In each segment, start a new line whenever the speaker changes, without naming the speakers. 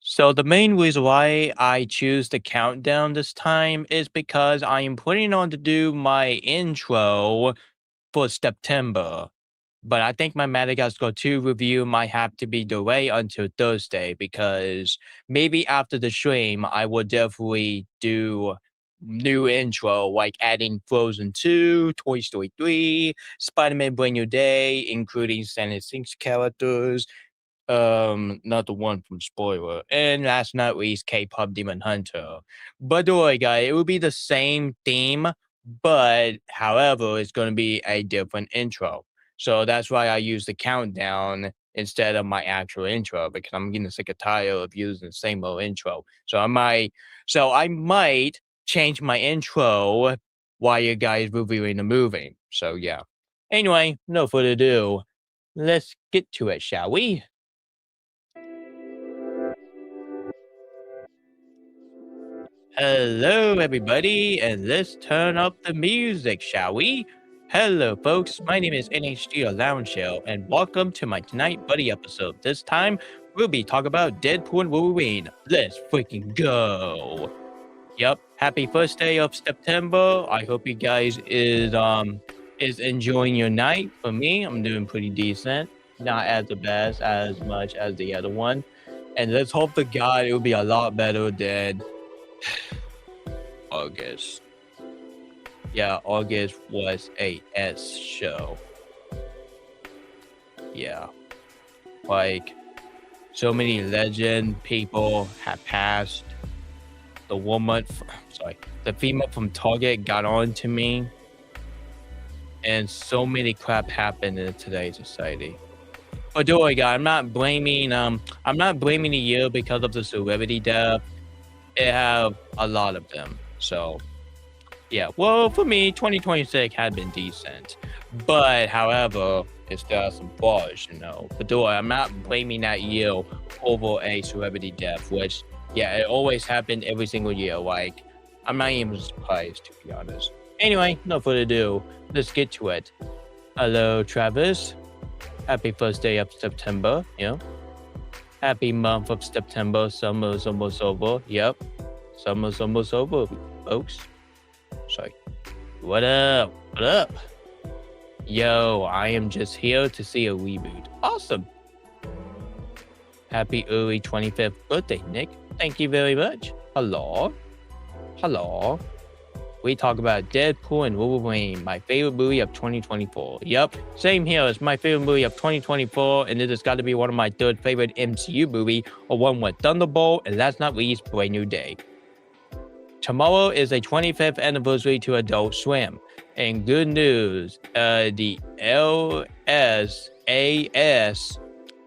So the main reason why I choose the countdown this time is because I am planning on to do my intro for September. But I think my Madagascar 2 review might have to be delayed until Thursday because maybe after the stream, I will definitely do new intro, like adding Frozen 2, Toy Story 3, Spider-Man Brand New Day, including Santa Things characters, not the one from Spoiler, and last but not least, K-pop Demon Hunter. But don't worry, guys, it will be the same theme, but however, it's going to be a different intro. So that's why I use the countdown instead of my actual intro because I'm getting sick and tired of using the same old intro. So I might change my intro while you guys reviewing the movie. So yeah. Anyway, no further ado. Let's get to it, shall we? Hello, everybody, and let's turn up the music, shall we? Hello, folks. My name is NHG Lounge Show, and welcome to my Tonight Buddy episode. This time, we'll be talking about Deadpool and Wolverine. Let's freaking go! Yep. Happy first day of September. I hope you guys is enjoying your night. For me, I'm doing pretty decent. Not as the best as much as the other one. And let's hope to God it will be a lot better than August. Yeah, August was a S show. Yeah. Like so many legend people have passed. The woman sorry, the female from Target got on to me. And so many crap happened in today's society. But don't worry, guys, I'm not blaming the year because of the celebrity death. It have a lot of them. So yeah, well, for me, 2026 had been decent, but however, it still has some flaws, you know. But do I? I'm not blaming that year over a celebrity death, which, yeah, it always happened every single year. Like, I'm not even surprised, to be honest. Anyway, no further ado, let's get to it. Hello, Travis. Happy first day of September, you know. Happy month of September. Summer's almost over. Yep. Summer's almost over, folks. Sorry. What up? What up? Yo, I am just here to see a reboot. Awesome. Happy early 25th birthday, Nick. Thank you very much. Hello. Hello. We talk about Deadpool and Wolverine, my favorite movie of 2024. Yep, same here. It's my favorite movie of 2024, and it has got to be one of my third favorite MCU movie, along with Thunderbolt, and last not least, Brand New Day. Tomorrow is a 25th anniversary to Adult Swim. And good news, the LSAS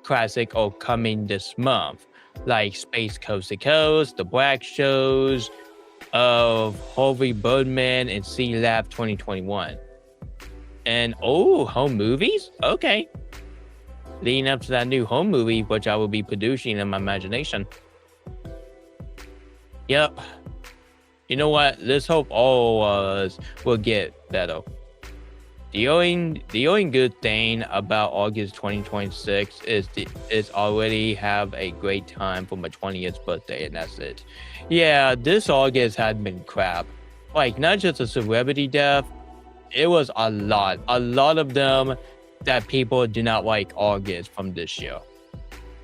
classic are coming this month, like Space Coast to Coast, The Black Shows of Harvey Birdman and Sea Lab 2021. And home movies? Okay. Leading up to that new home movie, which I will be producing in my imagination. Yep. You know what? Let's hope all of us will get better. The only good thing about August 2026 is already have a great time for my 20th birthday, and that's it. Yeah, this August had been crap. Like, not just a celebrity death, it was a lot of them that people do not like August from this year.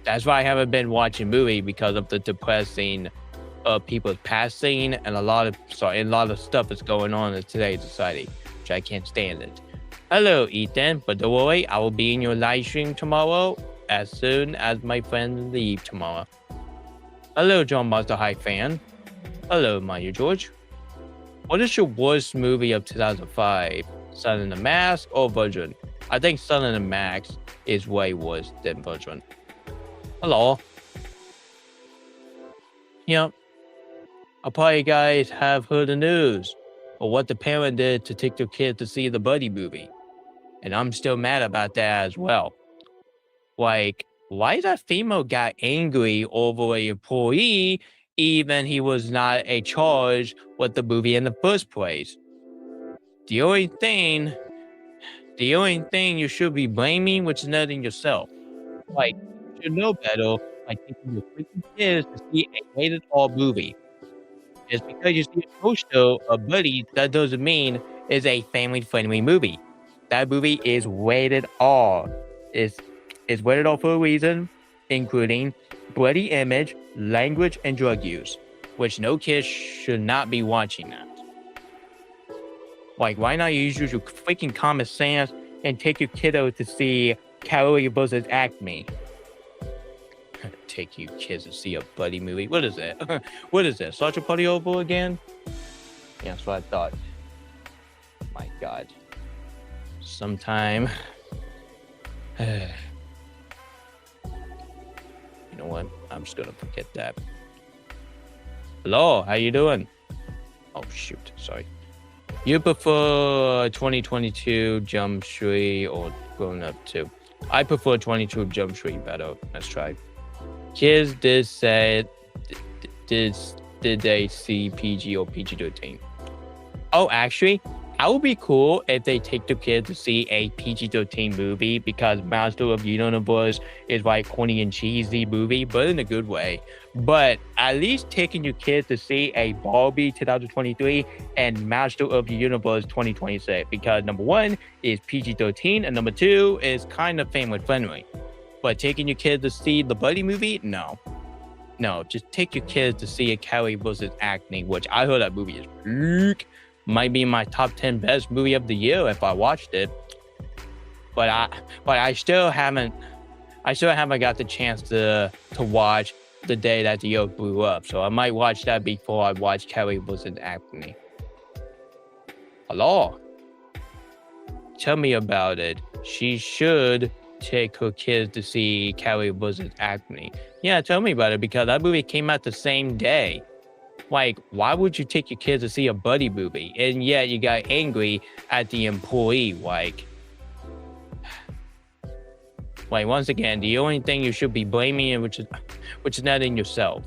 That's why I haven't been watching movie because of the depressing people passing and a lot of stuff is going on in today's society, which I can't stand it. Hello, Ethan, but don't worry, I will be in your live stream tomorrow as soon as my friends leave tomorrow. Hello, John Monster High fan. Hello, Mario George. What is your worst movie of 2005? Sun in the Mask or Virgin? I think Sun in the Mask is way worse than Virgin. Hello. Yep. I'll probably guys have heard the news or what the parent did to take their kid to see the Buddy movie. And I'm still mad about that as well. Like, why that female got angry over a employee even he was not a charge with the movie in the first place? The only thing you should be blaming, which is nothing yourself. Like, you should know better like taking your freaking kids to see a rated R movie. Just because you see a poster of Buddy, that doesn't mean it's a family-friendly movie. That movie is rated R. It's, it's rated R for a reason, including bloody image, language, and drug use, which no kid should not be watching that. Like, why not use your freaking common sense and take your kiddo to see Calorie versus Acme? Take you kids to see a buddy movie. What is it? What is this? Such a party over again? Yeah, that's what I thought. My God. Sometime. You know what? I'm just gonna forget that. Hello, how you doing? Oh shoot, sorry. You prefer 2022 Jump Street or Grown Up 2? I prefer 22 Jump Street better. Let's try. Kids did say, did they see PG or PG-13? Oh, actually, that would be cool if they take the kids to see a PG-13 movie, because Master of the Universe is like corny and cheesy movie, but in a good way. But at least taking your kids to see a Barbie 2023 and Master of the Universe 2026, because number one is PG-13 and number two is kind of family friendly. But taking your kids to see the Buddy movie, no. No, just take your kids to see a Kelly versus Acne, which I heard that movie is peak. Might be my top 10 best movie of the year if I watched it. But I still haven't got the chance to watch The Day That the Earth Blew Up. So I might watch that before I watch Kelly versus Acne. Hello. Tell me about it. She should take her kids to see Kelly versus Acne. Yeah, tell me about it, because that movie came out the same day. Like, why would you take your kids to see a buddy movie? And yet you got angry at the employee. Like once again, the only thing you should be blaming, which is not in yourself.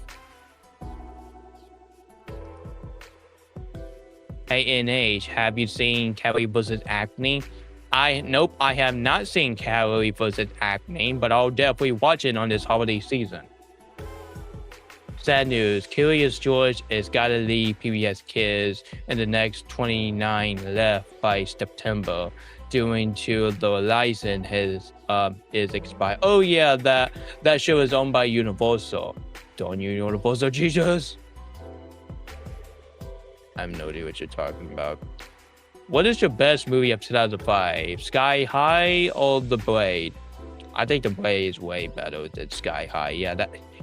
ANH, have you seen Kelly versus Acne? Nope, I have not seen Kelly versus Acne, but I'll definitely watch it on this holiday season. Sad news, Curious George is gotta leave PBS Kids in the next 29 left by September, due to the license is expired. Oh yeah, that show is owned by Universal. Don't you Universal Jesus? I have no idea what you're talking about. What is your best movie of 2005? Sky High or The Blade? I think The Blade is way better than Sky High. Yeah,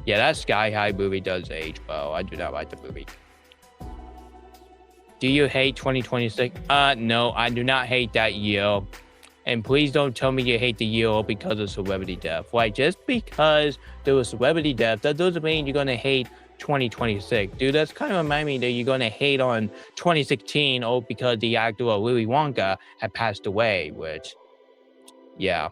that Sky High movie does age well. I do not like the movie. Do you hate 2026? No, I do not hate that year. And please don't tell me you hate the year because of celebrity death. Like, just because there was celebrity death, that doesn't mean you're gonna hate 2026. Dude, that's kind of remind me that you're gonna hate on 2016 because the actor Willy Wonka had passed away, which, yeah.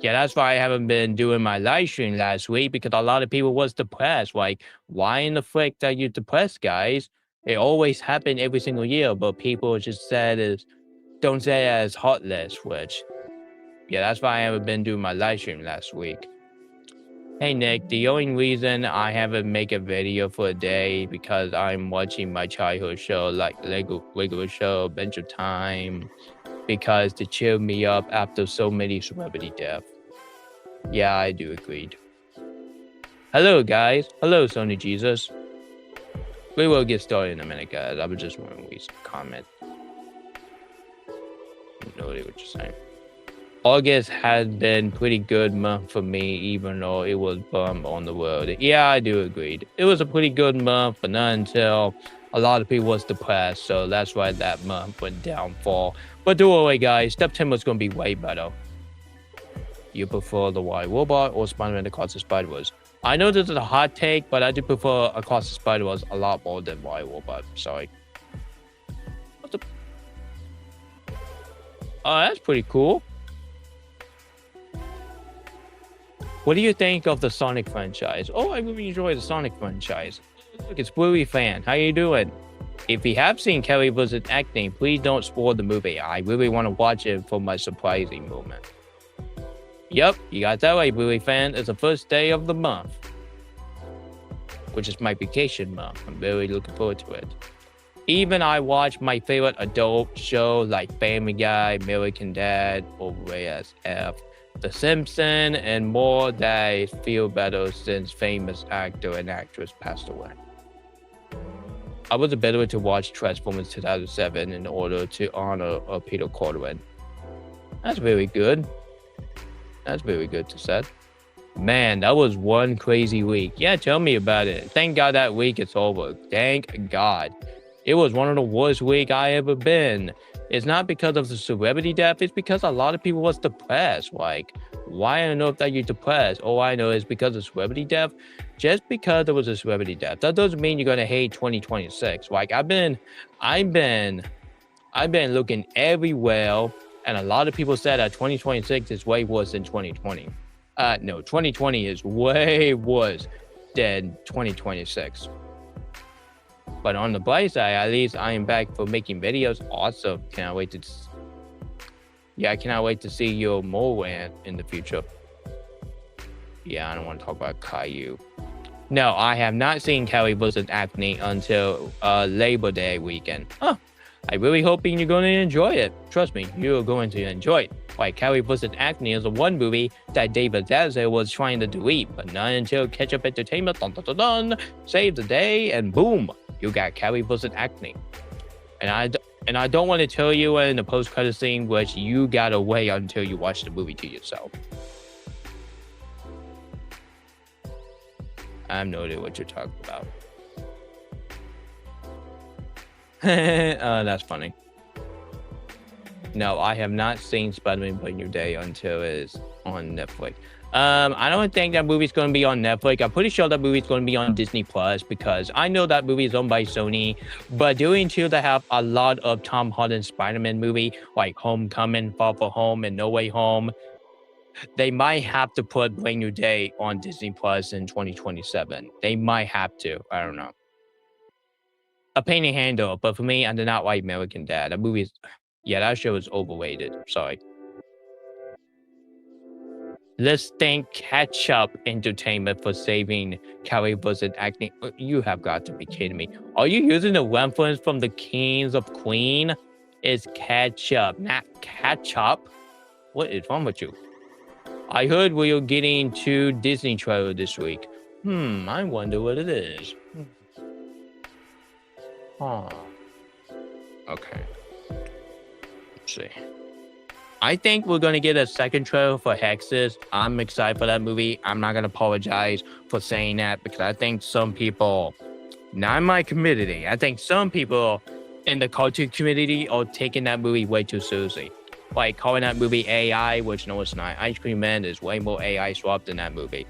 Yeah, that's why I haven't been doing my live stream last week, because a lot of people was depressed. Like, why in the frick are you depressed, guys? It always happened every single year, but people just don't say it as heartless, which, yeah, that's why I haven't been doing my live stream last week. Hey Nick, the only reason I haven't make a video for a day because I'm watching my childhood show like regular show, Adventure Time, because to cheer me up after so many celebrity deaths. Yeah, I do agree. Hello guys, hello Sony Jesus. We will get started in a minute, guys. I was just want to read some comments. No idea what you're saying. August has been pretty good month for me, even though it was bum on the road. Yeah, I do agree. It was a pretty good month, but not until a lot of people was depressed, so that's why that month went downfall. But do away, guys. September's gonna be way better. You prefer the White Robot or Spider-Man Across the Spider-Verse? I know this is a hot take, but I do prefer Across the Spider-Verse a lot more than White Robot. Sorry. Oh, that's pretty cool. What do you think of the Sonic franchise? Oh, I really enjoy the Sonic franchise. Look, it's Bluey Fan. How you doing? If you have seen Kelly vs. Acne, please don't spoil the movie. I really want to watch it for my surprising moment. Yep, you got that right, movie fan. It's the first day of the month, which is my vacation month. I'm really looking forward to it. Even I watch my favorite adult show like Family Guy, American Dad, or ASF, The Simpsons, and more that I feel better since famous actor and actress passed away. I was better to watch Transformers 2007 in order to honor Peter Corderin. That's very good. That's very good to say. Man, that was one crazy week. Yeah, tell me about it. Thank God that week is over. Thank God. It was one of the worst week I ever been. It's not because of the celebrity death. It's because a lot of people was depressed. Like, why I don't know if that you're depressed. All I know is because of celebrity death. Just because there was a celebrity death, that doesn't mean you're gonna hate 2026. Like I've been looking everywhere, and a lot of people said that 2026 is way worse than 2020. No, 2020 is way worse than 2026. But on the bright side, at least I am back for making videos. Awesome. Cannot wait to I cannot wait to see your more in the future. Yeah, I don't want to talk about Caillou. No, I have not seen Kelly vs. Acne until Labor Day weekend. Huh. I'm really hoping you're going to enjoy it. Trust me, you're going to enjoy it. Like Kelly vs. Acne is the one movie that David Zaslav was trying to delete, but not until Ketchup Entertainment saved the day, and boom, you got Kelly vs. Acne. And I don't want to tell you in the post-credit scene, which you gotta wait until you watch the movie to yourself. I have no idea what you're talking about. That's funny. No, I have not seen Spider-Man Brand New Day until it's on Netflix. I don't think that movie's going to be on Netflix. I'm pretty sure that movie's going to be on Disney Plus because I know that movie is owned by Sony. But due to they have a lot of Tom Holland Spider-Man movie like Homecoming, Far From Home, and No Way Home, they might have to put Brand New Day on Disney Plus in 2027. They might have to. I don't know. A painting handle, but for me, I did not like American Dad. That movie is, yeah, that show is overrated. Sorry. Let's thank Ketchup Entertainment for saving Kelly vs. Acne. You have got to be kidding me. Are you using the reference from the Kings of Queen? It's ketchup, not ketchup. What is wrong with you? I heard we are getting 2 Disney trailer this week. I wonder what it is. Huh. Okay. Let's see. I think we're going to get a second trailer for Hexes. I'm excited for that movie. I'm not going to apologize for saying that because I think some people, not in my community, I think some people in the cartoon community are taking that movie way too seriously. Like calling that movie AI, which no, it's not. Ice Cream Man is way more AI swapped in that movie.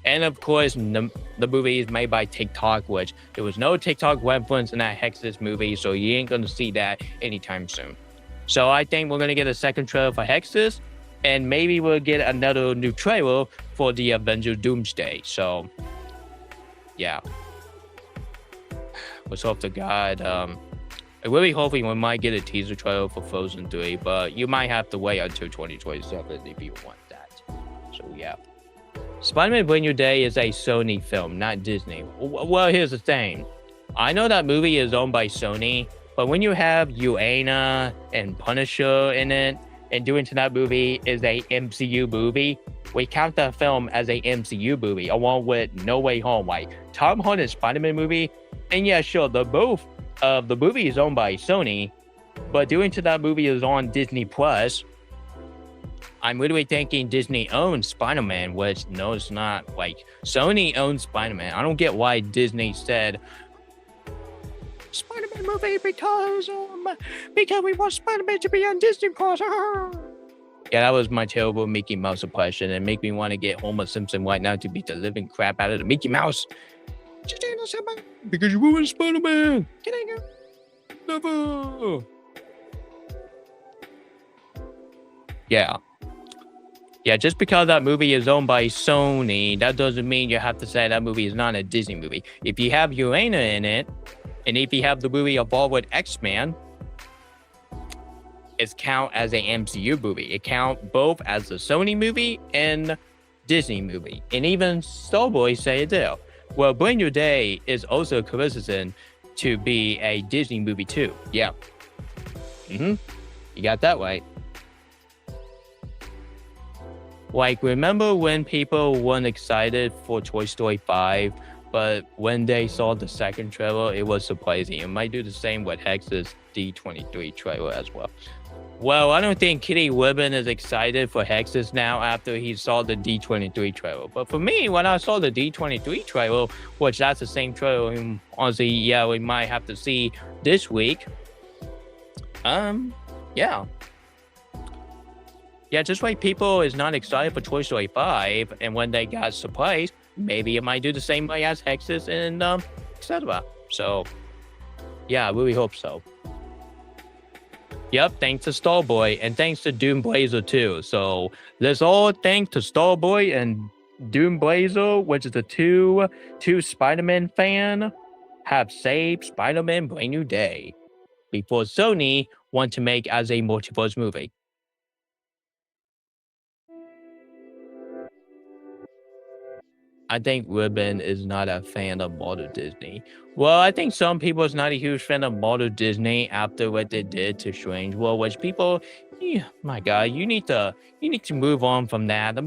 And of course, the movie is made by TikTok, which there was no TikTok reference in that Hexes movie, so you ain't going to see that anytime soon. So I think we're going to get a second trailer for Hexes, and maybe we'll get another new trailer for the Avengers Doomsday. So, yeah. Let's hope to God. I'm really hoping we might get a teaser trailer for Frozen 3, but you might have to wait until 2027 if you want that. So, yeah. Spider-Man Brand New Day is a Sony film, not Disney. Well, here's the thing. I know that movie is owned by Sony, but when you have Uana and Punisher in it, and doing to that movie is a MCU movie, we count that film as a MCU movie, along with No Way Home, like Tom Holland's Spider-Man movie. And yeah, sure, the movie is owned by Sony, but doing to that movie is on Disney Plus. I'm literally thinking Disney owns Spider-Man, which no, it's not. Like, Sony owns Spider-Man. I don't get why Disney said Spider-Man movie because we want Spider-Man to be on Disney Plus. Yeah, that was my terrible Mickey Mouse impression, and make me want to get Homer Simpson right now to beat the living crap out of the Mickey Mouse. Because you ruined Spider-Man. Can I go? Never. Yeah. Yeah, just because that movie is owned by Sony, that doesn't mean you have to say that movie is not a Disney movie. If you have Uana in it, and if you have the movie Evolve with X-Men, is count as a MCU movie. It count both as a Sony movie and Disney movie. And even Starboy say it there. Well, Brand New Day is also coincident to be a Disney movie too. Yeah. You got that right. Like, remember when people weren't excited for Toy Story 5, but when they saw the second trailer, it was surprising. It might do the same with Hex's D23 trailer as well. Well, I don't think Kitty Ribbon is excited for Hexes now after he saw the D23 trailer. But for me, when I saw the D23 trailer, which that's the same trailer, honestly, yeah, we might have to see this week. Yeah. Yeah, just like people is not excited for Toy Story 5, and when they got surprised, maybe it might do the same way as Hexes and etc. So, yeah, I really hope so. Yep, thanks to Starboy, and thanks to Doom Blazer too. So, let's all thanks to Starboy and Doom Blazer, which is the two Spider-Man fan, have saved Spider-Man Brand New Day before Sony want to make as a multiverse movie. I think Ribbon is not a fan of Marvel Disney. Well, I think some people is not a huge fan of Marvel Disney after what they did to Strange World, which people, yeah, my God, you need to move on from that. I don't know,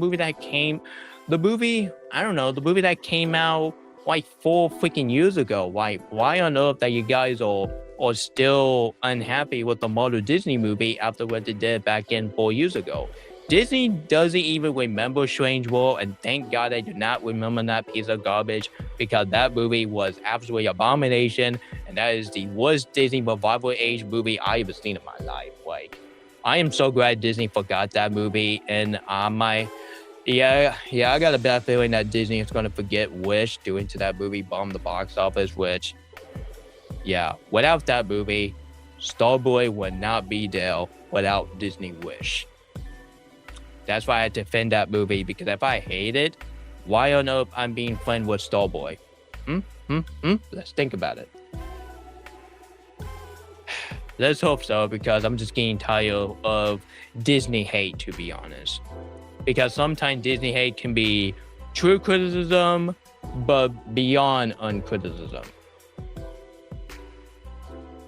the movie that came out like 4 freaking years ago. Why on earth that you guys are still unhappy with the Marvel Disney movie after what they did back in 4 years ago? Disney doesn't even remember Strange World, and thank God they do not remember that piece of garbage because that movie was absolutely abomination, and that is the worst Disney revival age movie I ever seen in my life. Like, I am so glad Disney forgot that movie, and I got a bad feeling that Disney is going to forget Wish due to that movie bomb the box office, which, yeah, without that movie, Starboy would not be there without Disney Wish. That's why I defend that movie, because if I hate it, why on earth I'm being friends with Starboy? Let's think about it. Let's hope so, because I'm just getting tired of Disney hate, to be honest. Because sometimes Disney hate can be true criticism, but beyond uncriticism.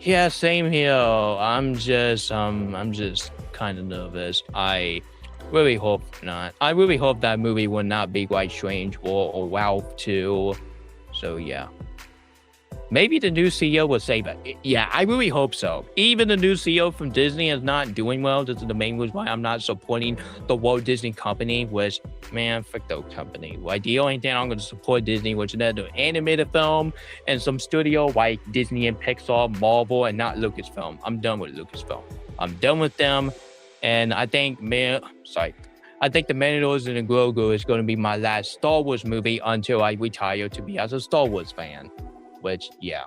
Yeah, same here. I'm just kind of nervous. I really hope not. I really hope that movie will not be quite Strange or Wow 2. So yeah. Maybe the new CEO will save it. Yeah, I really hope so. Even the new CEO from Disney is not doing well. This is the main reason why I'm not supporting the Walt Disney Company, which, man, fuck that company. Like, the only thing I'm going to support Disney, which is another animated film and some studio like Disney and Pixar, Marvel, and not Lucasfilm. I'm done with Lucasfilm. I'm done with them. And I think, I think the Mandalorian and Grogu is going to be my last Star Wars movie until I retire to be as a Star Wars fan. Which, yeah.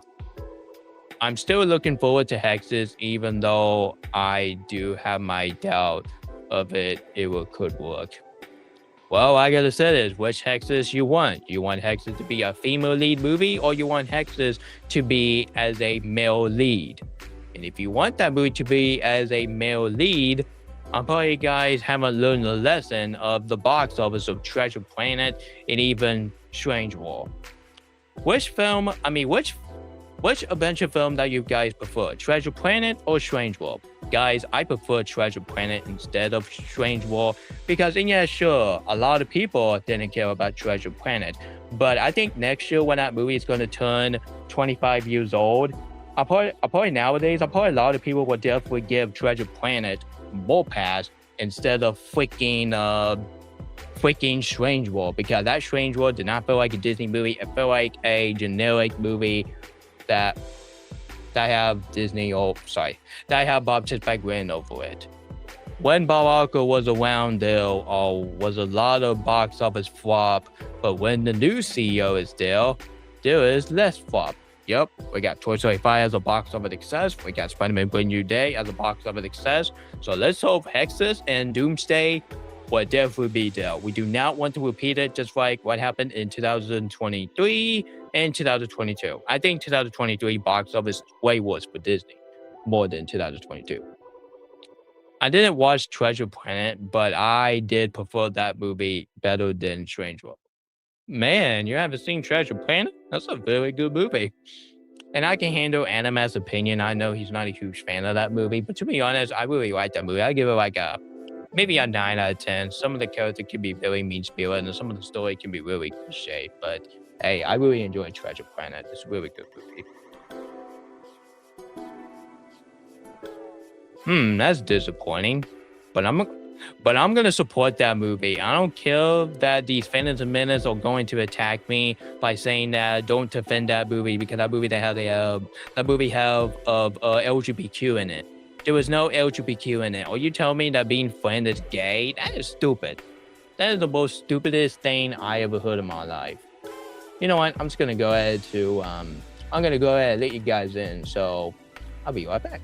I'm still looking forward to Hexes, even though I do have my doubt of it could work. Well, I gotta say this, which Hexes you want? You want Hexes to be a female lead movie, or you want Hexes to be as a male lead? And if you want that movie to be as a male lead, I'm probably guys haven't learned the lesson of the box office of Treasure Planet and even Strange World. Which adventure film that you guys prefer, Treasure Planet or Strange World? Guys, I prefer Treasure Planet instead of Strange World because, yeah, sure, a lot of people didn't care about Treasure Planet, but I think next year when that movie is going to turn 25 years old, I'll probably nowadays, a lot of people will definitely give Treasure Planet more pass instead of freaking Strange World, because that Strange World did not feel like a Disney movie. It felt like a generic movie that have Bob Chapek written over it. When Bob Iger was around, there was a lot of box office flop, but when the new CEO is there is less flop. Yep, we got Toy Story 5 as a box office success. We got Spider-Man Brand New Day as a box office success. So let's hope Hexes and Doomsday will definitely be there. We do not want to repeat it just like what happened in 2023 and 2022. I think 2023 box office way worse for Disney, more than 2022. I didn't watch Treasure Planet, but I did prefer that movie better than Strange World. Man, you haven't seen Treasure Planet? That's a very good movie. And I can handle Anima's opinion. I know he's not a huge fan of that movie, but to be honest, I really like that movie. I give it like maybe a 9 out of 10. Some of the character can be very mean spirited, and some of the story can be really cliche. But hey, I really enjoy Treasure Planet. It's a really good movie. That's disappointing. But I'm gonna support that movie. I don't care that these Phantoms and Menace are going to attack me by saying that don't defend that movie because that movie have LGBTQ in it. There was no LGBTQ in it. Are you telling me that being friend is gay? That is stupid. That is the most stupidest thing I ever heard in my life. You know what? I'm just gonna go ahead and let you guys in. So I'll be right back.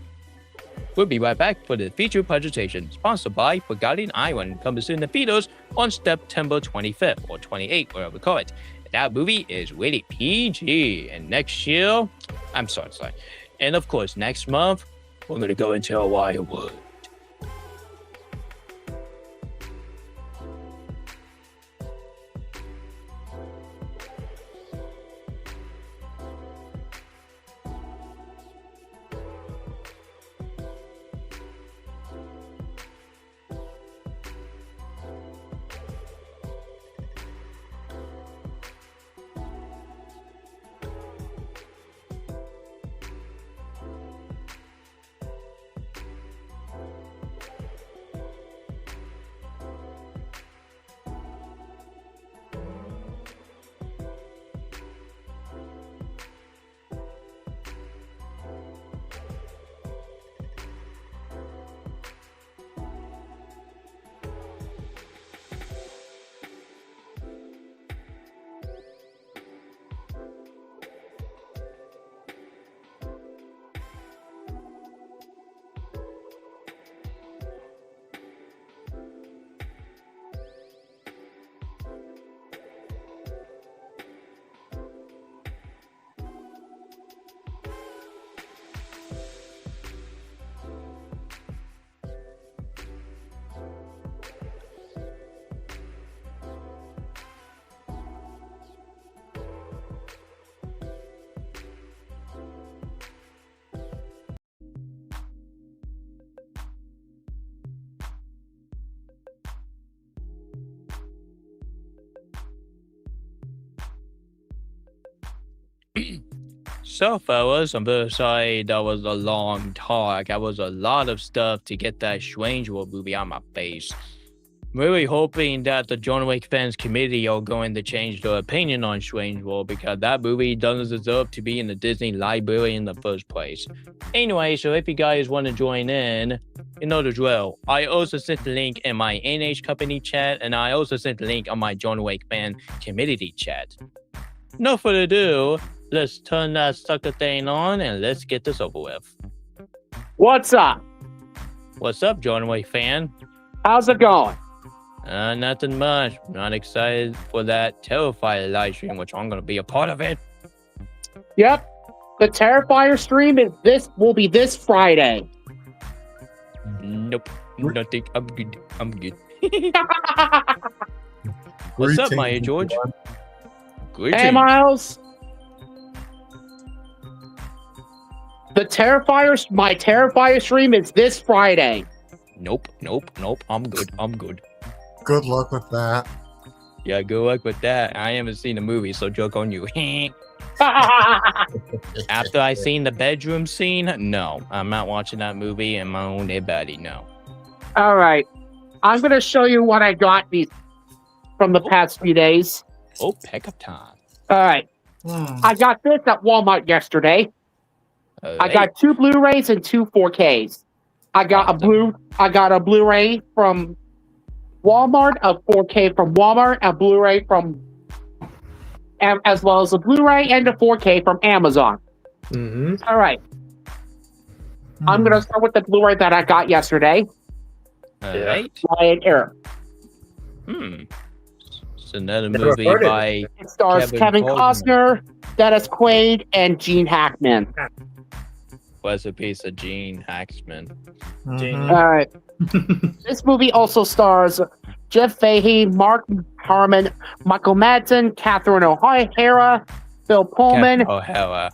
We'll be right back for the feature presentation, sponsored by Forgotten Island, coming soon to theaters on September 25th or 28th, whatever we call it. That movie is rated PG, and next year, and of course, next month, we're gonna go into a wild world. So, fellas, I'm very sorry that was a long talk. That was a lot of stuff to get that Strange World movie on my face. Really hoping that the John Wick fans committee are going to change their opinion on Strange World because that movie doesn't deserve to be in the Disney library in the first place. Anyway, so if you guys want to join in, you know the drill. I also sent the link in my NH company chat, and I also sent the link on my John Wick fan community chat. No further ado, let's turn that sucker thing on and let's get this over with.
What's up?
What's up, John Wick fan?
How's it going?
Nothing much. Not excited for that Terrifier live stream, which I'm going to be a part of it.
Yep. The Terrifier stream will be this Friday.
Nope. Nothing. I'm good. What's up, Maya George? Greetings.
Hey, Miles. My Terrifier stream is this Friday.
Nope. I'm good.
Good luck with that.
Yeah, good luck with that. I haven't seen the movie, so joke on you. After I seen the bedroom scene, no. I'm not watching that movie in my own dead body, no.
All right. I'm going to show you what I got from the past few days.
Oh, pickup time.
All right. I got this at Walmart yesterday. I got 2 Blu-rays and 2 4Ks. I got a Blu-ray from Walmart, a 4K from Walmart, a Blu-ray from, as well as a Blu-ray and a 4K from Amazon.
Mm-hmm.
All right. I'm going to start with the Blu-ray that I got yesterday.
All right.
Lion Air.
It's another movie by...
It stars Kevin Costner, Dennis Quaid, and Gene Hackman.
What's a piece of Gene Hackman?
Mhm.
All right. This movie also stars Jeff Fahey, Mark Harmon, Michael Madsen, Catherine O'Hara, Phil Pullman,
O'Hara.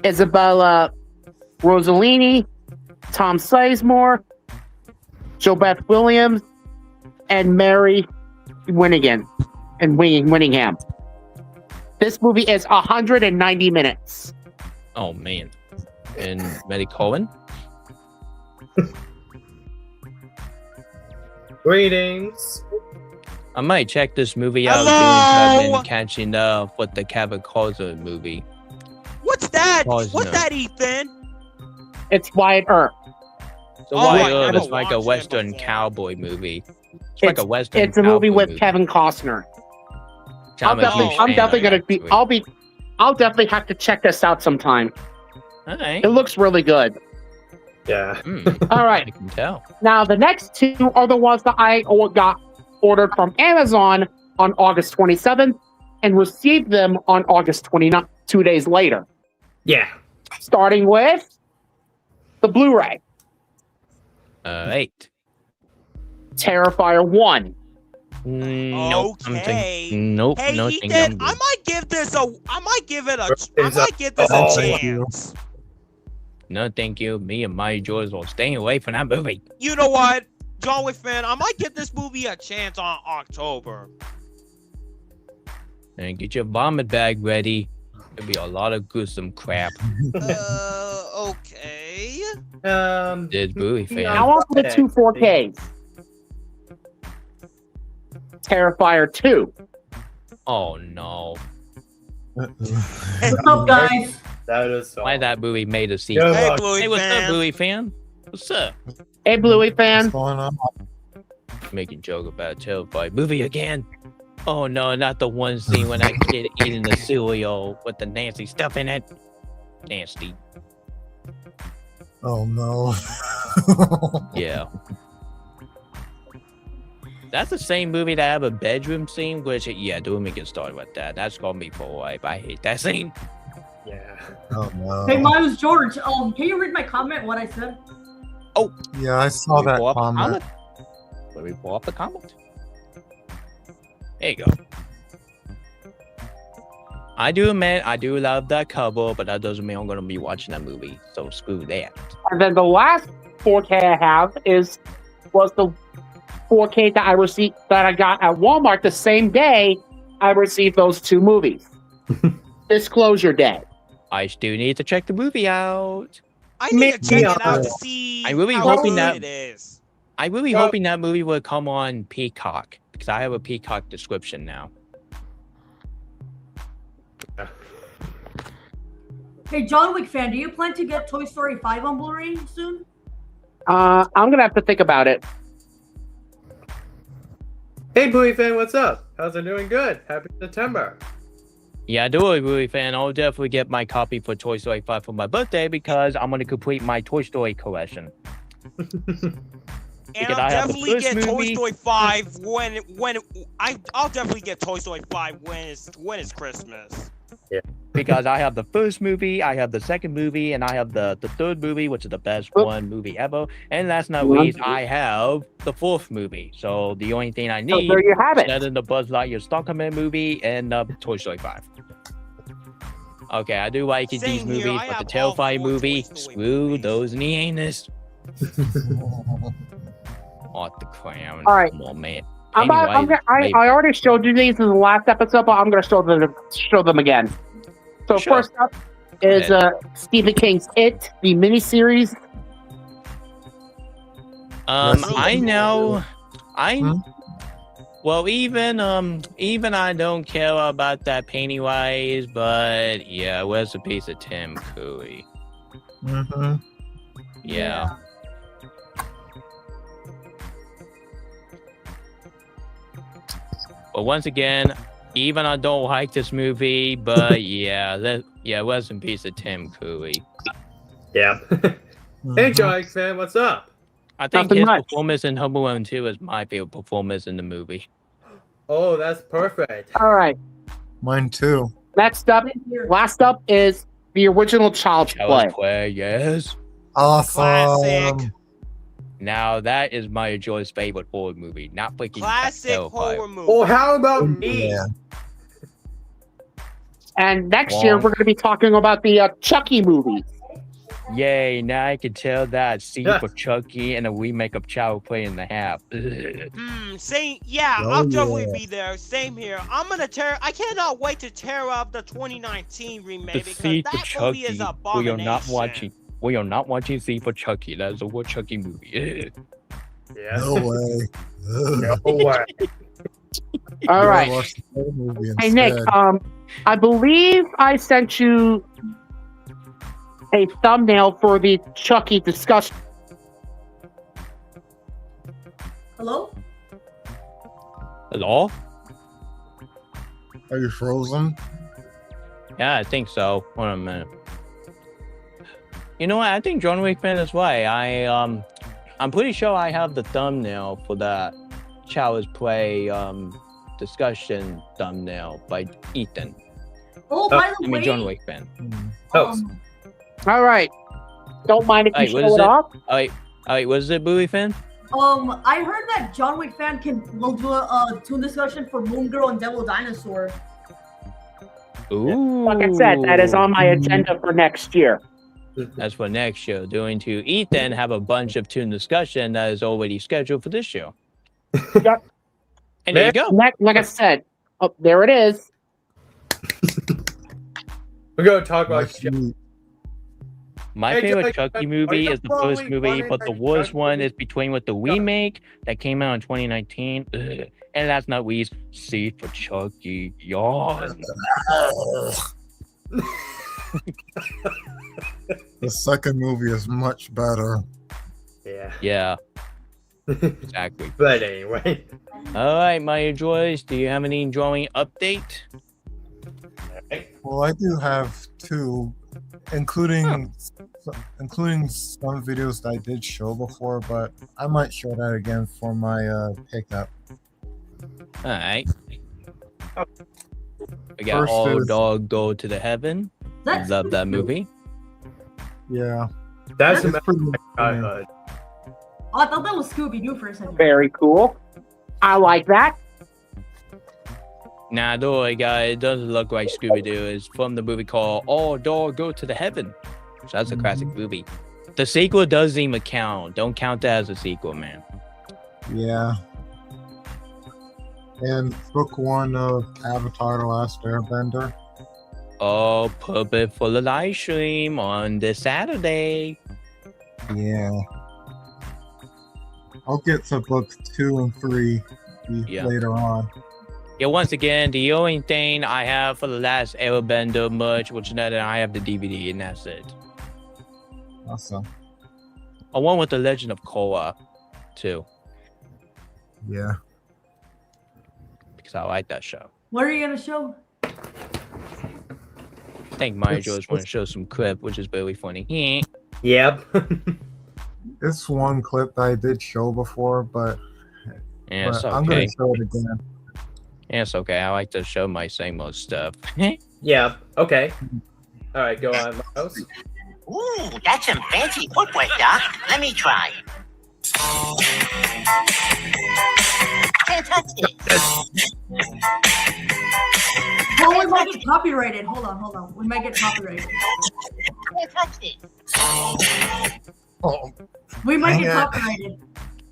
Isabella Rossellini, Tom Sizemore, JoBeth Williams, and Mary Winningham. This movie is 190 minutes.
Oh man. And Maddie Cohen?
Greetings.
I might check this movie out.
Hello?
Doing catching up with the Kevin Costner movie.
What's that?
Cosmo.
What's that, Ethan?
It's Wyatt Earp.
So
Oh,
why
I never
it's like a
watched it
Western
before.
cowboy movie. It's like a Western
It's a movie
cowboy
with Kevin Costner.
I'm
I'm definitely gonna be. I'll definitely have to check this out sometime.
Alright.
It looks really good.
Yeah.
All
I
right.
can tell.
Now the next two are the ones that I got ordered from Amazon on August 27th and received them on August 29th, 2 days later.
Yeah.
Starting with the Blu-ray,
Alright.
Terrifier 1.
Nope.
Okay.
Nope.
Hey,
No
Ethan,
thing.
I might give this a
Oh,
chance.
No, thank you. Me and my George will stay away from that movie.
You know what, John Wick fan, I might give this movie a chance on October.
And get your vomit bag ready. There'll be a lot of gruesome crap.
Okay.
This movie fan.
Now on to the two 4Ks. Terrifier 2.
Oh no.
What's up, guys?
That is so.
Why that movie made a scene?
Good
Hey,
luck.
Bluey
Hey, what's
fan.
up, Bluey fan? What's up?
Hey, Bluey fan.
What's going on?
Making joke about Terrified movie again. Oh no, not the one scene when that kid eating the cereal with the nasty stuff in it. Nasty.
Oh no.
Yeah. That's the same movie that have a bedroom scene, which don't even get started with that. That's gonna be for life. I hate that scene.
Yeah.
Oh no.
Hey, mine was George. Can you read my comment? What I said?
Yeah, I saw
Let me
that
pull up the
comment.
Let me pull up the comment. There you go. I do admit I do love that cover, but that doesn't mean I'm gonna be watching that movie. So screw that.
And then the last 4K I have was the 4K that I got at Walmart the same day I received those two movies. Disclosure Day.
I still need to check the movie out.
I need to check it out to
Yeah.
see
I'm really
how
hoping
good
that-
it is.
I'm really
Well-
hoping that movie will come on Peacock because I have a Peacock description now.
Hey, John Wick fan, do you plan to get Toy Story 5 on Blu-ray soon?
I'm gonna have to think about it.
Hey, Bluey fan, what's up? How's it doing? Good. Happy September.
Yeah, I do a movie fan. I'll definitely get my copy for Toy Story 5 for my birthday because I'm gonna complete my Toy Story collection.
And
Because
I'll
I have the
definitely
first
get Toy
movie.
Story 5 I'll definitely get Toy Story 5 when it's Christmas.
Because I have the first movie, I have the second movie, and I have the third movie, which is the best one movie ever. And last not least, I have the fourth movie. So the only thing I
So
need
there you have
is
it.
other than the Buzz Lightyear Stuntman movie and Toy Story 5. Okay, I do like these
Same here,
movies,
I
but the
have all
Terrifier
four
movie,
Toy Story
screw
movies.
those neaners. Off the clown.
All right.
Come on, man.
I already showed you these in the last episode, but I'm gonna show them again. So
Sure.
first up is Stephen King's It, the miniseries.
I know.
Hmm?
Well, even I don't care about that Pennywise, but yeah, where's a piece of Tim Curry?
Mm-hmm.
Yeah. But once again, even I don't like this movie, but yeah, where's a piece of Tim Curry?
Yeah. Hey, John Wick fan, what's up?
I think
Nothing
his
much.
performance in Home Alone 2 is my favorite performance in the movie.
Oh, that's perfect.
All right.
Mine too.
Next up,
Same here.
last up is The original Child's Play.
Child's Play, yes.
Awesome.
Classic.
Now that is my Joy's favorite horror movie, not freaking
Classic
Terrifier.
horror movie.
Well, how about me?
Yeah.
And next year, we're going to be talking about the Chucky movie.
Yay, now I can tell that C for Chucky and a remake of Child's Play in the half.
Same. Yeah,
Oh,
I'll definitely
yeah.
be there. Same here. I cannot wait to tear up the 2019 remake
The
because
C for
that movie is
Chucky.
abomination.
We are not watching. We are not watching C for Chucky. That is a war Chucky movie.
Yeah.
No way.
No way.
All right.
Watch the whole movie
Hey, Nick,
instead.
I believe I sent you a thumbnail for the Chucky discussion.
Hello?
Hello?
Are you frozen?
Yeah, I think so. Hold on a minute. You know what? I think John Wick fan is right. I'm pretty sure I have the thumbnail for that Child's Play discussion thumbnail by Ethan.
Oh, by the
I mean,
way,
John Wick fan.
Oh,
All right. Don't mind if you
Hey, what
show
is
it
it?
off.
Alright, was it Bowie fan?
I heard that John Wick fan will do a tune discussion for Moon Girl and Devil Dinosaur.
Ooh.
Like I said, that is on my agenda for next year.
That's for next show. Doing to Ethan have a bunch of tune discussion that is already scheduled for this show.
Yep.
And there you go.
Like I said, there it is.
we're gonna talk about.
My
Hey,
favorite
Chucky,
Chucky
are
movie
you
is the first
following
movie,
Bonnie
but the
and
worst
Chucky?
one is between with the remake that came out in 2019. Ugh. And last not least, C for Chucky. Yawn.
The second movie is much better.
Yeah.
Yeah, exactly.
But anyway.
All right, my Joyce, do you have any drawing update?
Well, I do have two, including some videos that I did show before, but I might show that again for my pickup.
All right. We got
First
All
is-
Dog Go to the Heaven.
That's
Love that movie.
Yeah,
That's
it's
a
pretty
childhood.
Oh, I thought that was Scooby Doo for a second.
Very cool. I like that.
Nah, though, it doesn't look like Scooby Doo. It's from the movie called All Dog Go to the Heaven. So that's a classic movie. The sequel doesn't even count. Don't count that as a sequel, man.
Yeah. And book one of Avatar: The Last Airbender.
Oh, puppet for the live stream on this Saturday.
Yeah. I'll get to book 2 and 3
Yeah.
later on.
Yeah, once again, the only thing I have for the last Airbender merch, which is that I have the DVD, and that's it.
Awesome.
I want with the Legend of Korra, too,
Yeah.
because I like that show.
What are you gonna show?
I think Maya Joe's want to show some clip, which is really funny.
Yep.
It's one clip that I did show before, but,
Yeah, it's
I'm going
okay.
to show it again.
Yeah, it's okay. I like to show my same old stuff.
Yeah. Okay. All right. Go on, Miles.
Ooh, that's some fancy footwork, Doc. Let me try. Can't touch it.
Oh, we might get copyrighted. Hold on. We might get copyrighted.
Can't touch it.
Oh,
We might get
Yeah.
copyrighted.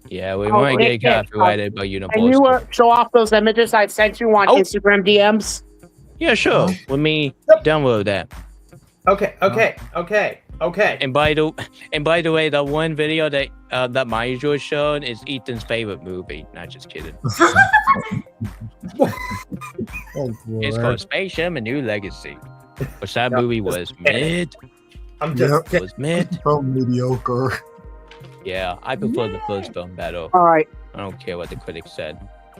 Yeah, we
Oh,
might
Nick,
get
Nick,
copyrighted by
Can you
Universal.
show off those images I sent you on
Oh.
Instagram DMs?
Yeah, sure. Let me download that.
Okay.
And by the way, the one video that that Maya Joy showed is Ethan's favorite movie. Not just kidding.
oh
It's
boy.
called Spaceship: A New Legacy. Which that movie was mid.
I'm just
Yep.
kidding.
Was mid.
So mediocre.
Yeah, I prefer the first film better.
All right.
I don't care what the critics said.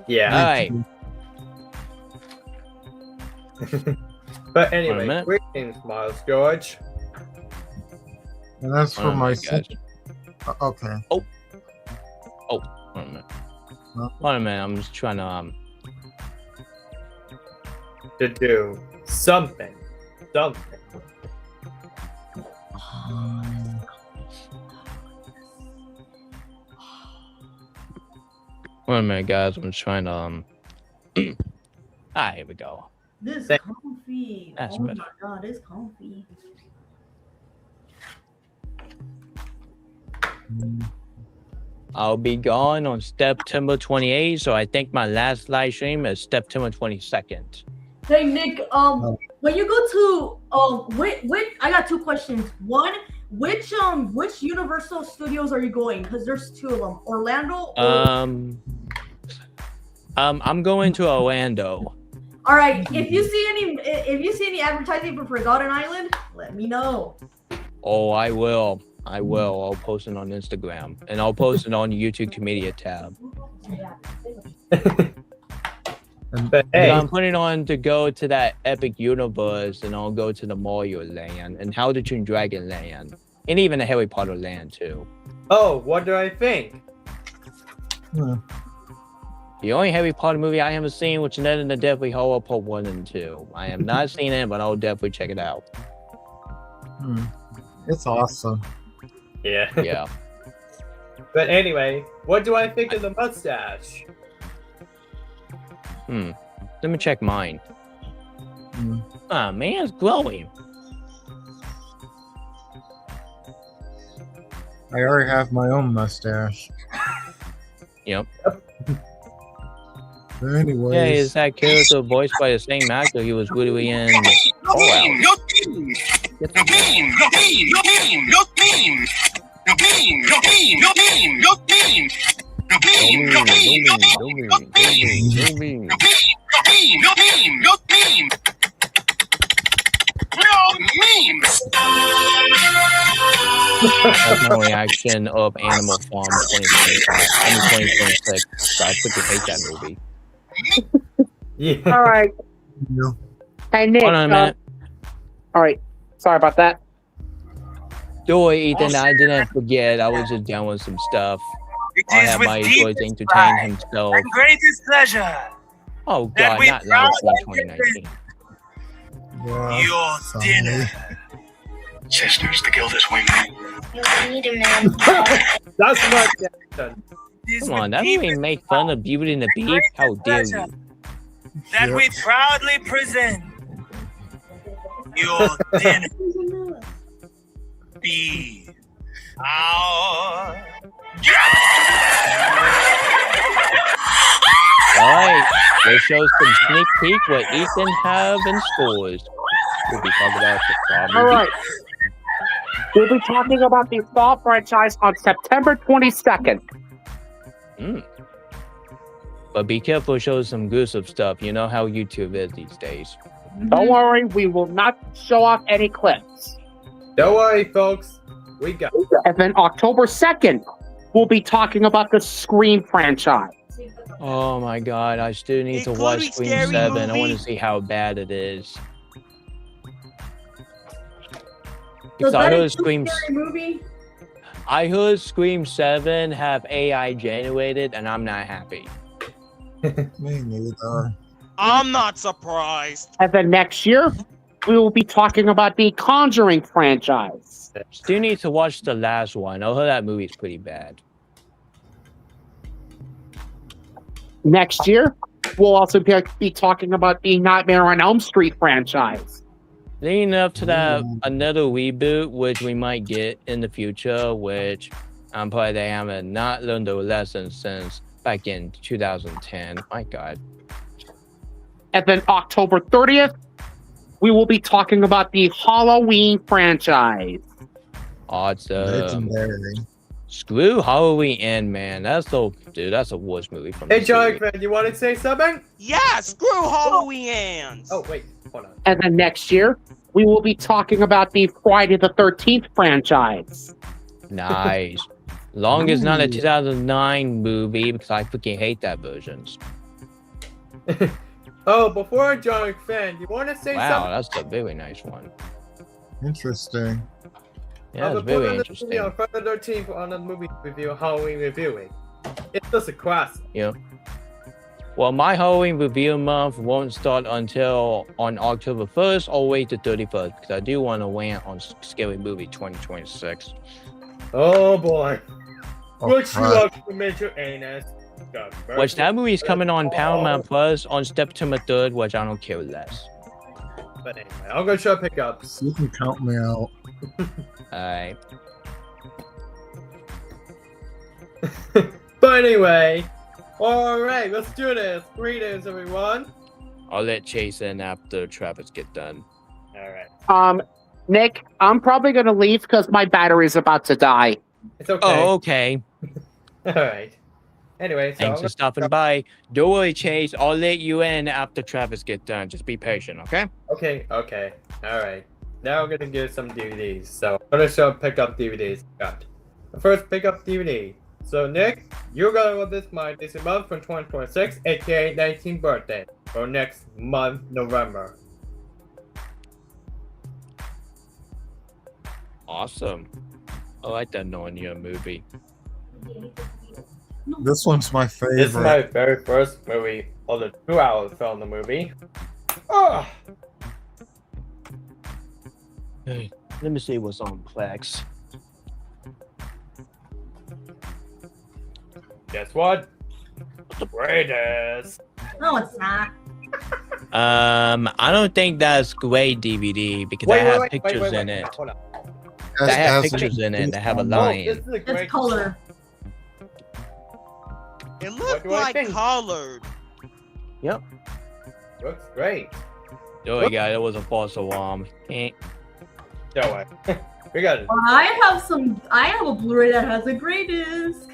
Yeah.
All right.
But
Wait a
anyway,
minute.
greetings, Miles George.
And that's for
Hold on a
my
minute, guys.
okay.
Hold on a minute.
Huh?
Hold on a minute. I'm just trying to
To do something.
Wait a minute, guys. I'm trying to. Here we go.
This comfy.
That's
oh
better.
my god, it's comfy.
I'll be gone on September 28th, so I think my last live stream is September 22nd.
Hey Nick, when you go to which I got two questions. One, which Universal Studios are you going? Because there's two of them. Orlando.
I'm going to Orlando.
All right. If you see any advertising for Forgotten Island, let me know.
Oh, I will. I'll post it on Instagram, and I'll post it on the YouTube Community tab.
But hey,
I'm putting on to go to that Epic Universe, and I'll go to the Mario Land, and How to Train Dragon Land, and even the Harry Potter Land too.
oh, what do I think?
The only Harry Potter movie I haven't seen, which is Ned and the Deathly Hollow Part 1 and 2. I have not seen it, but I'll definitely check it out.
It's awesome.
Yeah.
Yeah.
But anyway, what do I think of the mustache?
Let me check mine. Ah, man, it's glowing.
I already have my own mustache.
Yep.
But anyways,
Yeah, is that character voiced by the same actor he was literally in Fallout. That's my reaction of Animal Farm 2026. I freaking hate that movie.
Yeah.
All right.
Yeah.
Hey, Nick.
Hold on a minute.
All right. Sorry about that.
Don't worry, Ethan. I didn't forget. I was just down with some stuff. I had my boy to entertain himself.
And greatest pleasure.
Oh
that
God,
we
not last in
proudly
2019.
Yeah,
Your
sorry.
dinner.
Sisters, the guild is winging.
You need a man.
That's not done.
Come on, that made me make fun of Beauty and the Beast. How dare you?
That we proudly present your dinner. Be our
Alright, let's show some sneak peek what Ethan have in stores. We'll be talking about the
All right. We'll be talking about the Saw franchise on September 22nd.
But be careful, show some gruesome stuff. You know how YouTube is these days.
Don't worry, we will not show off any clips.
Don't worry, folks. We got.
And then October 2nd, we'll be talking about the Scream franchise.
Oh my God, I still need to
Including
watch Scream
Scary
7. I
Movie?
want to see how bad it is.
Does
Because I
that
heard
include Scary Movie?
I heard Scream 7 have AI generated, and I'm not happy.
Me neither.
I'm not surprised.
And then next year, we will be talking about the Conjuring franchise.
Still need to watch the last one. I heard that movie's pretty bad.
Next year, we'll also be talking about the Nightmare on Elm Street franchise.
Leading up to that, another reboot, which we might get in the future, which I'm probably they haven't not learned the lesson since back in 2010. My God.
And then October 30th, we will be talking about the Halloween franchise.
Awesome.
Legendary.
Screw Halloween End, man. That's the worst movie from
Hey,
the
John,
series.
you want to say something?
Yeah, screw Halloween ends.
Oh, wait. Hold on.
And then next year, we will be talking about the Friday the 13th franchise.
Nice. Long as not a 2009 movie, because I freaking hate that version.
Oh, before John fan, you want to say
Wow,
something?
that's a very nice one.
Interesting.
Yeah, it's
before
very
the movie
interesting.
on Friday the 13th on the movie review, Halloween reviewing. It's just a classic.
Yeah. Well, my Halloween review month won't start until on October 1st all the way to 31st because I do want to rant on Scary Movie 2026.
Oh boy. What you
crap.
up to Major Anus?
Which that movie is coming on Paramount Plus on September 3rd, which I don't care less.
But anyway, I'm gonna show pickups.
You can count me out.
Alright.
But anyway, alright, let's do this. Greetings, everyone.
I'll let Chase in after Travis get done.
Alright.
Nick, I'm probably gonna leave because my battery's about to die.
It's okay.
Oh, okay.
Alright. Anyway, so
Thanks for stopping by. Don't worry, Chase. I'll let you in after Travis get done. Just be patient, okay?
Okay. Alright. Now we're gonna get some DVDs. So I'm gonna show pickup DVDs. Got the first pickup DVD. So Nick, you're gonna love this month from 2026, aka 19th birthday, or next month, November.
Awesome. I like that knowing your movie.
This one's my favorite.
This is my very first movie, or the 2-hour film, the movie. Oh.
Hey, let me see what's on Plex.
Guess what? The greatest.
No, it's not.
I don't think that's great DVD because they have pictures in it.
Hold on.
They have pictures in it. They have a lion.
This is a great.
It's color.
It looked
do I
like
think?
colored.
Yep.
Looks great.
Oh my god, it was a false alarm. Eh.
Don't worry. We got it.
Well, I have a Blu-ray that has a gray disc.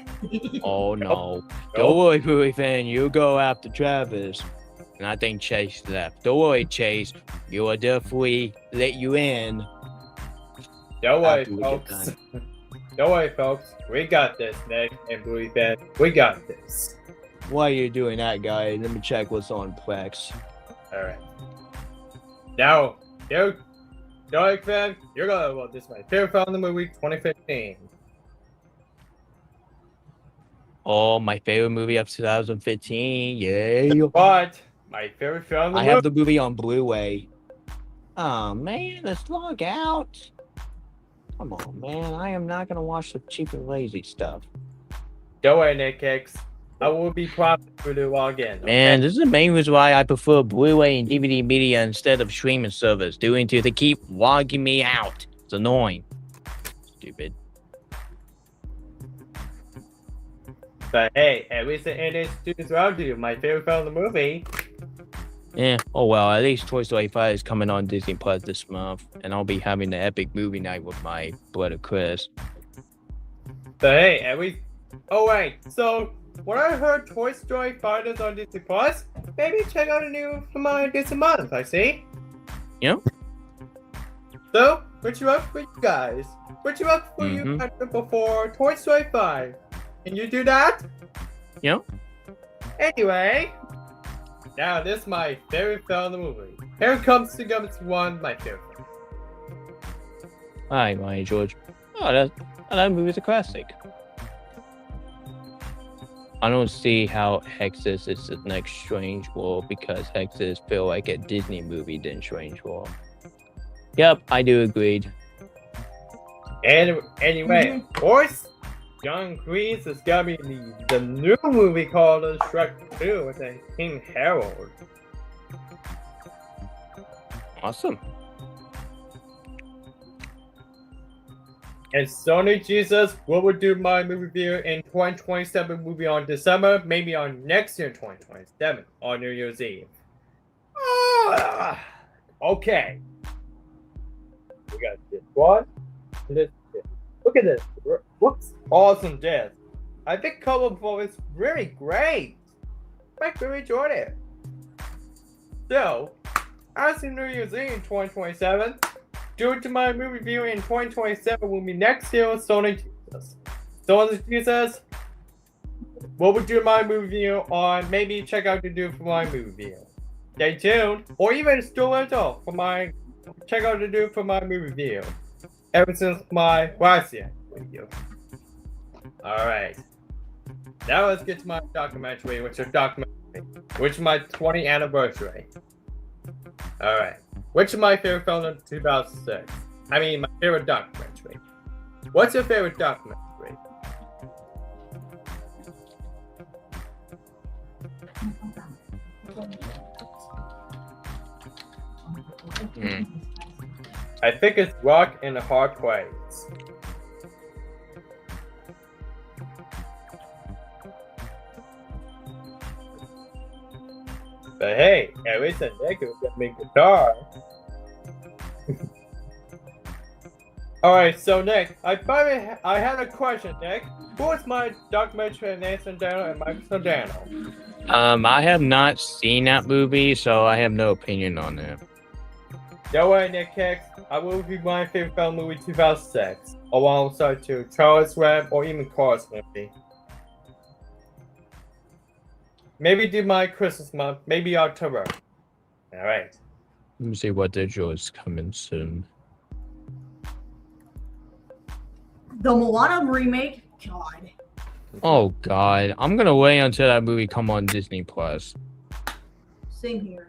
Oh no. Don't worry, Pooey fan. You go after Travis. And I think Chase left. Don't worry, Chase. You will definitely let you in.
Don't worry,
after we get
folks.
done.
Don't worry, folks. We got this, Nick and Bluey fan. We got this.
While you're doing that, guys, let me check what's on Plex.
Alright. Now, Nick fan, you're gonna love this. My favorite film of the movie 2015.
Oh, my favorite movie of 2015. Yeah.
But my favorite film of the
I
movie.
have the movie on Blu-ray. Oh man, let's log out. Come on, man. I am not gonna watch the cheap and lazy stuff.
Don't worry, Nick Hicks. I will be prompted for the login.
Man, this is the main reason why I prefer Blu-ray and DVD media instead of streaming service. Doing to they keep logging me out. It's annoying. Stupid.
But hey, at least the NA students around you, my favorite film of the movie.
Yeah. Oh well, at least Toy Story 5 is coming on Disney Plus this month, and I'll be having the epic movie night with my brother Chris.
But hey, at least. Oh wait, so when I heard Toy Story 5 is on Disney Plus, maybe check out a new from this month. I see.
Yep.
So, what you up for, you guys? What you up for you before Toy Story 5? Can you do that?
Yep.
Anyway, now this is my favorite film of the movie. Here comes the Gummits 1, my favorite film.
Hi, my George. Oh, that movie's a classic. I don't see how Hexus is the next Strange World because Hexus feel like a Disney movie than Strange World. Yep, I do agree.
And anyway, of course, John Cleese is gonna be the new movie called Shrek 2 with King Harold.
Awesome.
And Sony Jesus, what would do my movie review in 2027 movie on December, maybe on next year 2027 on New Year's Eve. Okay. We got this one. Look at this. Looks awesome, this. I think cover before is really great. I really enjoyed it. So, as in New Year's Eve in 2027, due to my movie review in 2027 will be next year with Sony Jesus. Sony Jesus, what would do my movie review on? Maybe check out the do for my movie review. Stay tuned, or even still rental for my check out the do for my movie review. Ever since my last year video. Alright. Now let's get to my documentary, which is documentary. Which is my 20th anniversary. Alright. Which is my favorite film in 2006? I mean, my favorite documentary. What's your favorite documentary? I think it's Rock in the Hard Place. But hey, at least a nigga can make guitar. Alright, so Nick, I had a question, Nick. Who is my documentary Nathan Daniel and Michael Daniel?
I have not seen that movie, so I have no opinion on it.
Don't worry, Nick Hicks. I will be my favorite film movie 2006, alongside to Charles Webb or even Cars movie. Maybe do my Christmas month, maybe October. Alright.
Let me see what digital is coming soon.
The Moana remake. God.
Oh God, I'm gonna wait until that movie come on Disney Plus.
Same here.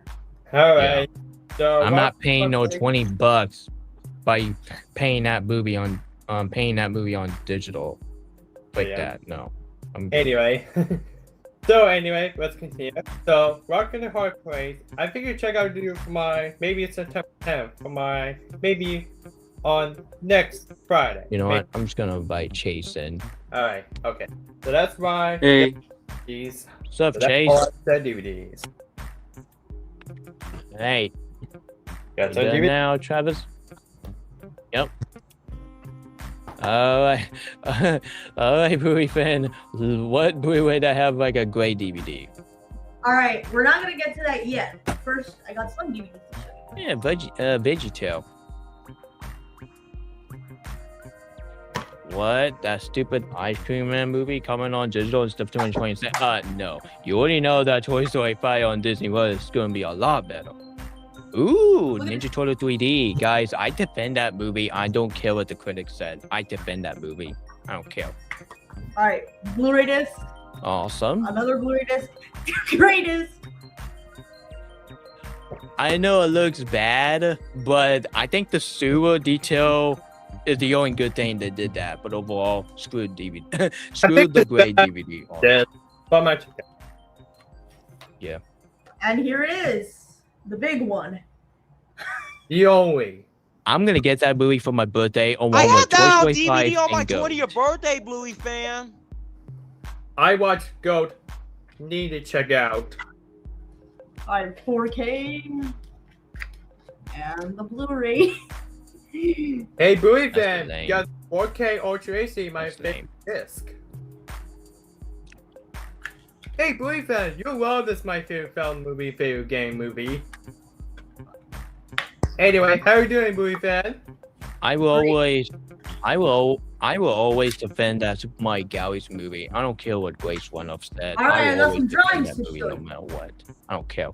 Alright. So
I'm not paying no $20 by paying that movie on digital like that. No.
Anyway. So anyway, let's continue. So Rock in the Hard Place. I figured check out video for my maybe it's September 10th for my maybe on next Friday.
You know what? I'm just gonna invite Chase in.
Alright, okay. So that's my DVDs.
What's up,
so
Chase?
That's all I said DVDs.
Hey.
Got some
You done
DVDs?
now, Travis? Yep. Alright, movie fan. What movie would I have like a great DVD?
All right, we're not gonna get to that yet. First, I got some DVDs to show you.
Yeah, VeggieTale. What? That stupid Ice Cream Man movie coming on digital in September 2026? No. You already know that Toy Story 5 on Disney Plus is gonna be a lot better. Ooh, Ninja Turtle 3D. Guys, I defend that movie. I don't care what the critics said. I defend that movie. I don't care.
All right, Blu-ray disc.
Awesome.
Another Blu-ray disc. Greatest.
I know it looks bad, but I think the sewer detail is the only good thing that did that. But overall, screw DVD. Screw the great DVD.
Yeah, but my chicken.
Yeah.
And here it is. The big one.
The only.
I'm gonna get that movie for my birthday along
I had
with Toy
that on
Story 5
DVD on my
and Goat.
20th birthday, Bluey fan.
I watched Goat. Need to check out.
I have 4K and the Blu-ray.
Hey, Bluey
That's
fan,
the name.
you got 4K Ultra HD, my
That's the
favorite disc. Hey, Bluey fan, you love this my favorite film movie, favorite game movie. Anyway, how are you doing, Bluey fan?
I will always defend that Super Mario Galaxy movie. I don't care what Grace One-Up said.
All right, I
will
got
always
some
defend
drawings
that
to
movie
show
no
you.
matter what. I don't care.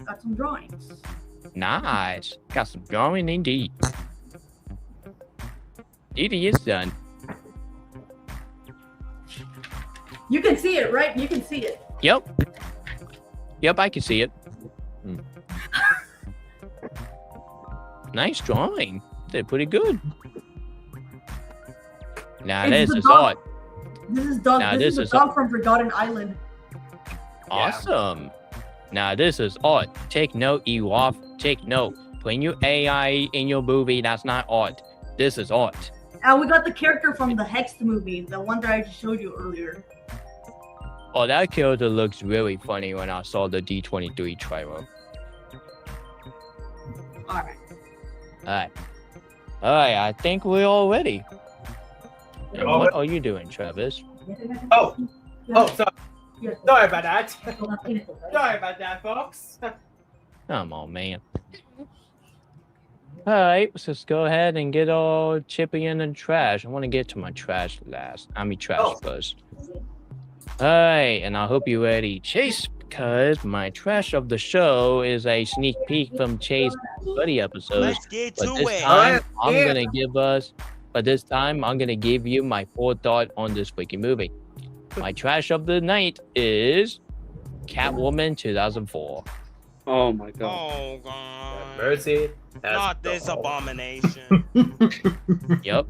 Got some drawings.
Nice. Got some drawing indeed. It is done.
You can see it, right? You can see it.
Yep. Yep, I can see it. Nice drawing. They're pretty good. Now
It's
this
the
is
dog.
odd.
This is dog.
Now,
this is
this
the
is
dog from Forgotten Island.
Awesome. Now this is odd. Take note, Ewok. Take note. Putting your AI in your movie, that's not odd. This is odd.
And we got the character from the Hex movie, the one that I just showed you earlier.
Oh, that character looks really funny when I saw the D23 trailer.
Alright.
Alright. Alright, I think we're all ready. And
Oh,
what are you doing, Travis?
Oh, sorry.
Yes.
Sorry about that. Sorry about that, folks.
Come on, man. Alright, let's just go ahead and get all chippy in and trash. I want to get to my trash last. Trash first. Alright, and I hope you're ready, Chase, because my trash of the show is a sneak peek from Chase Buddy episodes.
Let's get to
But this
it.
time, I'm gonna give you my forethought on this freaking movie. My trash of the night is Catwoman 2004.
Oh my god.
Oh god.
Mercy.
Not this abomination.
Yep.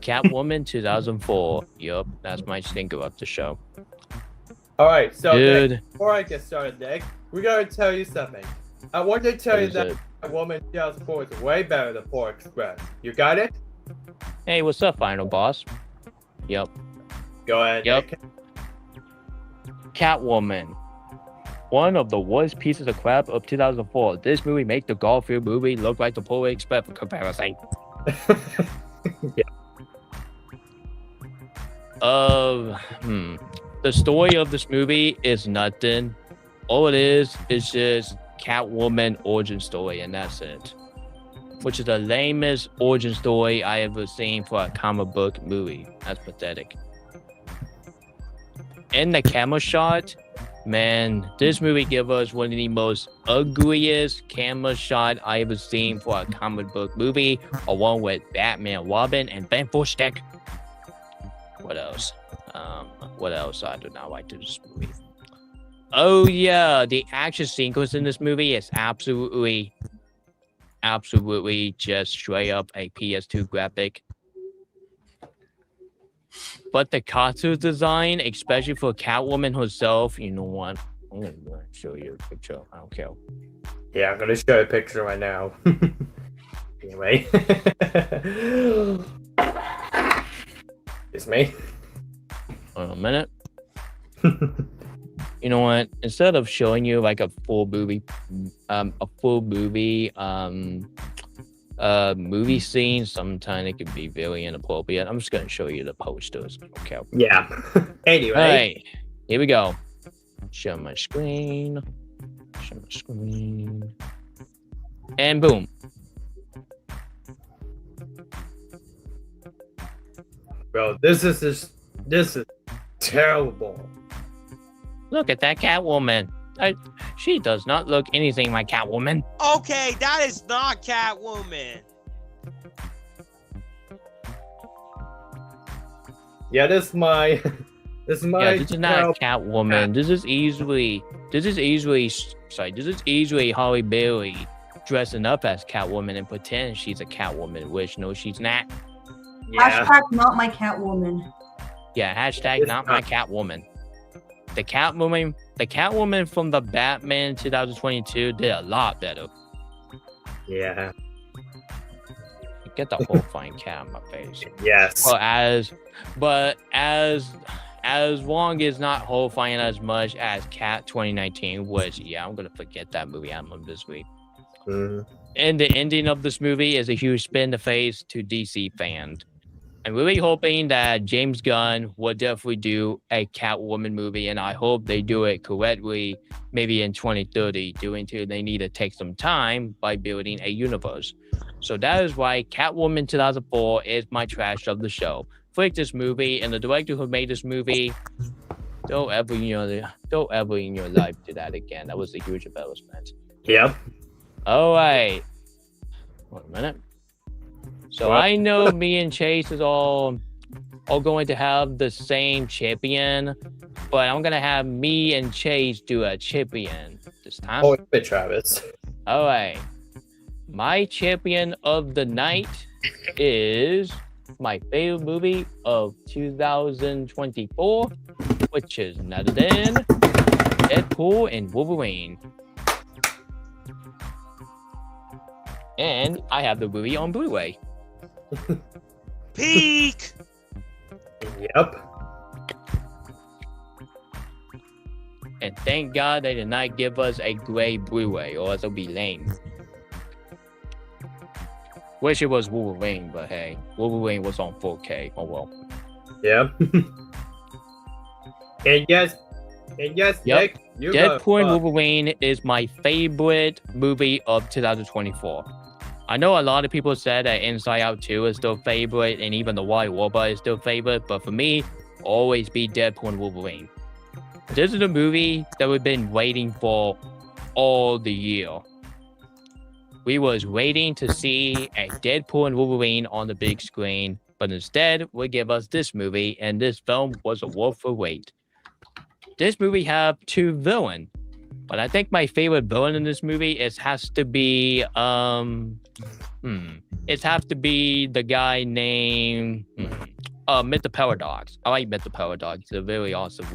Catwoman 2004. Yep, that's my stinker of the show.
Alright, so
Dude.
Nick, before I get started, Nick, we gotta tell you something. I want to tell
What
you
is
that
it?
Catwoman 2004 is way better than Polar Express. You got it?
Hey, what's up, final boss? Yep.
Go ahead,
Yep.
Nick.
Catwoman. One of the worst pieces of crap of 2004. This movie make the Garfield movie look like the Polar Express for comparison. The story of this movie is nothing. All it is just Catwoman origin story, and that's it. Which is the lamest origin story I ever seen for a comic book movie. That's pathetic. In the camera shot, man, this movie gives us one of the most ugliest camera shot I ever seen for a comic book movie, along with Batman, Robin, and Ben Stick. What else? What else I do not like this movie? Oh yeah, the action sequence in this movie is absolutely just straight up a PS2 graphic. But the costume design, especially for Catwoman herself, you know what? I'm gonna show you a picture. I don't care.
Yeah, I'm gonna show you a picture right now. Anyway. It's me.
Hold on a minute. You know what? Instead of showing you like a full movie movie scene, sometimes it can be very inappropriate. I'm just gonna show you the posters. Okay.
Yeah. Anyway.
All right, here we go. Show my screen. Show my screen. And boom.
Bro, this is terrible.
Look at that Catwoman. She does not look anything like Catwoman.
Okay, that is not Catwoman.
Yeah, this is my
This is not Catwoman. This is easily Holly Berry dressing up as Catwoman and pretend she's a Catwoman, which no, she's not.
Yeah.
Hashtag not my Catwoman.
Yeah, hashtag
It's
not my Catwoman. The Catwoman from the Batman 2022 did a lot better.
Yeah.
Get the whole fine cat on my face.
Yes.
But as long as not horrifying as much as Cat 2019, which I'm gonna forget that movie out of this week. And the ending of this movie is a huge spin in the face to DC fans. I'm really hoping that James Gunn will definitely do a Catwoman movie, and I hope they do it correctly, maybe in 2030, they need to take some time by building a universe. So that is why Catwoman 2004 is my trash of the show. Freak this movie, and the director who made this movie, don't ever in your life do that again. That was a huge embarrassment.
Yep.
All right. Wait a minute. So I know me and Chase is all going to have the same champion, but I'm gonna have me and Chase do a champion this time.
Oh, it's Travis.
All right. My champion of the night is my favorite movie of 2024, which is none other than Deadpool and Wolverine. And I have the movie on Blu-ray.
Peak.
Yep.
And thank God they did not give us a gray Blu-ray, or else it'll be lame. Wish it was Wolverine, but hey, Wolverine was on 4K. Oh well.
Yep. and yes,
Yep.
Nick, you
Deadpool and
got
Wolverine is my favorite movie of 2024. I know a lot of people said that Inside Out 2 is still favorite, and even The White Robot is still favorite, but for me, always be Deadpool and Wolverine. This is a movie that we've been waiting for all the year. We was waiting to see a Deadpool and Wolverine on the big screen, but instead would give us this movie, and this film was a worth the wait. This movie have two villains, but I think my favorite villain in this movie has to be the guy named Mr. Paradox. I like Mr. Paradox. He's a very awesome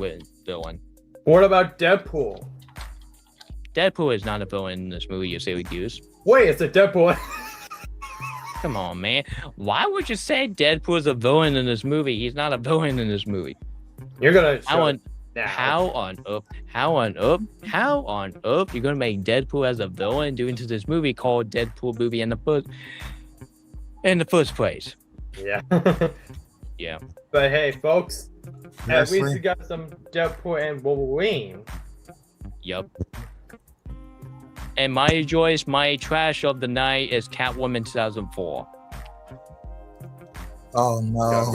villain.
What about Deadpool?
Deadpool is not a villain in this movie, you silly goose.
Wait, it's a Deadpool.
Come on, man. Why would you say Deadpool is a villain in this movie? He's not a villain in this movie.
You're gonna show
How on earth you're gonna make Deadpool as a villain due to this movie called Deadpool movie in the first place?
Yeah.
Yeah.
But hey, folks, at
Leslie?
least we got some Deadpool and Wolverine.
Yup. And my Joyce, my trash of the night is Catwoman 2004.
Oh no.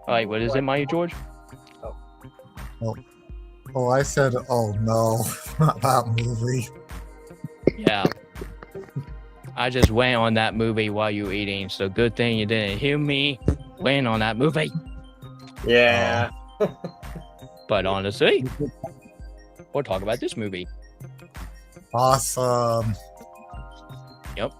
Alright, what is it, Maya George?
Oh, I said, oh no, not that movie.
Yeah. I just went on that movie while you were eating, so good thing you didn't hear me went on that movie.
Yeah.
But honestly, we'll talk about this movie.
Awesome.
Yep.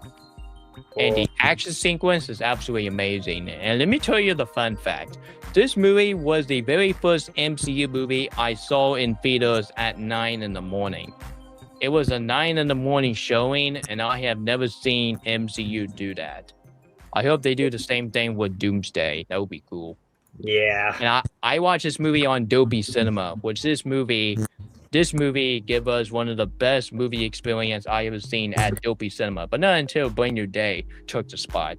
And the action sequence is absolutely amazing. And let me tell you the fun fact. This movie was the very first MCU movie I saw in theaters at 9 in the morning. It was a 9 in the morning showing, and I have never seen MCU do that. I hope they do the same thing with Doomsday. That would be cool.
Yeah.
And I watched this movie on Dolby Cinema, which this movie gave us one of the best movie experience I ever seen at Dolby Cinema, but not until Brand New Day took the spot.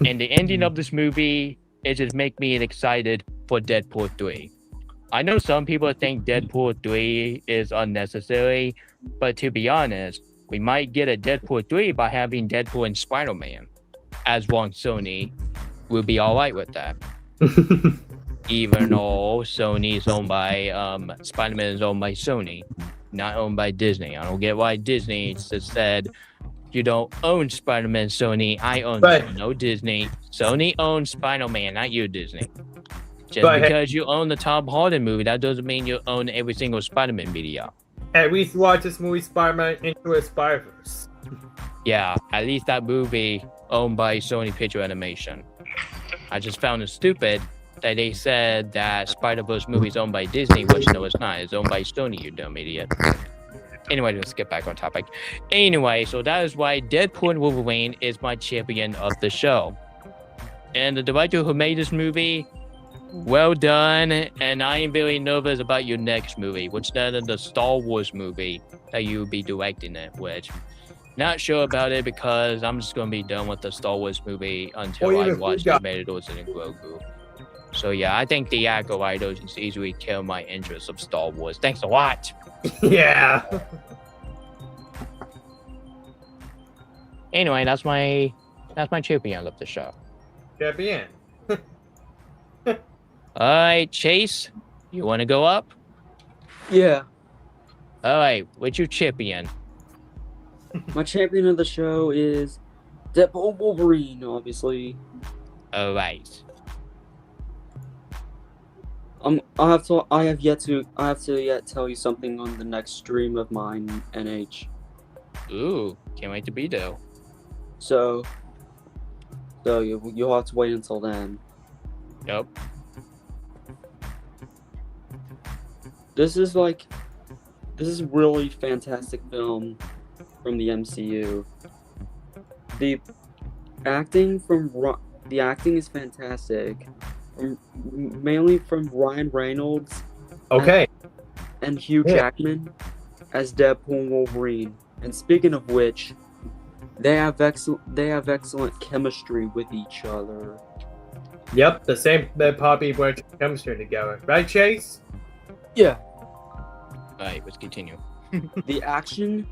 And the ending of this movie, it just make me excited for Deadpool 3. I know some people think Deadpool 3 is unnecessary, but to be honest, we might get a Deadpool 3 by having Deadpool and Spider-Man. As one Sony will be alright with that. Even though Sony is owned by Spider-Man is owned by Sony, not owned by Disney. I don't get why Disney just said you don't own Spider-Man, Sony. I own Sony, no Disney. Sony owns Spider-Man, not you, Disney. Just because you own the Tom Holland movie, that doesn't mean you own every single Spider-Man video.
At least watch this movie, Spider-Man Into the Spider-Verse.
Yeah, at least that movie owned by Sony Picture Animation. I just found it stupid that they said that Spider-Verse movie is owned by Disney, which no, it's not. It's owned by Sony, you dumb idiot. Anyway, let's get back on topic. Anyway, so that is why Deadpool and Wolverine is my champion of the show. And the director who made this movie, well done. And I am very nervous about your next movie, which is the Star Wars movie that you will be directing it, which not sure about it because I'm just going to be done with the Star Wars movie until I watch the Matadors and Grogu. So yeah, I think the Acolytos just easily kill my interest of Star Wars. Thanks a lot.
Yeah.
Anyway, that's my champion of the show.
Champion.
All right, Chase, you want to go up?
Yeah.
All right, what's your champion?
My champion of the show is Deadpool Wolverine, obviously.
All right.
I have yet to tell you something on the next stream of mine, NH.
Ooh, can't wait to be there.
So you'll have to wait until then.
Yep.
This is really fantastic film from the MCU. The acting is fantastic. Mainly from Ryan Reynolds, and Hugh Jackman as Deadpool and Wolverine. And speaking of which, they have excellent chemistry with each other.
Yep, the same Poppy Branch chemistry together, right, Chase?
Yeah.
All right, let's continue.
The action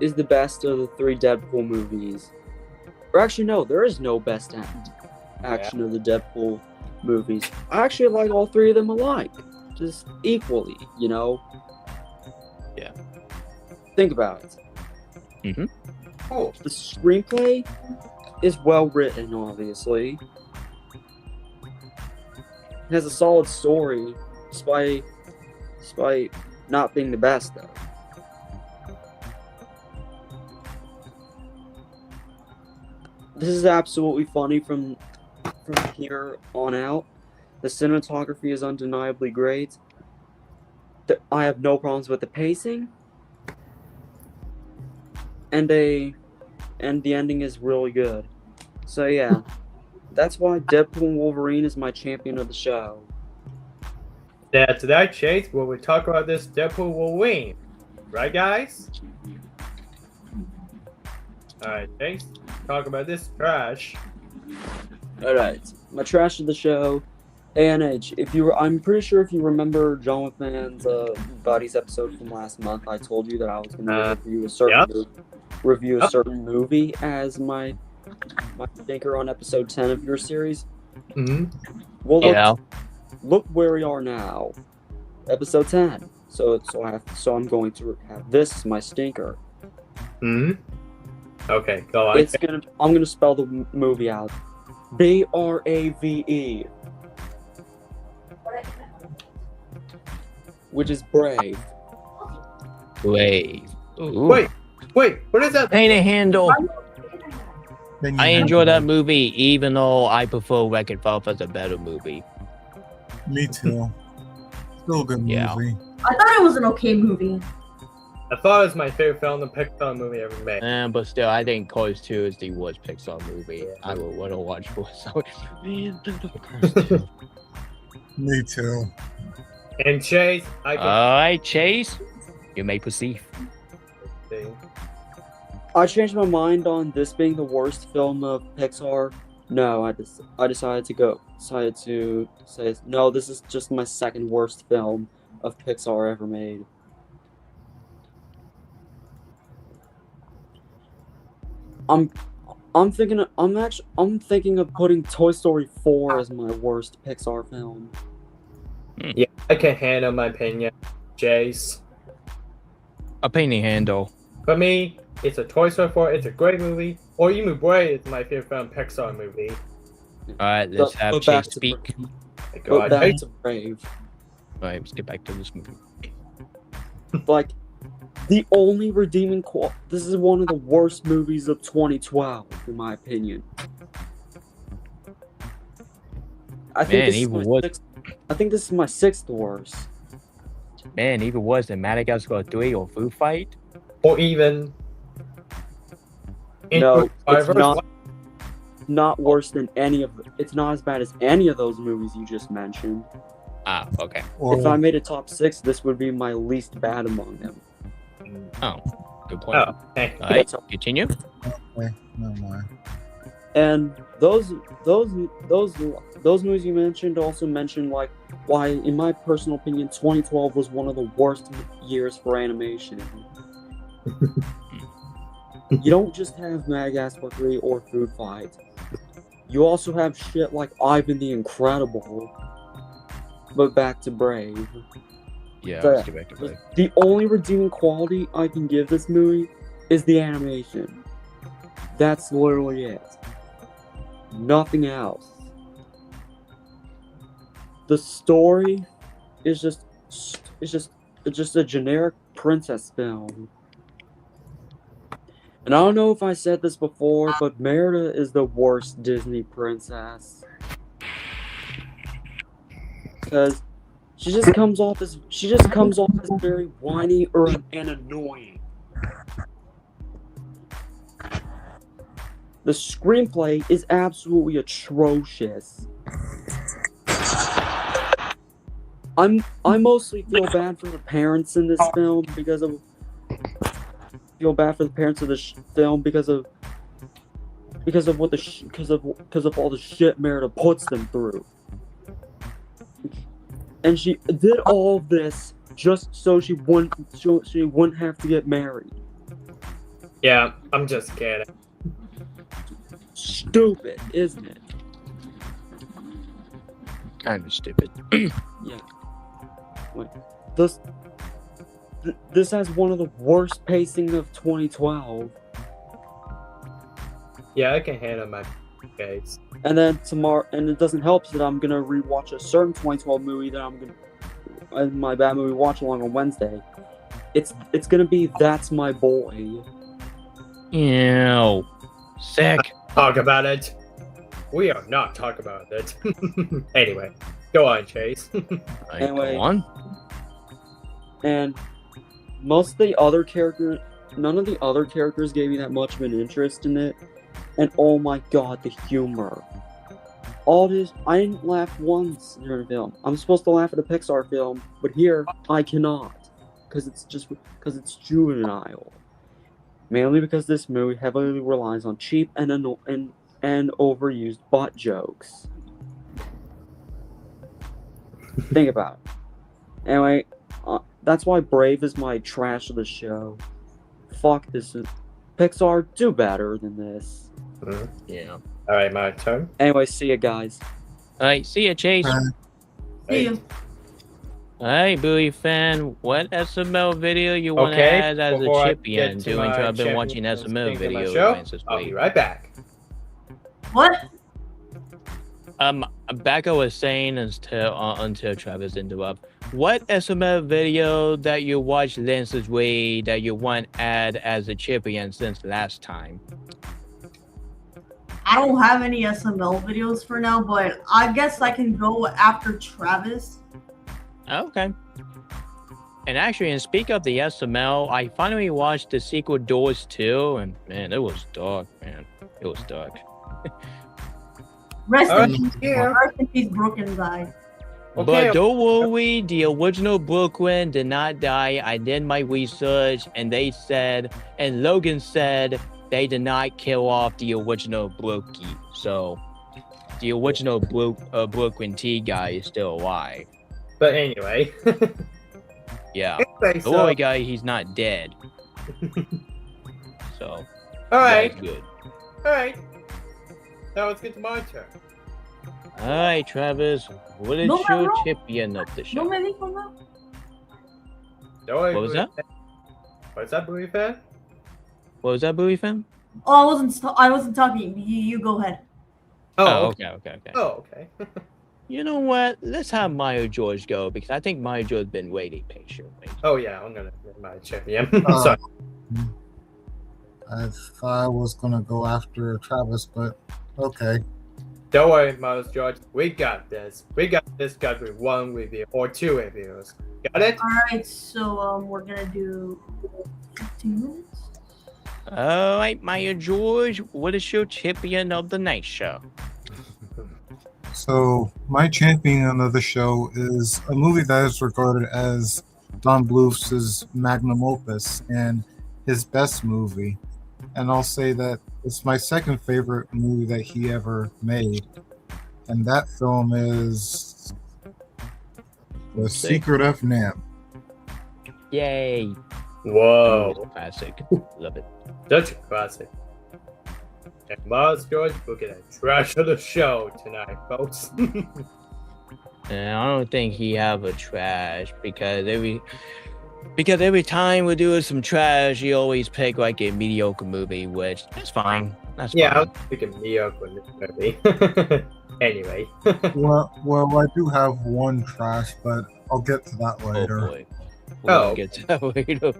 is the best of the 3 Deadpool movies. Or actually, no, there is no best action of the Deadpool movies. I actually like all 3 of them alike, just equally,
Yeah.
Think about it.
Cool.
The screenplay is well written, obviously. It has a solid story, despite not being the best, though. This is absolutely funny from here on out. The cinematography is undeniably great. I have no problems with the pacing. And the ending is really good. So yeah, that's why Deadpool and Wolverine is my champion of the show.
Yeah, today, Chase, when we talk about this, Deadpool will win. Right, guys? Alright, Chase, talk about this trash.
Alright, my trash of the show. ANH, I'm pretty sure if you remember John McMahon's Buddies episode from last month, I told you that I was going to review a certain movie as my stinker on episode 10 of your series.
Mm-hmm.
Well, look where we are now, episode 10. So I'm going to have this as my stinker.
Hmm. Okay, go on.
I'm gonna spell the movie out. BRAVE. Which is brave.
Wait.
Wait, what is that?
Paint a handle. I enjoy that movie, even though I prefer Wreck-It Ralph as a better movie.
Me too. Still a good movie.
I thought it was an okay movie.
I thought it was my favorite film, the Pixar movie ever made.
But still, I think Cars 2 is the worst Pixar movie I would want to watch for. So,
Me too.
And Chase,
Alright, Chase, you may proceed.
I changed my mind on this being the worst film of Pixar. No, I decided to say no. This is just my second worst film of Pixar ever made. I'm thinking of putting Toy Story 4 as my worst Pixar film.
Yeah, I can handle my opinion, Chase.
A painting handle.
For me, it's a Toy Story 4. It's a great movie. Or even Brave is my favorite film Pixar movie.
Alright, let's have Chase speak.
Go back to Brave.
Alright, let's get back to this movie.
Like, the only redeeming quality. This is one of the worst movies of 2012, in my opinion. I think this is my sixth worst.
Man, even worse than Madagascar 3 or Food Fight?
Or even...
No, it's not worse than any of... It's not as bad as any of those movies you just mentioned.
Ah, okay.
If I made a top 6, this would be my least bad among them.
Oh, good point.
Oh, okay.
Alright, continue.
Okay, never mind.
And those movies you mentioned also mentioned like why, in my personal opinion, 2012 was one of the worst years for animation. You don't just have Madagascar 3 or Food Fight. You also have shit like Ivan the Incredible. But back to Brave.
Yeah, let's get back to Brave.
The only redeeming quality I can give this movie is the animation. That's literally it. Nothing else. The story is just a generic princess film. And I don't know if I said this before, but Merida is the worst Disney princess. Because she just comes off as very whiny and annoying. The screenplay is absolutely atrocious. I mostly feel bad for the parents in this film because of all the shit Merida puts them through. And she did all of this just so she wouldn't have to get married.
Yeah, I'm just kidding.
Stupid, isn't it?
Kind of stupid.
Yeah. Wait, this has one of the worst pacing of 2012.
Yeah, I can handle my case.
And then tomorrow, and it doesn't help that I'm gonna rewatch a certain 2012 movie that I'm gonna my bad movie watch along on Wednesday. It's gonna be That's My Boy.
Ew. Sick.
Talk about it. We are not talking about it. Anyway, go on, Chase.
Anyway.
Go on.
And most of the other characters, none of the other characters gave me that much of an interest in it. And oh my god, the humor. All this, I didn't laugh once during the film. I'm supposed to laugh at a Pixar film, but here, I cannot. Because it's juvenile. Mainly because this movie heavily relies on cheap and overused butt jokes. Think about it. Anyway, that's why Brave is my trash of the show. Fuck this. Pixar, do better than this.
Yeah.
Alright, my turn.
Anyway, see ya, guys.
Alright, see ya, Chase.
See you.
Alright, Bowie fan, what SML video you want to
Okay,
add as a
before I
champion?
get to
Doing
my
I've been watching
champions
SML
thing on my
videos
show,
this
I'll
week.
be right back.
What?
Becca was saying until Travis interrupted. What SML video that you watched this week that you want to add as a champion since last time?
I don't have any SML videos for now, but I guess I can go after Travis.
Okay. And actually, and speak of the SML, I finally watched the sequel Doors 2, and man, it was dark, man. It was dark.
Rest in peace, Broken Guy.
But don't worry, the original Brooklyn did not die. I did my research, and they said, and Logan said, they did not kill off the original Brookie. So, the original Brooklyn T guy is still alive.
But anyway.
Yeah.
Anyway,
The boy guy, he's not dead. So,
alright.
good.
Alright. Now let's get to my turn.
Alright, Travis. What is your champion of the show?
No me dijo nada.
What was that?
What's that, Bowie fan?
What was that, Bowie fan?
Oh, I wasn't talking. You go ahead.
Oh, okay.
Oh, okay.
You know what? Let's have Mario George go because I think Mario George's been waiting patiently.
Oh yeah, I'm gonna get my champion. Sorry.
I thought I was gonna go after Travis, but okay.
Don't worry, Miles George. We got this. We got this. Got with one review or two reviews. Got it?
All right, so we're gonna do 15 minutes.
All right, Mario George. What is your champion of the night show?
So my champion of the show is a movie that is regarded as Don Bluth's magnum opus and his best movie. And I'll say that it's my second favorite movie that he ever made. And that film is The Secret of NIMH.
Yay.
Whoa.
Classic. Love it.
Such a classic. And Miles George, look at that trash of the show tonight, folks.
And I don't think he have a trash because every time we do some trash, he always pick like a mediocre movie, which that's fine. That's
yeah,
fine.
I was thinking mediocre in this movie. Anyway.
well, I do have one trash, but I'll get to that later.
Oh boy. We'll get to that later.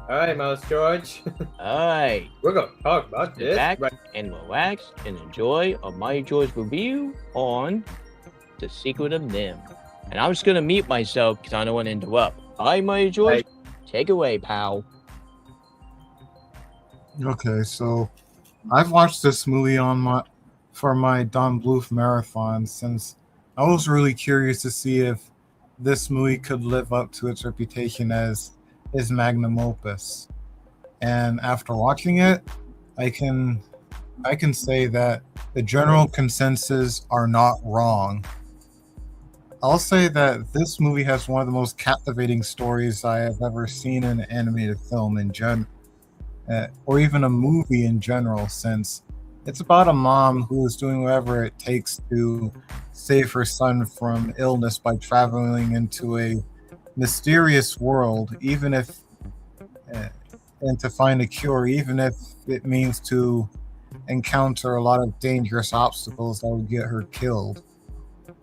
Alright, Miles George.
Alright.
We're gonna talk about
Sit
this.
back and relax and enjoy a Mario George review on The Secret of NIMH. And I'm just gonna mute myself because I don't want to interrupt. Alright, Mario George, take away, pal.
Okay, so I've watched this movie for my Don Bluth marathon since I was really curious to see if this movie could live up to its reputation as his magnum opus. And after watching it, I can say that the general consensus are not wrong. I'll say that this movie has one of the most captivating stories I have ever seen in an animated film in general, or even a movie in general, since it's about a mom who is doing whatever it takes to save her son from illness by traveling into a mysterious world, even if and to find a cure, even if it means to encounter a lot of dangerous obstacles that would get her killed.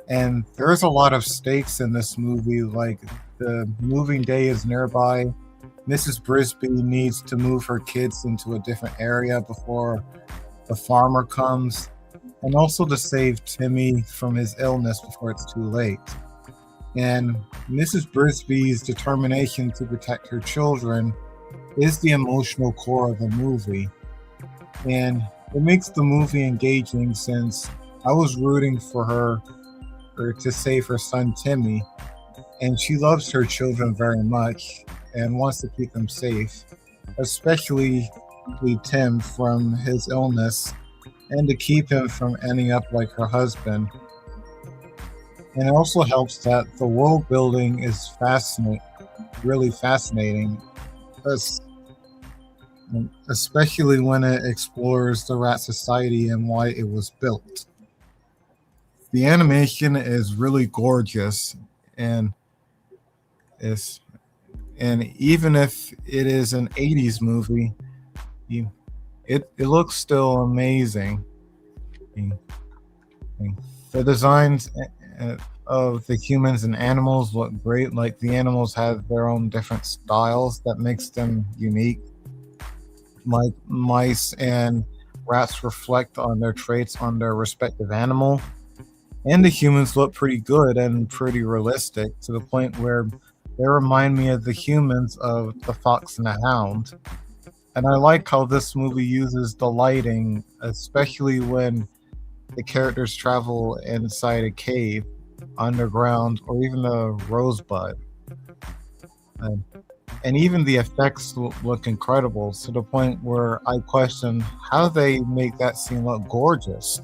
And there's a lot of stakes in this movie, like the moving day is nearby. Mrs. Brisby needs to move her kids into a different area before the farmer comes, and also to save Timmy from his illness before it's too late. And Mrs. Brisby's determination to protect her children is the emotional core of the movie. And it makes the movie engaging since I was rooting for her or to save her son Timmy, and she loves her children very much and wants to keep them safe, especially Tim from his illness, and to keep him from ending up like her husband. And it also helps that the world building is really fascinating, especially when it explores the Rat Society and why it was built. The animation is really gorgeous, and even if it is an 80s movie, it looks still amazing. The designs of the humans and animals look great. Like the animals have their own different styles that makes them unique. Like mice and rats reflect on their traits on their respective animal. And the humans look pretty good and pretty realistic to the point where they remind me of the humans of The Fox and the Hound. And I like how this movie uses the lighting, especially when the characters travel inside a cave, underground, or even a rosebud. And even the effects look incredible to the point where I question how they make that scene look gorgeous.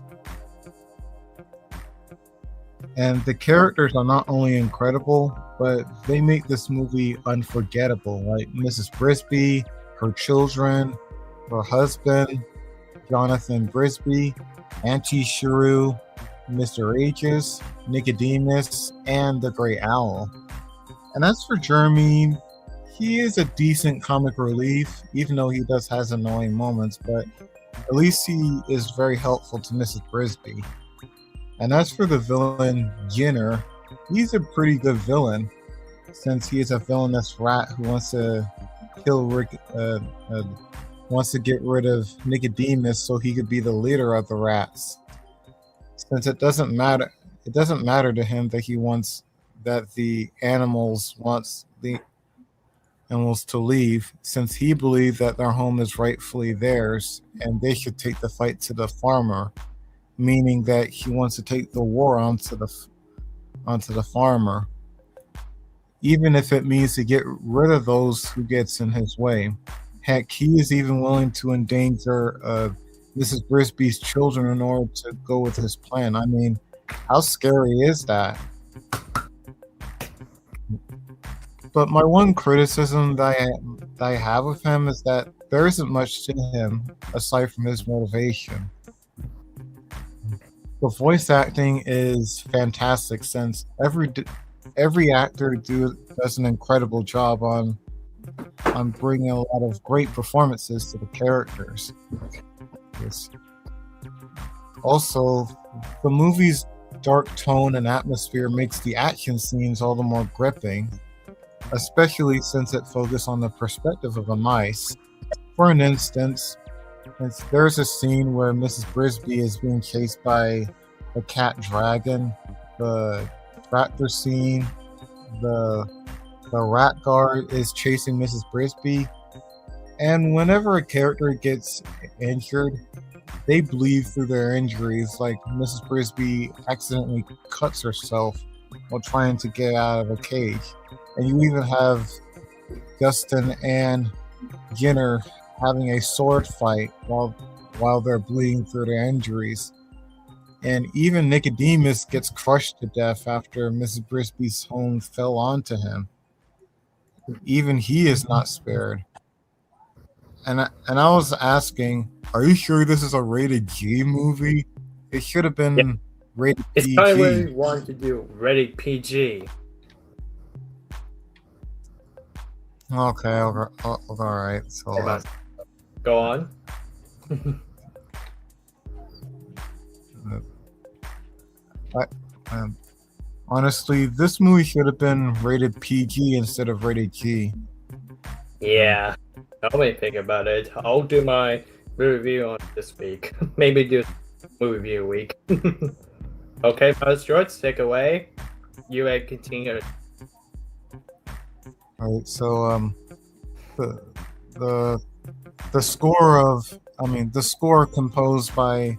And the characters are not only incredible, but they make this movie unforgettable. Like Mrs. Brisby, her children, her husband, Jonathan Brisby, Auntie Shrew, Mr. Aegis, Nicodemus, and the Great Owl. And as for Jeremy, he is a decent comic relief, even though he does has annoying moments, but at least he is very helpful to Mrs. Brisby. And as for the villain, Ginner, he's a pretty good villain, since he is a villainous rat who wants to kill wants to get rid of Nicodemus so he could be the leader of the rats. Since it doesn't matter to him that the animals to leave, since he believed that their home is rightfully theirs and they should take the fight to the farmer, meaning that he wants to take the war onto the farmer, even if it means to get rid of those who gets in his way. Heck, he is even willing to endanger Mrs. Brisby's children in order to go with his plan. I mean, how scary is that? But my one criticism that I have of him is that there isn't much to him aside from his motivation. The voice acting is fantastic since every actor does an incredible job on bringing a lot of great performances to the characters. Also, the movie's dark tone and atmosphere makes the action scenes all the more gripping, especially since it focuses on the perspective of a mice. For an instance, there's a scene where Mrs. Brisby is being chased by the cat dragon, the tractor scene, the rat guard is chasing Mrs. Brisby, and whenever a character gets injured, they bleed through their injuries. Like Mrs. Brisby accidentally cuts herself while trying to get out of a cage. And you even have Justin and Ginner having a sword fight while they're bleeding through their injuries. And even Nicodemus gets crushed to death after Mrs. Brisby's home fell onto him. Even he is not spared. And I was asking, are you sure this is a rated G movie? It should have been rated PG.
It's kind of what we wanted to do, rated PG.
Okay, all right. So
go on.
I, honestly, this movie should have been rated PG instead of rated G.
Yeah. Now me think about it. I'll do my review on this week. Maybe do movie review week. Okay, Miles George, take away. You may continue.
All right, so the the score the score composed by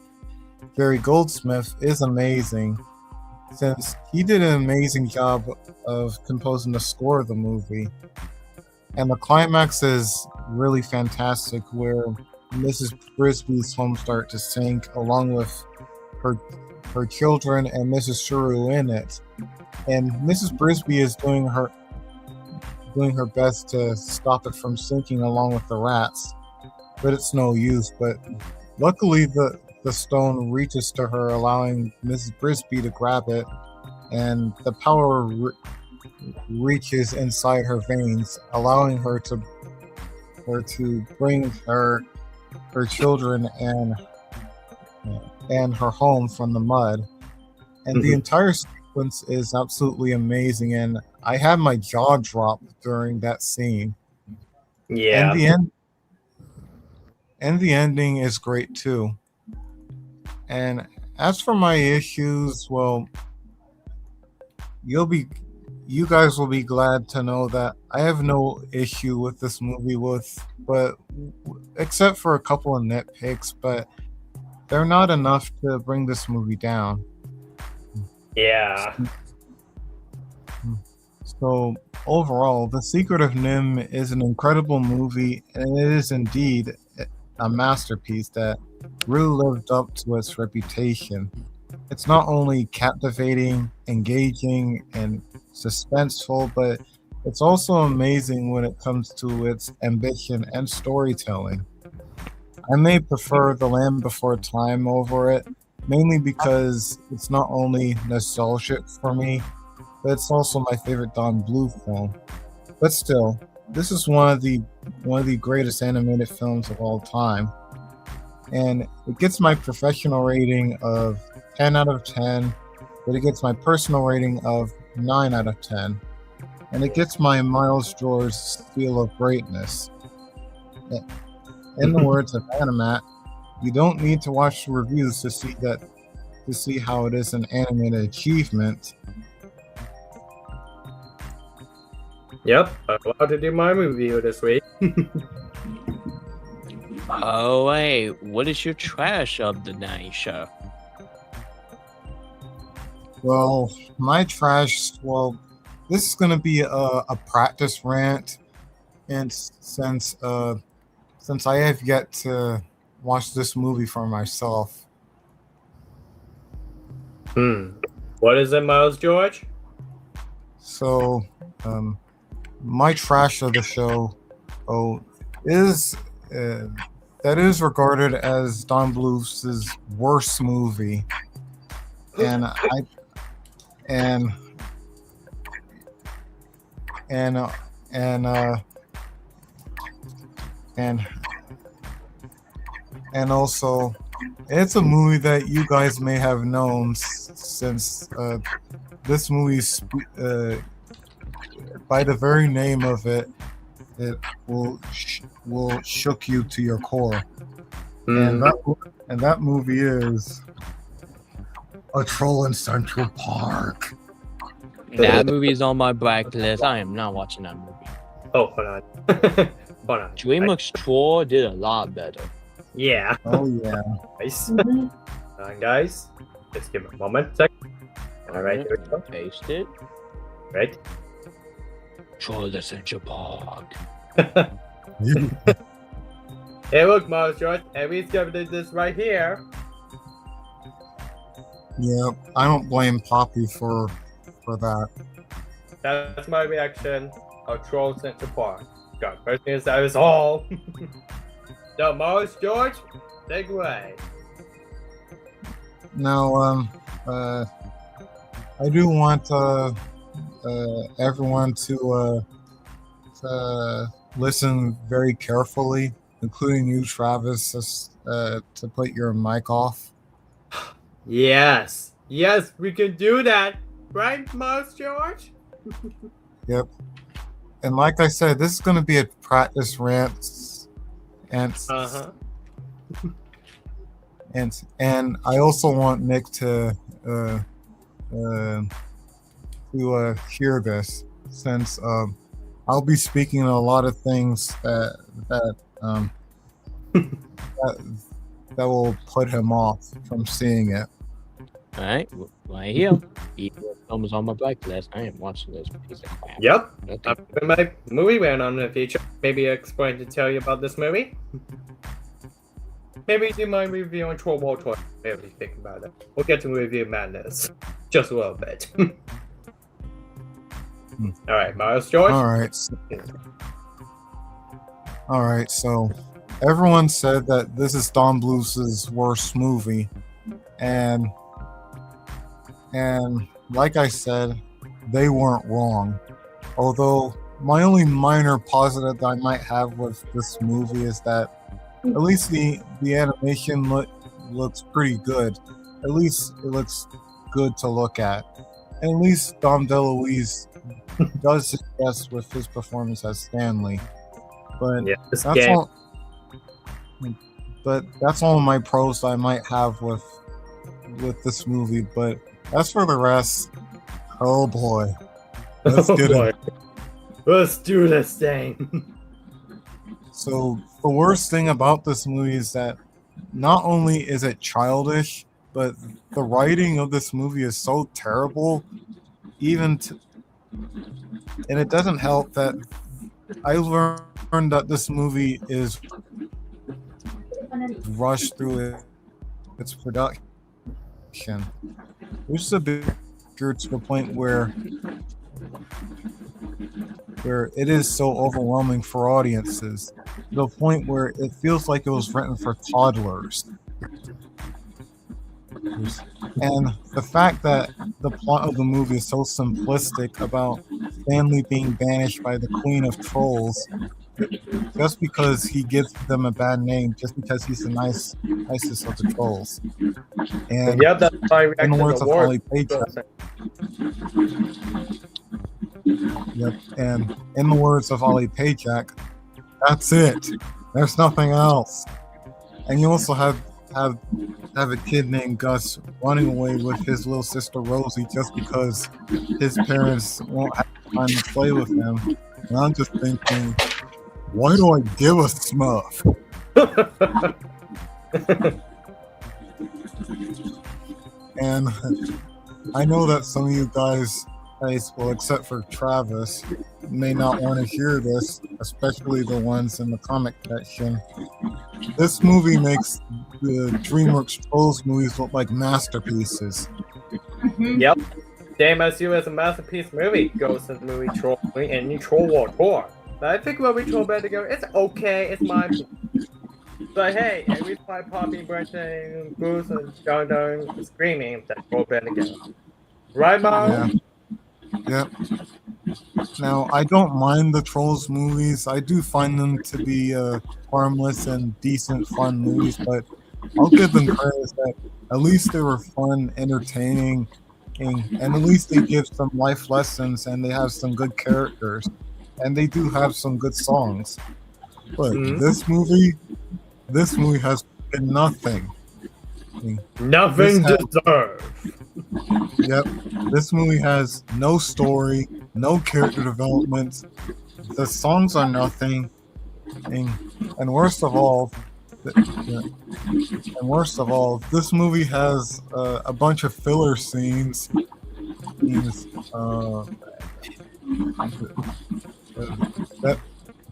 Jerry Goldsmith is amazing, since he did an amazing job of composing the score of the movie. And the climax is really fantastic, where Mrs. Brisby's home start to sink, along with her children and Mrs. Shrew in it. And Mrs. Brisby is doing her best to stop it from sinking along with the rats, but it's no use. But luckily the stone reaches to her, allowing Mrs. Brisby to grab it, and the power reaches inside her veins, allowing her to bring her children and her home from the mud. And the entire sequence is absolutely amazing, and I had my jaw drop during that scene.
Yeah.
And the ending is great too. And as for my issues, well, you guys will be glad to know that I have no issue with this movie, but except for a couple of nitpicks, but they're not enough to bring this movie down.
Yeah.
So overall, The Secret of Nim is an incredible movie, and it is indeed a masterpiece that really lived up to its reputation. It's not only captivating, engaging, and suspenseful, but it's also amazing when it comes to its ambition and storytelling. I may prefer The Land Before Time over it, mainly because it's not only nostalgic for me, but it's also my favorite Don Bluth film. But still, this is one of the greatest animated films of all time, and it gets my professional rating of 10 out of 10, but it gets my personal rating of 9 out of 10, and it gets my Miles George feel of greatness. In the words of Animat, you don't need to watch the reviews to see how it is an animated achievement.
Yep, I'm allowed to do my review this week.
Oh wait, what is your trash of the night show?
Well, my trash. Well, this is gonna be a practice rant, and since I have yet to watch this movie for myself.
What is it, Miles George?
So, my trash of the show, is that is regarded as Don Bluth's worst movie, and also, it's a movie that you guys may have known, since this movie, by the very name of it, it will shook you to your core. And that movie is A Troll in Central Park.
That movie's on my blacklist. I am not watching that movie.
Oh, hold on. Hold on.
DreamWorks Troll did a lot better.
Yeah.
Oh yeah.
Nice. Hold on, guys. Just give me a moment. All right, here we go.
Paste it.
Right.
Troll in Central Park.
Hey, look, Miles George. And we discovered this right here.
Yeah, I don't blame Poppy for that.
That's my reaction of Troll Central Park. God, first thing is that is all. So, Miles George, take away.
Now, I do want everyone to listen very carefully, including you, Travis, to put your mic off.
Yes, we can do that, right, Miles George?
Yep. And like I said, this is going to be a practice rant, and and I also want Nick to hear this, since I'll be speaking a lot of things that will put him off from seeing it.
All right, well, I hear. Even the film was on my blacklist. I ain't watching this piece of crap.
Yep.
Okay.
After my movie ran on in the future, maybe it's going to tell you about this movie. Maybe do my review on Troll World Tour. Maybe think about it. We'll get to review madness. Just a little bit. Alright, Miles George.
Alright, so everyone said that this is Don Bluth's worst movie. And like I said, they weren't wrong. Although my only minor positive that I might have with this movie is that at least the animation looks pretty good. At least it looks good to look at. And at least Dom DeLuise does his best with his performance as Stanley. But that's all my pros I might have with this movie. But as for the rest, oh boy, let's get it.
Let's do this thing.
So the worst thing about this movie is that not only is it childish, but the writing of this movie is so terrible. And it doesn't help that I learned that this movie is rushed through its production, which is a bit to the point where it is so overwhelming for audiences, to the point where it feels like it was written for toddlers. And the fact that the plot of the movie is so simplistic about Stanley being banished by the Queen of Trolls just because he gives them a bad name, just because he's the nicest of the trolls. And
that's why we
in the words of Holly Paycheck, and in the words of Ollie Paycheck, that's it. There's nothing else. And you also have a kid named Gus running away with his little sister Rosie just because his parents won't have time to play with him. And I'm just thinking, why do I give a Smurf? And I know that some of you guys, well, except for Travis, may not want to hear this, especially the ones in the comic section. This movie makes the DreamWorks Trolls movies look like masterpieces.
Yep. Same as you as a masterpiece movie goes in the movie Troll and New Troll World Tour. But I think when we troll better together, it's okay, it's my but hey, every time Poppy branching, Bruce and John screaming that troll better together. Right, Mom?
Yeah. Now, I don't mind the Trolls movies. I do find them to be harmless and decent, fun movies, but I'll give them credit that at least they were fun, entertaining, and at least they give some life lessons and they have some good characters. And they do have some good songs. But this movie has been nothing.
Nothing deserved.
Yep. This movie has no story, no character development. The songs are nothing. And worst of all, this movie has a bunch of filler scenes.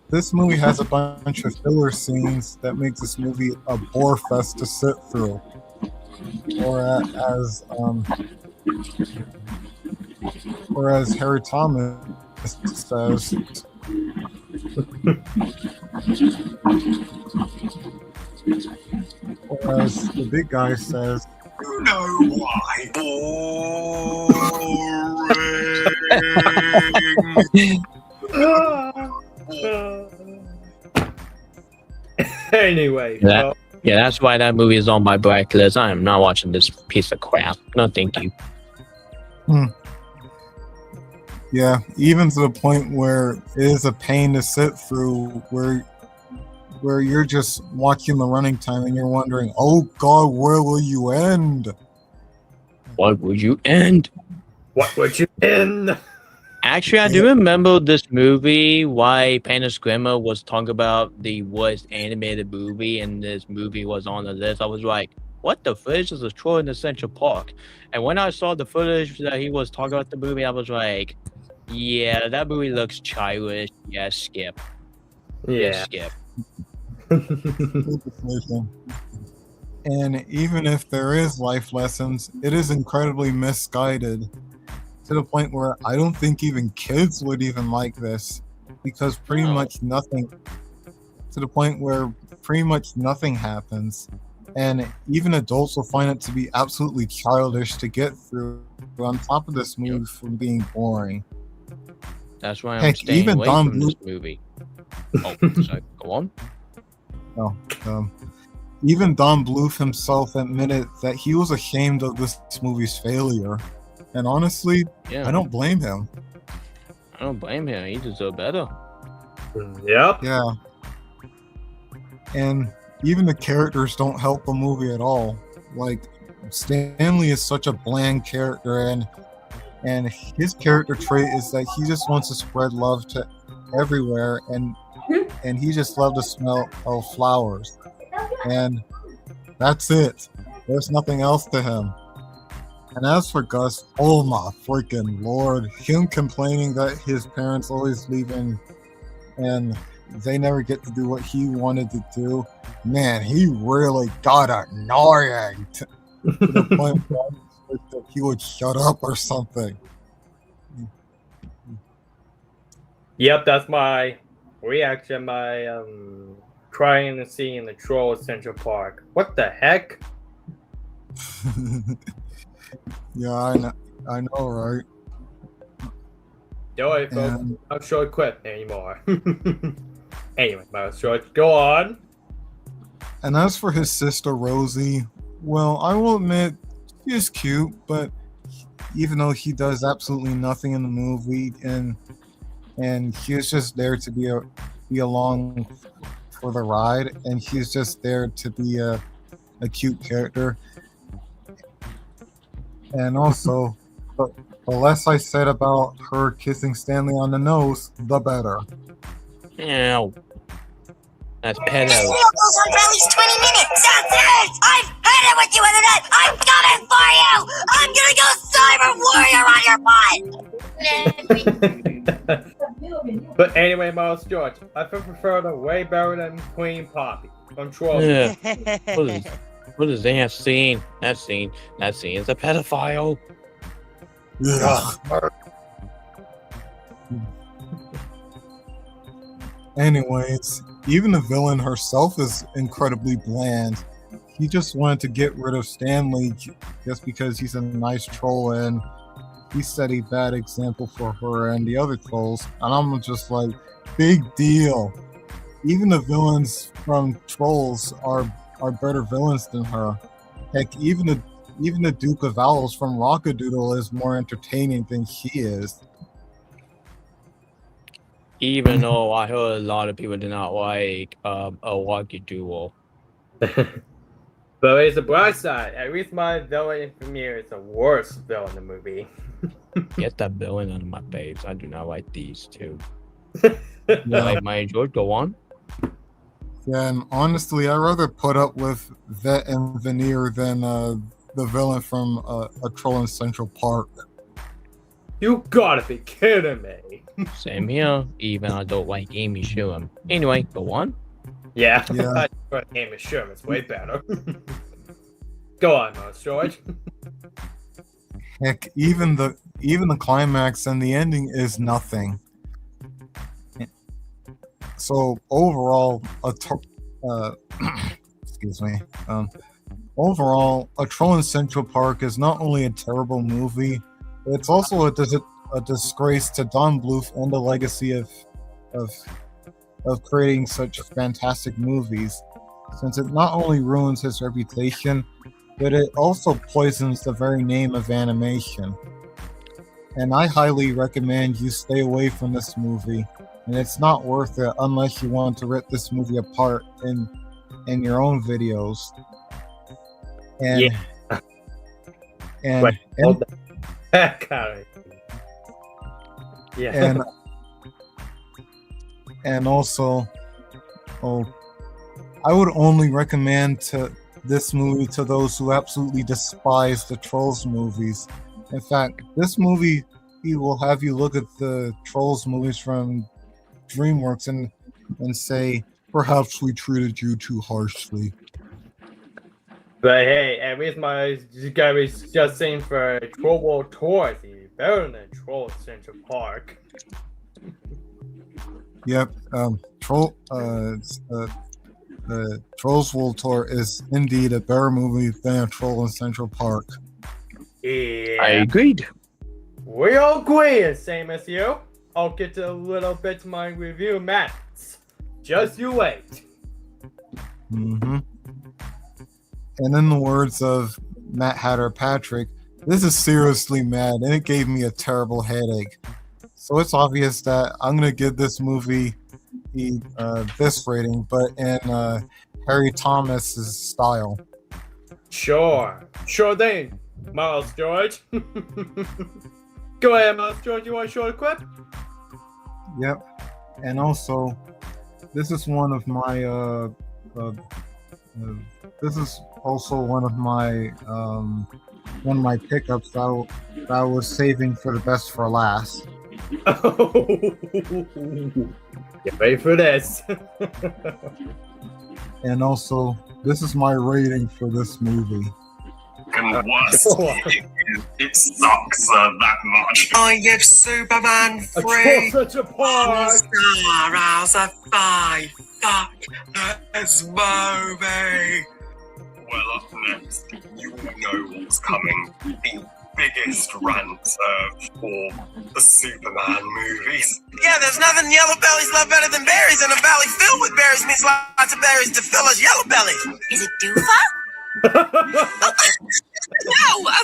This movie has a bunch of filler scenes that makes this movie a bore fest to sit through. Or as Harry Thomas says, or as the big guy says,
you know why?
Boring. Anyway,
Yeah, that's why that movie is on my blacklist. I am not watching this piece of crap. No, thank you.
Yeah, even to the point where it is a pain to sit through, where you're just watching the running time and you're wondering, oh God, where will you end?
What would you end?
What would you end?
Actually, I do remember this movie. Why Painter's Grandma was talking about the worst animated movie, and this movie was on the list. I was like, "What the footage is a troll in the Central Park?" And when I saw the footage that he was talking about the movie, I was like, "Yeah, that movie looks childish. Yeah, skip.
Yeah.
Skip."
And even if there is life lessons, it is incredibly misguided to the point where I don't think even kids would even like this, because pretty much nothing, to the point where pretty much nothing happens, and even adults will find it to be absolutely childish to get through, on top of this movie from being boring.
That's why I'm
Heck,
staying
even
away
Don
from
Bluth,
this movie. Oh, sorry. Go on.
Even Don Bluth himself admitted that he was ashamed of this movie's failure. And honestly,
Yeah.
I don't blame him.
I don't blame him. He deserves better.
Yep.
Yeah. And even the characters don't help the movie at all. Like, Stanley is such a bland character, and his character trait is that he just wants to spread love to everywhere, and he just loves the smell of flowers. And that's it. There's nothing else to him. And as for Gus, oh my freaking lord, him complaining that his parents always leave him and they never get to do what he wanted to do, man, he really got annoying to the point where I wish that he would shut up or something.
Yep, that's my reaction. My crying and seeing the troll at Central Park. What the heck?
Yeah, I know, right?
Don't worry, folks. I'm sure I quit anymore. Anyway, my short, go on.
And as for his sister Rosie, well, I will admit she is cute, but even though he does absolutely nothing in the movie, and she is just there to be along for the ride, and she's just there to be a cute character. And also, the less I said about her kissing Stanley on the nose, the better.
Ow. That's
The
pedo.
show goes on for at least 20 minutes. That's it! I've had it with you, Internet! I'm coming for you! I'm gonna go cyber warrior on your butt!
But anyway, Miles George, I prefer the way better than Queen Poppy. Control.
Yeah. What is that scene? That scene is a pedophile.
Ugh. Anyways, even the villain herself is incredibly bland. He just wanted to get rid of Stanley just because he's a nice troll, and he set a bad example for her and the other trolls. And I'm just like, big deal. Even the villains from Trolls are better villains than her. Heck, even the Duke of Owls from Rockadoodle is more entertaining than she is.
Even though I heard a lot of people do not like a Walkie Duel.
But it's the bright side. At least my villain from here is the worst villain in the movie.
Get that villain out of my face. I do not like these two. Like my George, go on.
Yeah, and honestly, I'd rather put up with Vet and Veneer than the villain from A Troll in Central Park.
You gotta be kidding me.
Same here. Even I don't like Amy Schumer. Anyway, go on.
Yeah.
Yeah.
Amy Schumer's way better. Go on, Mouse George.
Heck, even the climax and the ending is nothing. So overall, excuse me. Overall, A Troll in Central Park is not only a terrible movie, it's also a disgrace to Don Bluth and the legacy of creating such fantastic movies. since it not only ruins his reputation, but it also poisons the very name of animation. And I highly recommend you stay away from this movie. And it's not worth it unless you want to rip this movie apart in your own videos. And
Wait, hold on. Yeah.
And also, I would only recommend this movie to those who absolutely despise the Trolls movies. In fact, this movie, he will have you look at the Trolls movies from DreamWorks and say, perhaps we treated you too harshly.
But hey, at least my guy was just saying for Troll World Tour is better than Troll Central Park.
Yep, the Trolls World Tour is indeed a better movie than a Troll in Central Park.
Yeah.
I agreed.
We all agree, same as you. I'll get to a little bit to my review, Matt. Just you wait.
Mm-hmm. And in the words of Matt Hatter Patrick, this is seriously mad, and it gave me a terrible headache. So it's obvious that I'm gonna give this movie this rating, but in Harry Thomas's style.
Sure thing, Miles George. Go ahead, Miles George. You want to show a clip?
Yep. And also, this is one of my one of my pickups that I was saving for the best for last.
Get ready for this.
And also, this is my rating for this movie.
And the worst it sucks that much. I give Superman 3
such a part.
star out of 5. Fuck this movie. Well, up next, you all know what's coming. The biggest rant for the Superman movies. Yeah, there's nothing yellow bellies love better than berries, and a valley filled with berries means lots of berries to fill us yellow bellies.
Is it Doofa? No,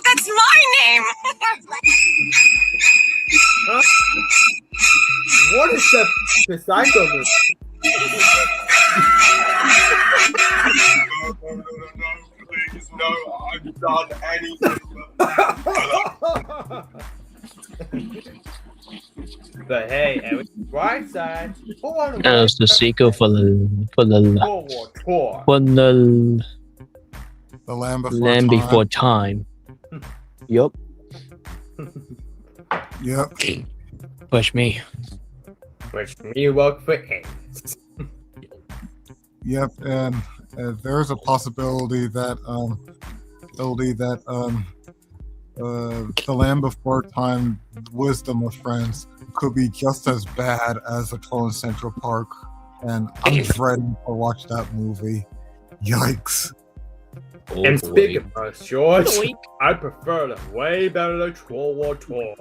that's my name.
Huh? What is the Psycho movie?
No, please, no, I've done anything.
But hey, and with the bright side,
It's the sequel for the Land Before Time. Yup.
Yep.
Push me.
Wish me luck for AIDS.
Yep, and there's a possibility that the Land Before Time Wisdom of Friends could be just as bad as the Troll in Central Park, and I'm dreading to watch that movie. Yikes.
Oh,
And
boy.
speaking of George, I prefer the way better than Troll War Tour.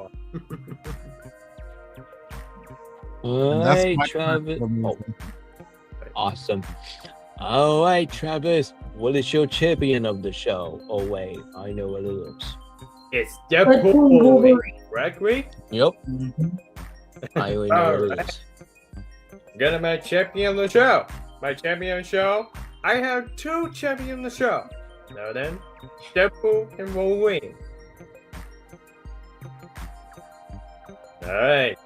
That's
Hey,
my
Travis.
kind of
Oh,
movie.
awesome. All right, Travis. What is your champion of the show? Oh, wait. I know what it is.
It's Deadpool Wolverine, correctly?
Yep.
Mhm.
I already know what it
Alright.
is.
Get my champion of the show. My champion of the show. I have two champions of the show. Now then, Deadpool and Wolverine. Alright.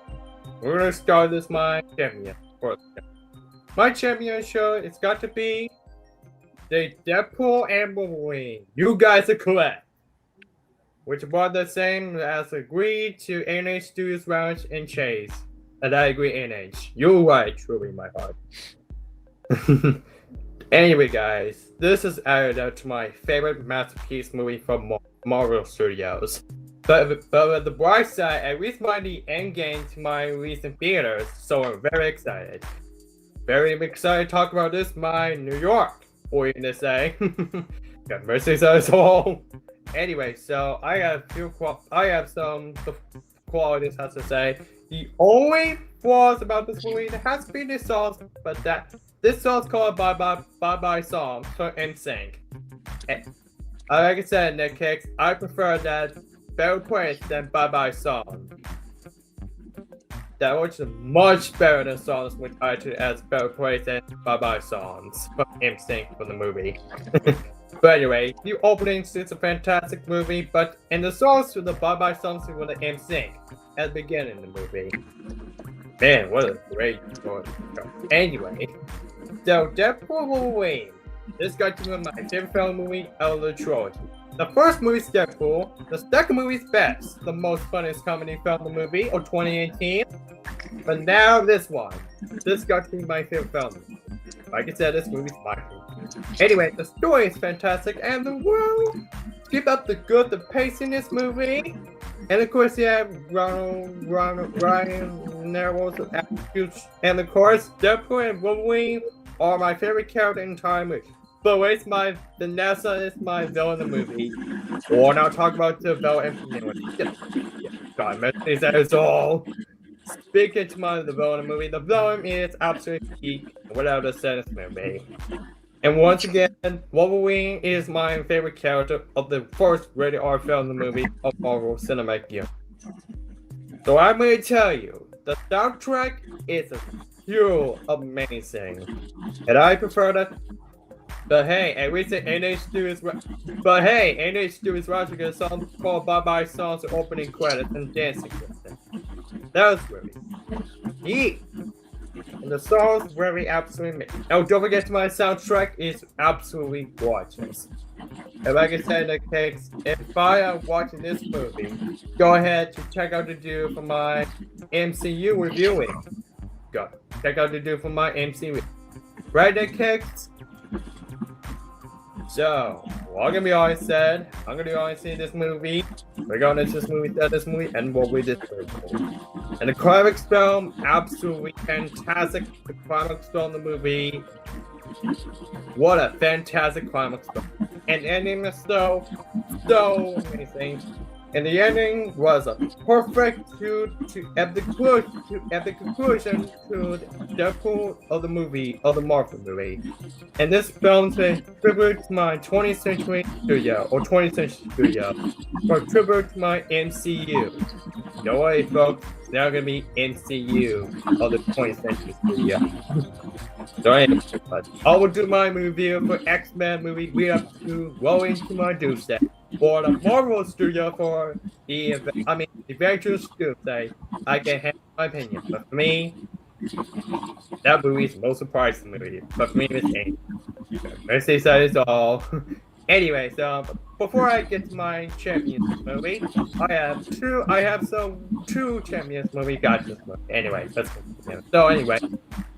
We're gonna start this my champion. My champion show, it's got to be the Deadpool and Wolverine. You guys are correct. Which was the same as agreed to NH Studios Lounge and Chase. And I agree, NH. You're right, truly, my heart. Anyway, guys, this is added up to my favorite masterpiece movie from Marvel Studios. But with the bright side, at least by the end game to my recent theaters, so I'm very excited. Very excited to talk about this, my New York, for you to say. Got mercy us all. Anyway, so I have some qualities, has to say. The only flaws about this movie has been the sauce, but that This song's called Bye Bye Bye Bye Song for NSYNC. Like I said, Nick Kicks, I prefer that Better Place than Bye Bye Song. That was much better than songs which I treat as Better Place and Bye Bye Songs from NSYNC for the movie. But anyway, the opening is a fantastic movie, but and the songs for the Bye Bye songs were the NSYNC at the beginning of the movie. Man, what a great story. Anyway, so Deadpool Wolverine. This got to be my favorite film movie out of the trilogy. The first movie is Deadpool. The second movie is Best, the most funniest comedy film movie of 2018. But now this one. This got to be my favorite film. Like I said, this movie's my favorite. Anyway, the story is fantastic, and the world keep up the pace in this movie. And of course, you have Ryan Reynolds, and of course, Deadpool and Wolverine are my favorite character in the entire movie. But wait, Vanessa is my villain in the movie. Or now talk about the villain. God, mentioning that is all. Speaking to the villain in the movie, the villain is absolutely geek, whatever the sentence may be. And once again, Wolverine is my favorite character of the first rated R film in the movie of Marvel Cinematic Universe. So I'm going to tell you, the soundtrack is pure amazing, and I prefer that. But hey, at least NH2 is right because a song called Bye Bye Songs are opening credits and dancing with it. That was really neat. And the song's very absolutely amazing. Oh, don't forget my soundtrack is absolutely gorgeous. And like I said in the case, if I am watching this movie, go ahead to check out the dude for my MCU reviewing. Go check out the dude for my MCU. Right there, kicks. So, what I'm gonna be honest said, I'm gonna be honest in this movie. We're gonna this movie, and what we did. And the climax film, absolutely fantastic. The climax film in the movie. What a fantastic climax film. And ending is so amazing. And the ending was a perfect at the conclusion to Deadpool of the movie, of the Marvel movie. And this film is a tribute to my 20th century studio, or 20th century studio, or tribute to my MCU. Don't worry, folks, it's now gonna be MCU of the 20th century studio. So anyway, I will do my review for X-Men movie lead up to rolling to my doomsday. For the Marvel studio for the Avengers Doomsday, I can have my opinion. But for me, that movie is the most surprising movie. But for me, it's ain't. Mercy says all. Anyway, so before I get to my Champions movie, I have two Champions movie gotcha. Anyway, let's continue. So anyway,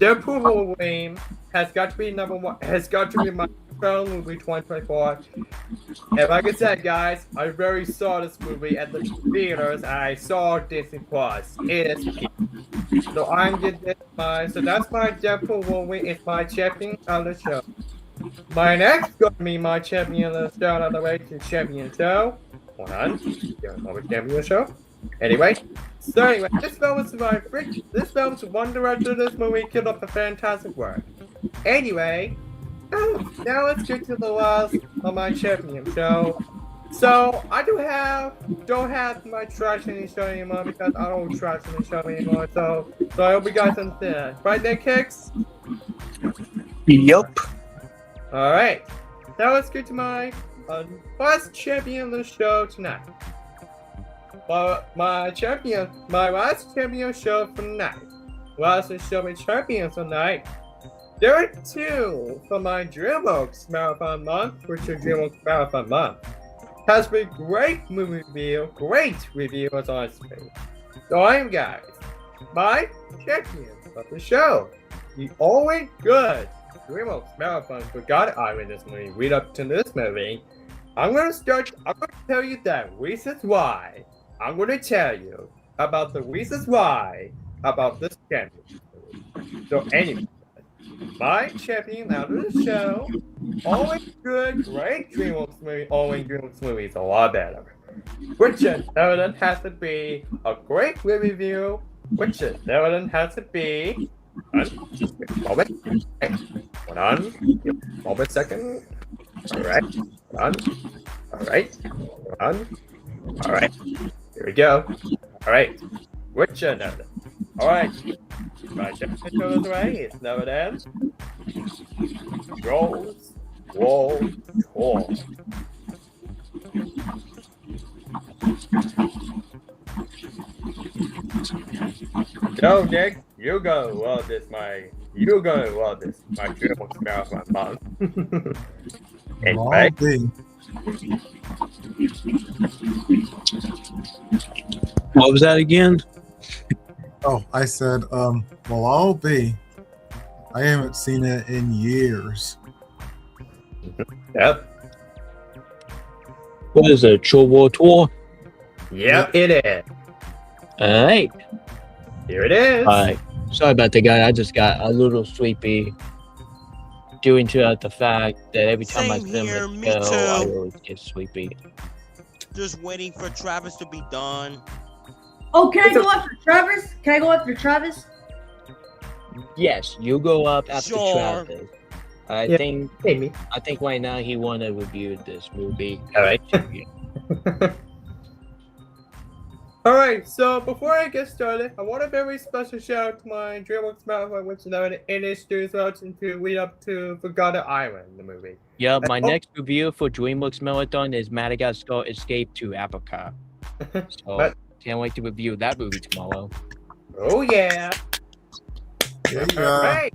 Deadpool Wolverine has got to be number one. Has got to be my film movie 2024. And like I said, guys, I really saw this movie at the theaters. And I saw Disney Plus. It is peak. So I'm getting so that's my Deadpool Wolverine. It's my champion on the show. My next gonna be my champion of the show on the way to champion show. Hold on, champion show. Anyway, this film was one director of this movie killed up a fantastic work. Anyway, now let's get to the last of my champion show. So I don't have my trash in the show anymore because I don't trash in the show anymore. So I hope you guys understand. Right there, Kicks?
Yup.
Alright, now let's get to my last champion of the show tonight. My last champion show for tonight. Last show my champions tonight. There are two for my DreamWorks Marathon Month, which is DreamWorks Marathon Month. Has been great movie review, great reviews on screen. So I am, guys, my champions of the show. The always good DreamWorks Marathon forgot I in this movie. Read up to this movie. I'm gonna tell you the reasons why. I'm gonna tell you about the reasons why about this champion movie. So anyway, my champion out of the show, always good, great DreamWorks movie, always DreamWorks movies, a lot better. Which evidence has to be a great review, which evidence has to be Moment. Okay. Hold on. Moment second. Alright. Hold on. Alright. Hold on. Alright. Here we go. Alright. Which another? Alright. My temperature is right. It's never ends. Rolls. Roll. Roll. Go, Nick. You gonna love this, You gonna love this, my dribble smells my mouth. Anyway.
What was that again?
Oh, I said, well, I'll be. I haven't seen it in years.
Yep.
What is it? War Tour?
Yep, it is.
Alright.
Here it is.
Alright. Sorry about that, guy. I just got a little sleepy. Due to the fact that every time I
Same
film
here,
a
me
show, I
too.
always get sleepy.
Just waiting for Travis to be done.
Oh, can I go after Travis? Can I go after Travis?
Yes, you go up after
Sure.
Travis. I think right now he want to review this movie.
Alright. Alright, so before I get started, I want a very special shout out to my DreamWorks Marathon, which is now in its to lead up to Forgotten Island, the movie.
Yeah, my next review for DreamWorks Marathon is Madagascar Escape to Africa. So, can't wait to review that movie tomorrow.
Oh yeah!
Yeah.
Alright!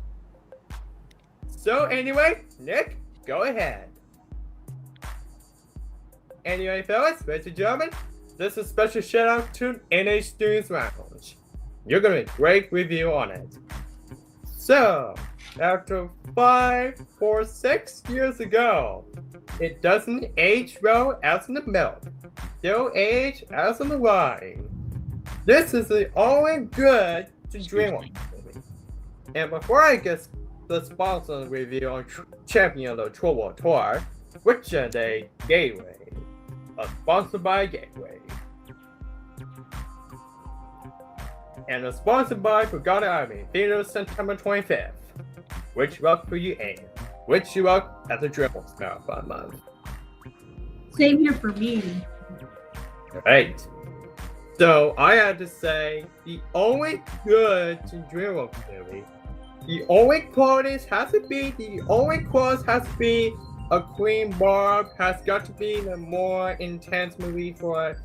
So anyway, Nick, go ahead. Anyway, fellas, ladies and gentlemen, this is a special shout out to NH Studios Lounge. You're gonna get a great review on it. So, after 5 or 6 years ago, it doesn't age well as in the milk. Still age as in the wine. This is the only good to DreamWorks movie. And before I get the sponsor review on Champion of the World Tour, which is a Gateway, sponsored by Gateway. And is sponsored by Forgotten Army, theaters September 25th. Which luck for you, Aim? Which you luck at the DreamWorks Marathon Month?
Same here for me.
Alright. So I had to say the only good to DreamWorks movie, the only qualities has to be a Queen Barb has got to be the more intense movie for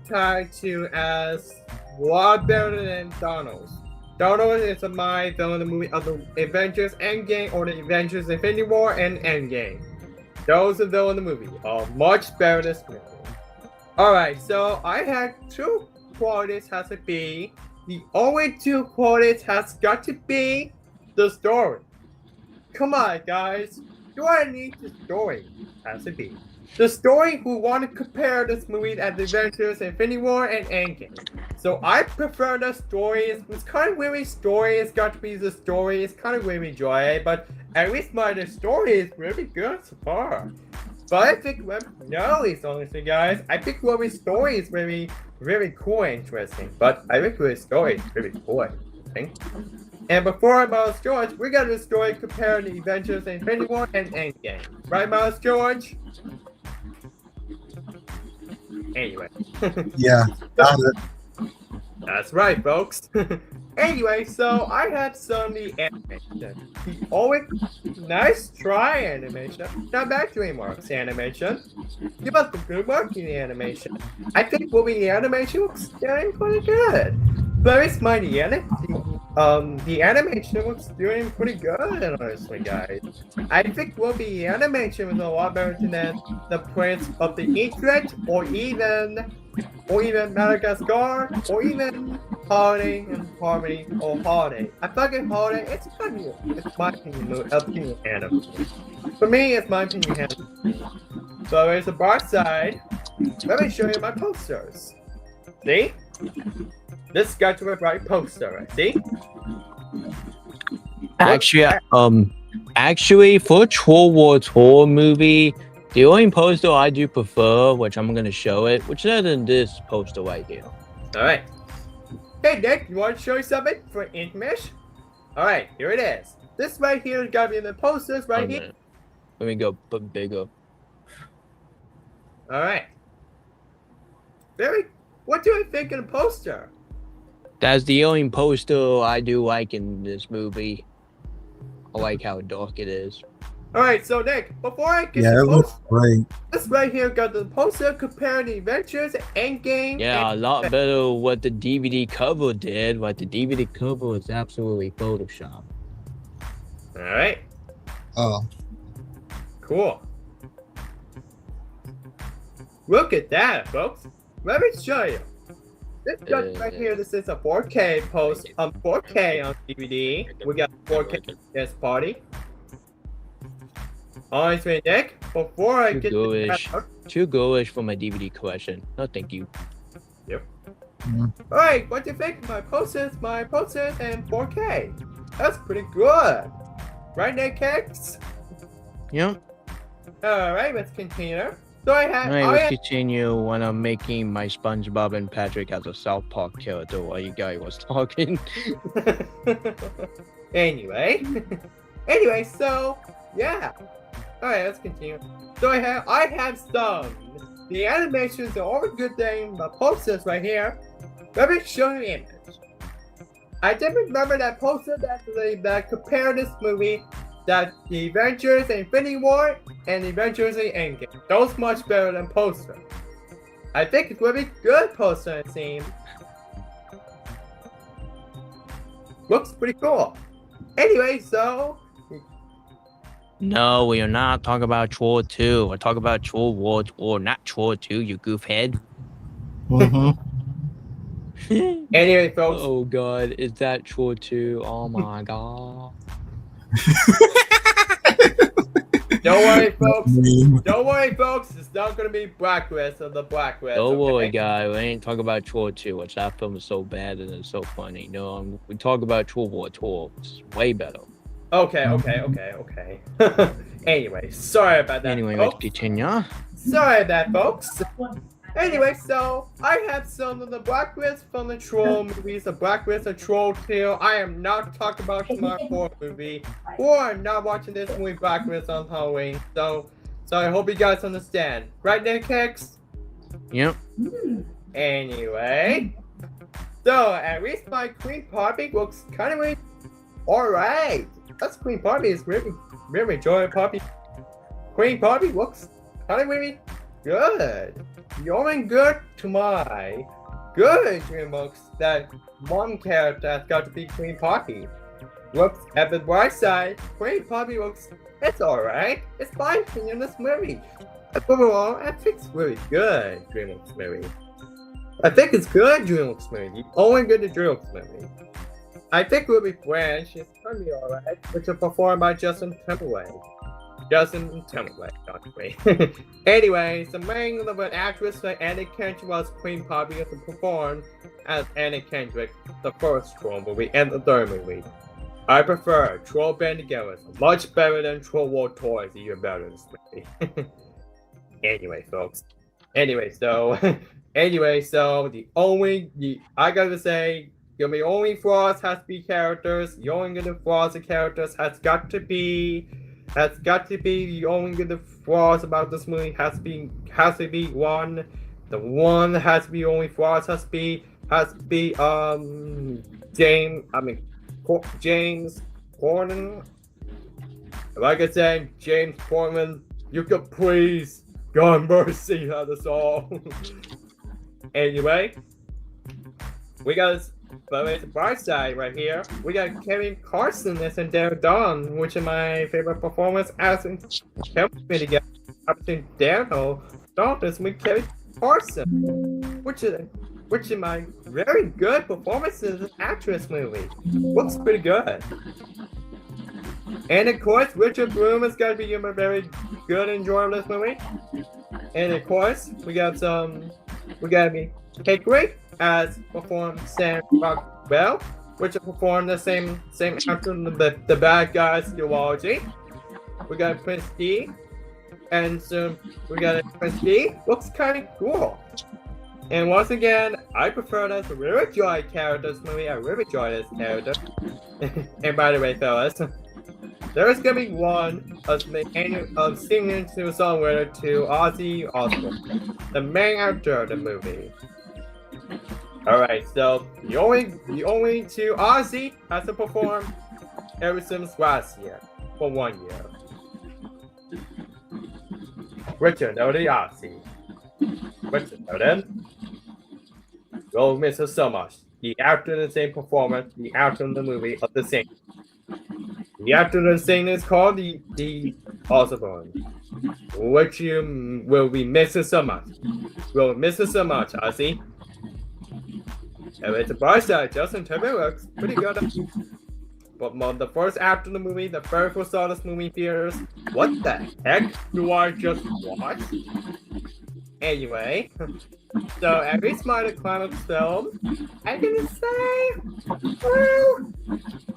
tied to as a lot better than Donald's. Donald is my villain of the movie of the Avengers Endgame or the Avengers Infinity War and Endgame. Those are villain of the movie are much better than this movie. Alright, so I had two qualities has to be. The only two qualities has got to be the story. Come on, guys. Do I need the story? Has to be. The story who want to compare this movie at the Avengers Infinity War and Endgame. So I prefer the story. It's kind of weird story. It's got to be the story. It's kind of weird enjoy, but at least the story is really good so far. But I think honestly, guys, I think Robbie's story is really, really cool and interesting. But I think his story is really cool and interesting. And before Miles George, we got the story comparing the Avengers Infinity War and Endgame. Right, Miles George? Anyway.
Yeah, got it.
That's right, folks. Anyway, so I had some of the animation. The always nice try animation. Not bad DreamWorks animation. Give us the good work in the animation. I think the animation looks getting pretty good. Very smiley, the animation looks doing pretty good, honestly, guys. I think the animation was a lot better than the Prince of the Egypt, or even Madagascar, or even Holiday and Harmony, or Holiday. I fucking Holiday, it's funny. It's my opinion anime. For me, it's my opinion anime. So there's a bar side. Let me show you my posters. See? This got to a bright poster, see?
Actually, for Troll War Tour movie, the only poster I do prefer, which I'm gonna show it, which is in this poster right here.
Alright. Hey Nick, you want to show you something for Inkmish? All right, here it is. This right here is gonna be in the posters right here.
Let me go put bigger.
All right. What do you think of the poster?
That's the only poster I do like in this movie. I like how dark it is.
All right, so Nick, before I get
Yeah,
the
it looks
poster,
great.
this right here got the poster comparing the adventures, Endgame.
Yeah, a lot better what the DVD cover did. But the DVD cover was absolutely Photoshop.
All right,
Oh,
cool. Look at that, folks. Let me show you. This right here, this is a 4K post on 4K on DVD. We got 4K this party. Honestly, Nick, before I
Too
get
ghoulish.
to
Too ghoulish for my DVD collection. No, thank you.
Yep. Alright, what do you think of my posters and 4K? That's pretty good. Right, Nick Kicks?
Yep.
Alright, let's continue. So I have.
Alright, let's continue when I'm making my SpongeBob and Patrick as a South Park character while you guys was talking.
Anyway, so yeah. Alright, let's continue. So I have some. The animations are all a good thing, but posters right here. Let me show you the image. I did remember that poster that compared this movie, that the Avengers Infinity War and the Avengers Endgame. Those much better than poster. I think it's really good poster, it seems. Looks pretty cool. Anyway, so
No, we are not talking about Troll 2. We're talking about Troll War 2, not Troll 2, you goofhead.
Anyway, folks.
Oh god, is that Troll 2? Oh my god.
Don't worry, folks. Don't worry, folks. It's not gonna be Blacklist of the Blacklist.
Don't worry,
okay?
guy. We ain't talking about Troll 2, which that film is so bad and it's so funny. No, we talk about Troll War 2. It's way better.
Okay. Anyway, sorry about that.
Anyway,
folks.
let's continue.
Sorry about that, folks. Anyway, so I have some of the Blacklist from the Troll movies, the Blacklist of Troll 2. I am not talking about my horror movie, or I'm not watching this movie Blacklist on Halloween. So I hope you guys understand. Right, Nick Hicks?
Yep.
Anyway, so at least my Queen Poppy looks kind of alright. That's Queen Poppy is really enjoying Poppy. Queen Poppy looks kind of really good. Going good to my good DreamWorks that one character has got to be Queen Poppy. Looks at the bright side, Queen Poppy looks, it's alright. It's my opinion this movie. Overall, I think it's really good DreamWorks movie. I think it's good DreamWorks movie. Only good to DreamWorks movie. I think Ruby Branch is gonna be alright, which is performed by Justin Timberlake. Anyway, the main of an actress for Anna Kendrick was Queen Poppy as performed as Anna Kendrick, the first Troll movie and the third movie. I prefer Troll Band Together, much better than Troll War Toys, even better than this movie. Anyway, folks. Anyway, so I gotta say, the only flaws has to be characters. The only good flaws of characters has got to be the only good flaws about this movie has to be one. The one that has to be only flaws has to be James Corden. Like I said, James Corden, you could please God mercy on us all. Anyway, we got the bright side right here. We got Kevin Carson as in Daryl Dawn, which is my favorite performance as in Kevin together. Between Daryl Dawn with Kevin Carson, which is my very good performance in this actress movie. Looks pretty good. And of course, Richard Bloom is gonna be a very good enjoyable this movie. And of course, we got Hickory as performed Sam Rockwell, which performed the same actor in the bad guys duology. We got Prince D, and soon we got Prince D. Looks kind of cool. And once again, I prefer this. I really enjoy characters movie. I really enjoy this character. And by the way, fellas, there's gonna be one of singing to songwriter to Ozzy Osbourne, the main actor of the movie. Alright, so the only two Ozzy has to perform ever since last year for 1 year. Richard know the Ozzy. Richard know them. We'll miss her so much. The actor in the same performance, the actor in the movie of the same. The actor in the same is called the Osbourne. Which you will be missing so much. We'll miss her so much, Ozzy. And it's a bright side, Justin Timberlake looks pretty good. But the first actor in the movie, the very first saw this movie theaters, what the heck do I just watch? Anyway, so at least my climax film, I'm gonna say, well,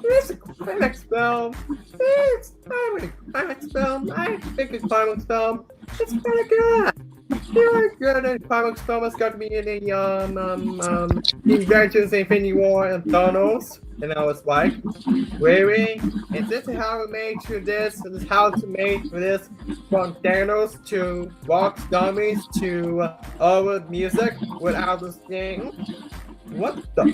it's a climax film. It's not really a climax film. I think it's a climax film. It's kind of good. You're good at climax film. It's got to be in the Avengers Infinity War and Thanos. And I was like, really? Is this how we made to this? Is this how to make this from Thanos to rock dummies to other music without this thing? What the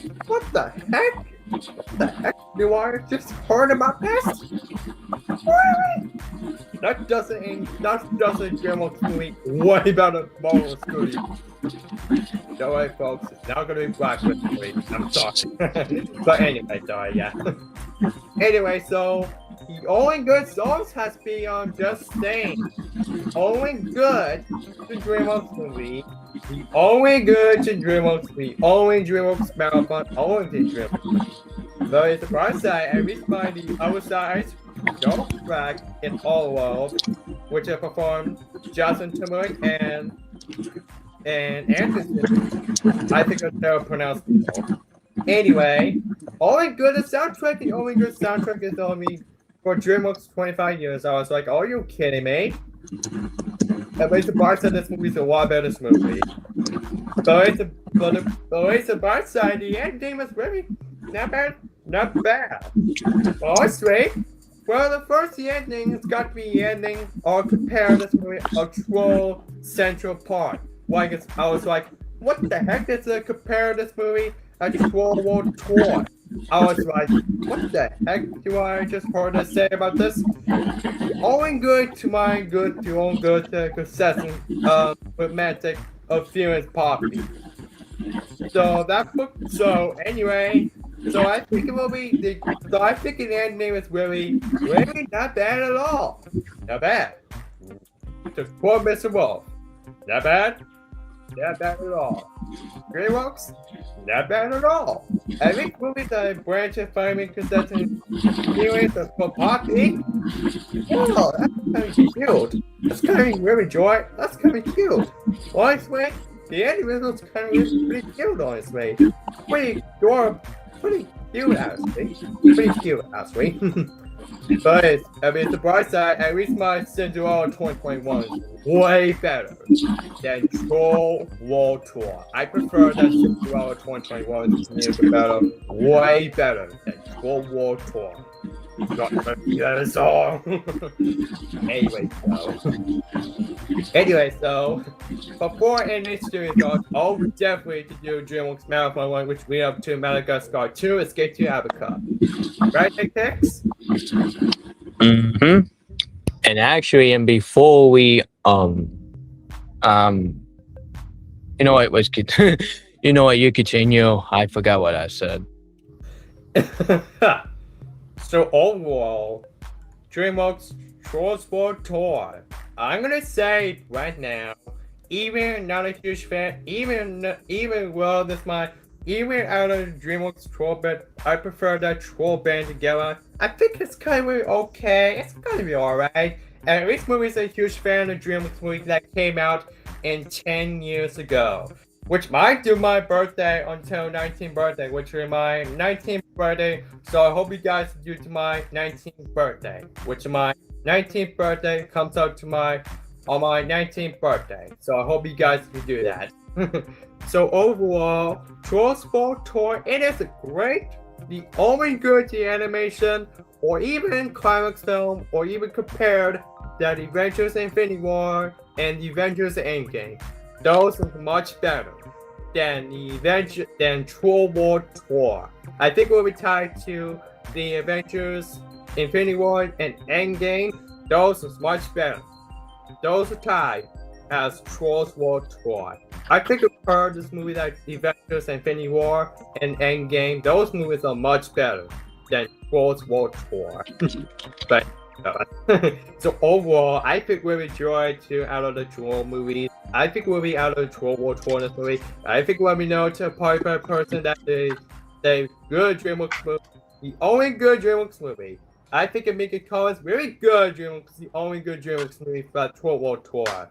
heck? What the heck do I just heard about this? Really? That doesn't DreamWorks movie way better than Marvel Studios. Don't worry, folks. It's not gonna be Black Widow movie. I'm sorry. But anyway, sorry, yeah. Anyway, so the only good songs has been on Just Saying. The only good to DreamWorks movie. The only good to DreamWorks movie. Only DreamWorks marathon. Only DreamWorks. So it's the bright side, at least by the other side. Don't track in all world, which have performed Justin Timberlake and Anderson. I think they're pronounced people. Anyway, only good soundtrack. The only good soundtrack is only for DreamWorks 25 years. I was like, are you kidding me? At least the bright side, this movie's a lot better than this movie. But it's the bright side, the ending was really not bad. Not bad. Honestly, well, the first ending has got to be the ending or compare this movie a Troll Central Park. Like I was like, what the heck is a compare this movie a Troll World Tour? I was like, what the heck do I just heard to say about this? Only good to my good to own good to concession romantic of feelings poppy. So that book. So anyway. So I think it will be. I think the ending is really not bad at all. Not bad. To quote Mr. Wolf, not bad. Not bad at all. DreamWorks, not bad at all. I think movies that branch of finding concession feelings of poppy. Oh, that's kind of cute. That's kind of really joy. That's kind of cute. Honestly, the ending was kind of pretty cute. Honestly, pretty adorable. Pretty cute, actually. Pretty cute, actually. But the bright side, at least my Cinderella 2021 is way better than Troll World Tour. I prefer that Cinderella 2021 is better, way better than Troll World Tour. Not gonna be that song. Anyway, so before ending this series, I'll definitely to do DreamWorks Marathon 1, which lead up to Madagascar 2, Escape to Africa. Right, Tex?
Mm-hmm. And actually, and before we you know what was you know what, you continue. I forgot what I said.
So overall, DreamWorks Trolls World Tour. I'm gonna say right now, even not a huge fan, even well, this my even out of DreamWorks Troll Band, I prefer that Troll Band together. I think it's kind of okay. It's gonna be alright. And this movie's a huge fan of DreamWorks movies that came out in 10 years ago. Which might do my birthday until 19th birthday, which is my 19th birthday. So I hope you guys do to my 19th birthday, which my 19th birthday comes out to on my 19th birthday. So I hope you guys can do that. So overall, Trolls World Tour, it is a great the only good the animation, or even climax film, or even compared that Avengers Infinity War and the Avengers Endgame. Those are much better than than Troll War Tour. I think we'll be tied to the Avengers Infinity War and Endgame. Those are much better. Those are tied as Trolls War Tour. I think I've heard this movie like Avengers Infinity War and Endgame. Those movies are much better than Trolls War Tour. But so overall, I think we'll enjoy 2 out of the Troll movies. I think we'll be out of the Troll War Tour in this movie. I think let me know to a particular person that the good DreamWorks movie, the only good DreamWorks movie. I think it make it call us very good DreamWorks, the only good DreamWorks movie for Troll War Tour.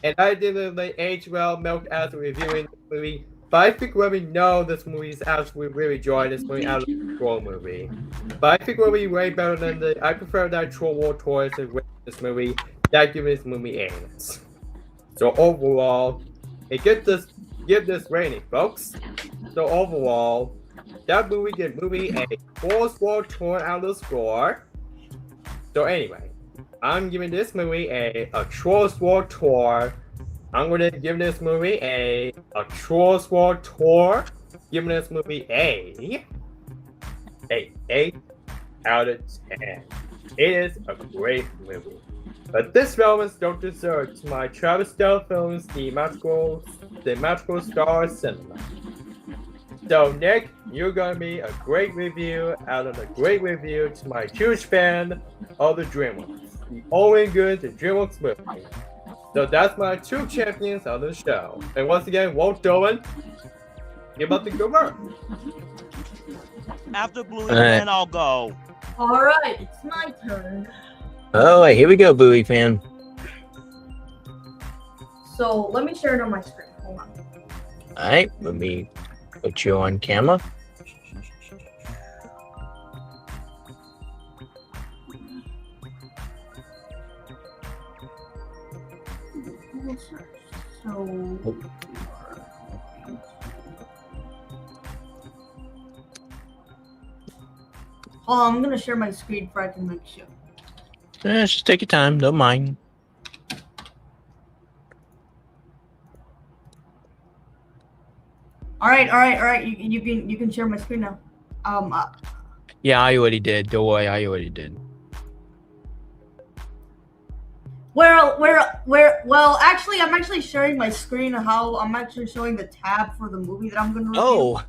And I didn't like age well milk as reviewing the movie, but I think when we know this movie is actually really enjoying this movie out of the Troll movie. But I think we'll be way better than I prefer that Troll War Tour to this movie. That gives this movie A's. So overall, give this rating, folks. So overall, that movie give movie a Trolls War Tour out of the score. So anyway, I'm giving this movie a Trolls War Tour. I'm gonna give this movie a Trolls War Tour. Giving this movie a 8 out of 10. It is a great movie. But this film don't deserve to my Travis Dell films, the magical star cinema. So Nick, you're gonna be a great review out of a great review to my huge fan of the DreamWorks, the only good the DreamWorks movie. So that's my 2 champions of the show. And once again, Walt Dolan, give up the good work.
After Bluey, then I'll go.
All right, it's my turn.
Oh, here we go, Bluey fan.
So let me share it on my screen. Hold on.
All right, let me put you on camera.
So. Hold on, I'm gonna share my screen before I can make sure.
Just take your time, don't mind.
All right. You can share my screen now.
Yeah, I already did. Don't worry, I already did.
Well, actually, I'm actually sharing my screen. How I'm actually showing the tab for the movie that I'm gonna review.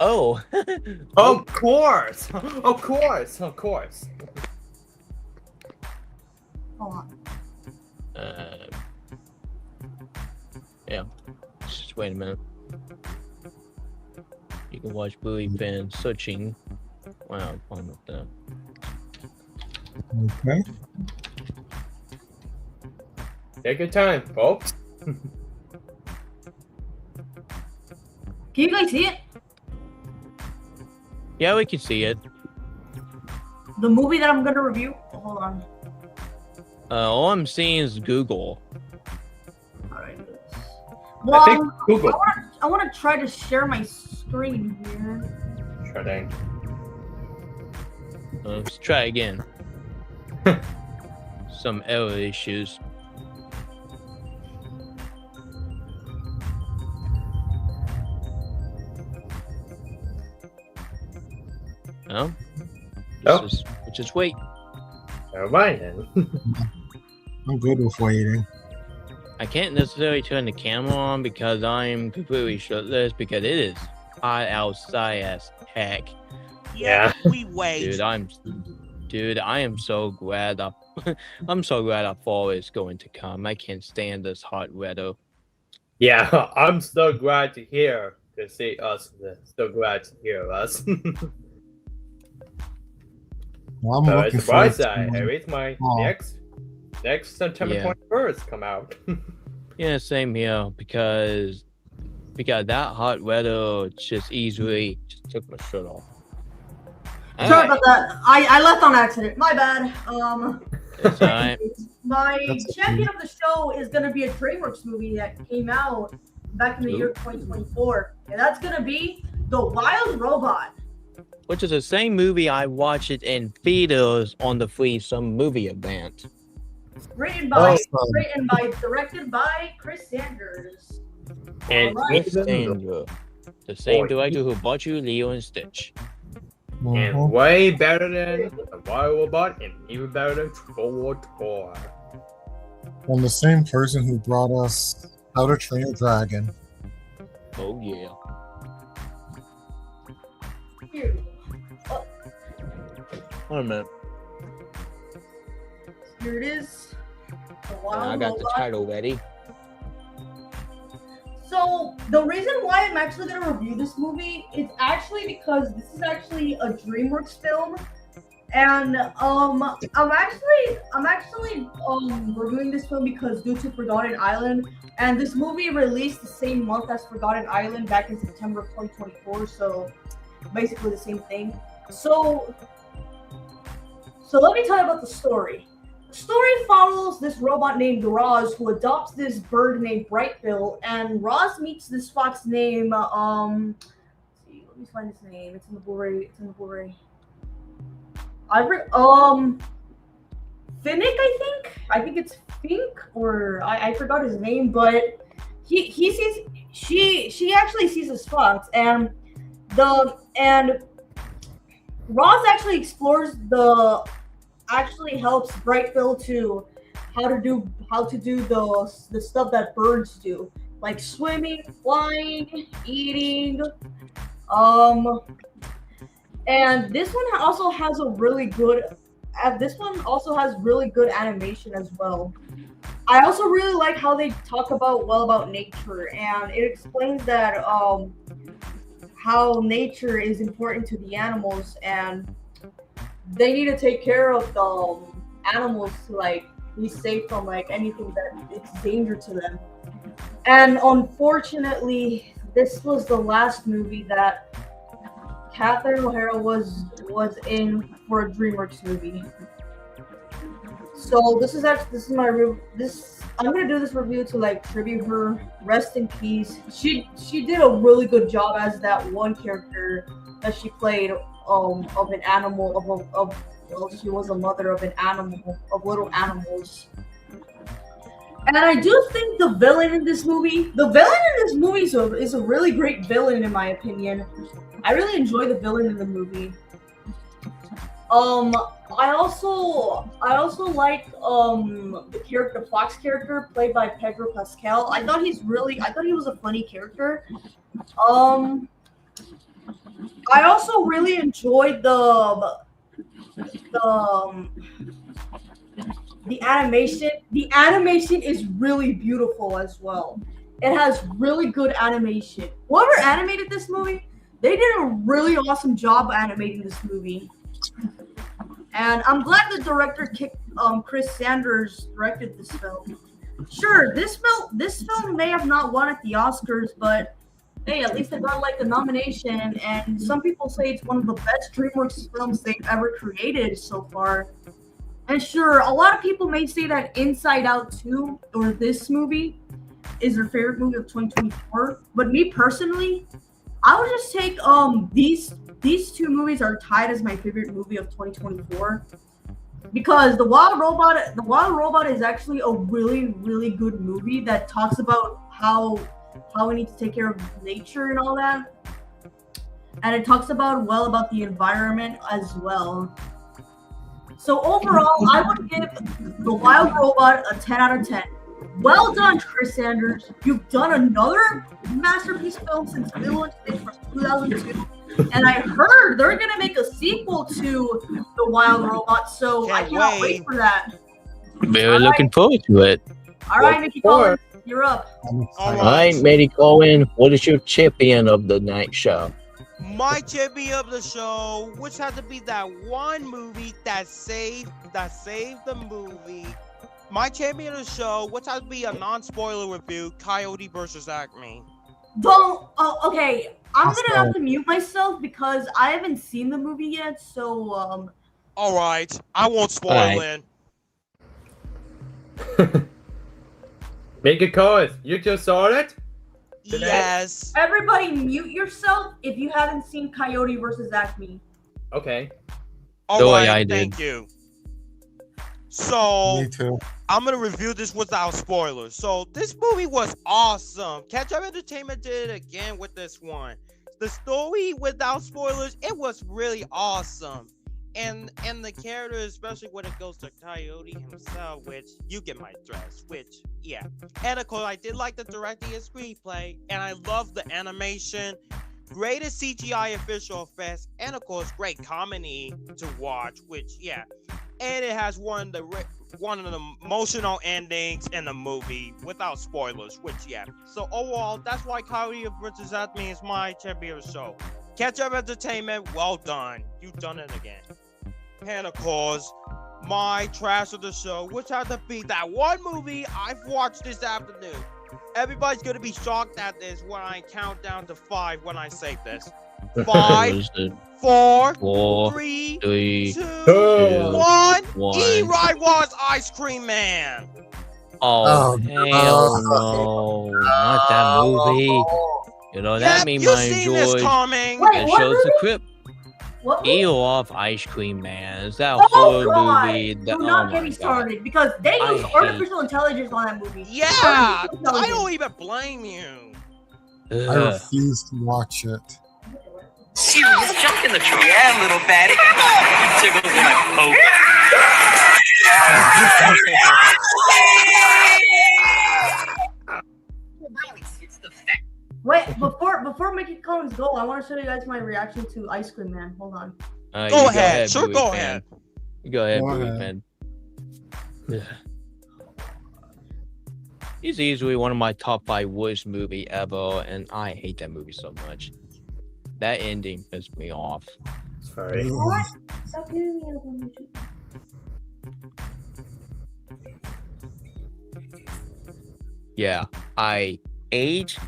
Oh.
Of course.
Hold on.
Yeah. Just wait a minute. You can watch Bluey fan searching. Wow, fun with that.
Okay.
Take your time, folks.
Can you guys see it?
Yeah, we can see it.
The movie that I'm gonna review. Hold on.
All I'm seeing is Google.
All right.
I
Well,
think Google.
I want to try to share my screen here.
Sure thing.
Let's try again. Some error issues. No?
Oh.
Just wait.
Never mind then.
I'm good with waiting.
I can't necessarily turn the camera on because I'm completely shirtless because it is hot outside as heck.
Yeah, we wait.
Dude, I am so glad I'm so glad fall is going to come. I can't stand this hot weather.
Yeah, I'm so glad to hear to see us. So glad to hear us.
Well, I'm
So
looking
it's bright
forward to
side.
it.
It is my
Oh.
next September
Yeah.
21st come out.
Yeah, same here because that hot weather just easily just took my shirt off.
Sorry about that. I left on accident. My bad.
It's alright.
My
That's
champion of the show is gonna be a DreamWorks movie that came out back in the year 2024, and that's gonna be The Wild Robot.
which is the same movie I watched it in theaters on the free some movie event.
Written by,
Awesome.
directed by Chris Sanders.
And
Alright.
Chris Sanders, the same director who brought you Leo and Stitch.
And
Mhm.
way better than the Wild Robot, and even better than Troll Tour.
From the same person who brought us How to Train Your Dragon.
Oh yeah.
Here.
Wait a minute.
Here it is. The
I
Wild
got the
Robot.
title ready.
So the reason why I'm actually gonna review this movie is actually because this is actually a DreamWorks film, and I'm actually reviewing this film because due to Forgotten Island, and this movie released the same month as Forgotten Island back in September of 2024, so basically the same thing. So let me tell you about the story. The story follows this robot named Roz who adopts this bird named Brightbill, and Roz meets this fox named let's see, let me find his name. It's in the Blu-ray. Finnick, I think it's Fink, or I forgot his name, but she actually sees this fox, and Roz actually helps Brightbill to how to do the stuff that birds do, like swimming, flying, eating. And this one also has really good animation as well. I also really like how they talk about nature, and it explains that how nature is important to the animals, and they need to take care of the animals to like be safe from like anything that it's danger to them. And unfortunately, this was the last movie that Catherine O'Hara was in for a DreamWorks movie. So I'm gonna do this review to like tribute her. Rest in peace. She did a really good job as that one character that she played of an animal she was a mother of little animals. And I do think the villain in this movie is a really great villain in my opinion. I really enjoy the villain in the movie. I also like the Fox character played by Pedro Pascal. I thought he was a funny character. I also really enjoyed the animation. The animation is really beautiful as well. It has really good animation. Whoever animated this movie, they did a really awesome job animating this movie. And I'm glad the director Chris Sanders directed this film. Sure, this film may have not won at the Oscars, but hey, at least it got like a nomination, and some people say it's one of the best DreamWorks films they've ever created so far. And sure, a lot of people may say that Inside Out 2 or this movie is their favorite movie of 2024, but me personally, I would just take these two movies are tied as my favorite movie of 2024 because The Wild Robot is actually a really, really good movie that talks about how we need to take care of nature and all that. And it talks about the environment as well. So overall, I would give The Wild Robot a 10 out of 10. Well done, Chris Sanders. You've done another masterpiece film since Lilo and Stitch from 2002. And I heard they're going to make a sequel to The Wild Robot, so I cannot wait for that.
We're looking forward to it.
All right, Mickey Collins, you're up.
All right, Mickey Cohen, what is your champion of the night show?
My champion of the show, which had to be that one movie that saved the movie. My champion of the show, which has to be a non-spoiler review, Coyote versus Acme.
Okay. I'm gonna have to mute myself because I haven't seen the movie yet, so
All right, I won't spoil it.
Make it cause you just saw it?
Yes.
Everybody mute yourself if you haven't seen Coyote versus Acme.
Okay.
All
The
right,
way I
thank
did.
you. So
Me too.
I'm gonna review this without spoilers. So this movie was awesome. Catch Up Entertainment did it again with this one. The story without spoilers, it was really awesome. And the character, especially when it goes to Coyote himself, which you get my dress, which yeah. And of course I did like the directing and screenplay, and I love the animation. Greatest CGI official effects, and of course great comedy to watch, which yeah. And it has one of the emotional endings in the movie without spoilers, which yeah. So overall, that's why Coyote vs. Acme is my champion of the show. Catch Up Entertainment, well done. You've done it again. And of course, my trash of the show, which had to be that one movie I've watched this afternoon. Everybody's gonna be shocked at this when I count down to 5 when I say this. 5, 4, 3, 2, 1. E-Ride was Ice Cream Man.
Oh, hell no. Not that movie. You know, that made my enjoy. It shows the crib. Eel off Ice Cream Man. It's that whole movie.
Do not get me started because they use artificial intelligence on that movie.
Yeah, I don't even blame you.
I refuse to watch it.
Serious junk in the trunk. Yeah, little fatty. Tickles my poke.
Wait, before Mickey Collins go, I want to show you guys my reaction to Ice Cream Man. Hold on.
Go ahead. Sure, go ahead.
You go ahead, man. He's easily one of my top 5 worst movie ever, and I hate that movie so much. That ending pissed me off.
Sorry.
What? Stop hitting me up on YouTube.
Yeah, I hated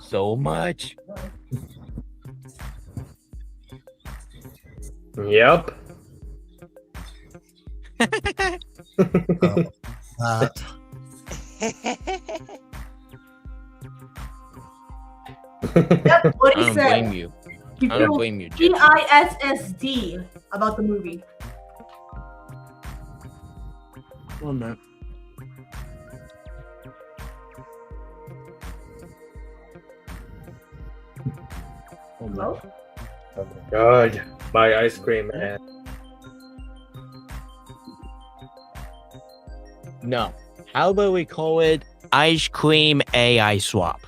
so much.
Yep.
That's what he
I don't
said.
blame you. I don't blame you.
PISSD about the movie.
1 minute.
Hello?
Oh my god. My Ice Cream Man.
No. How about we call it Ice Cream AI Swap?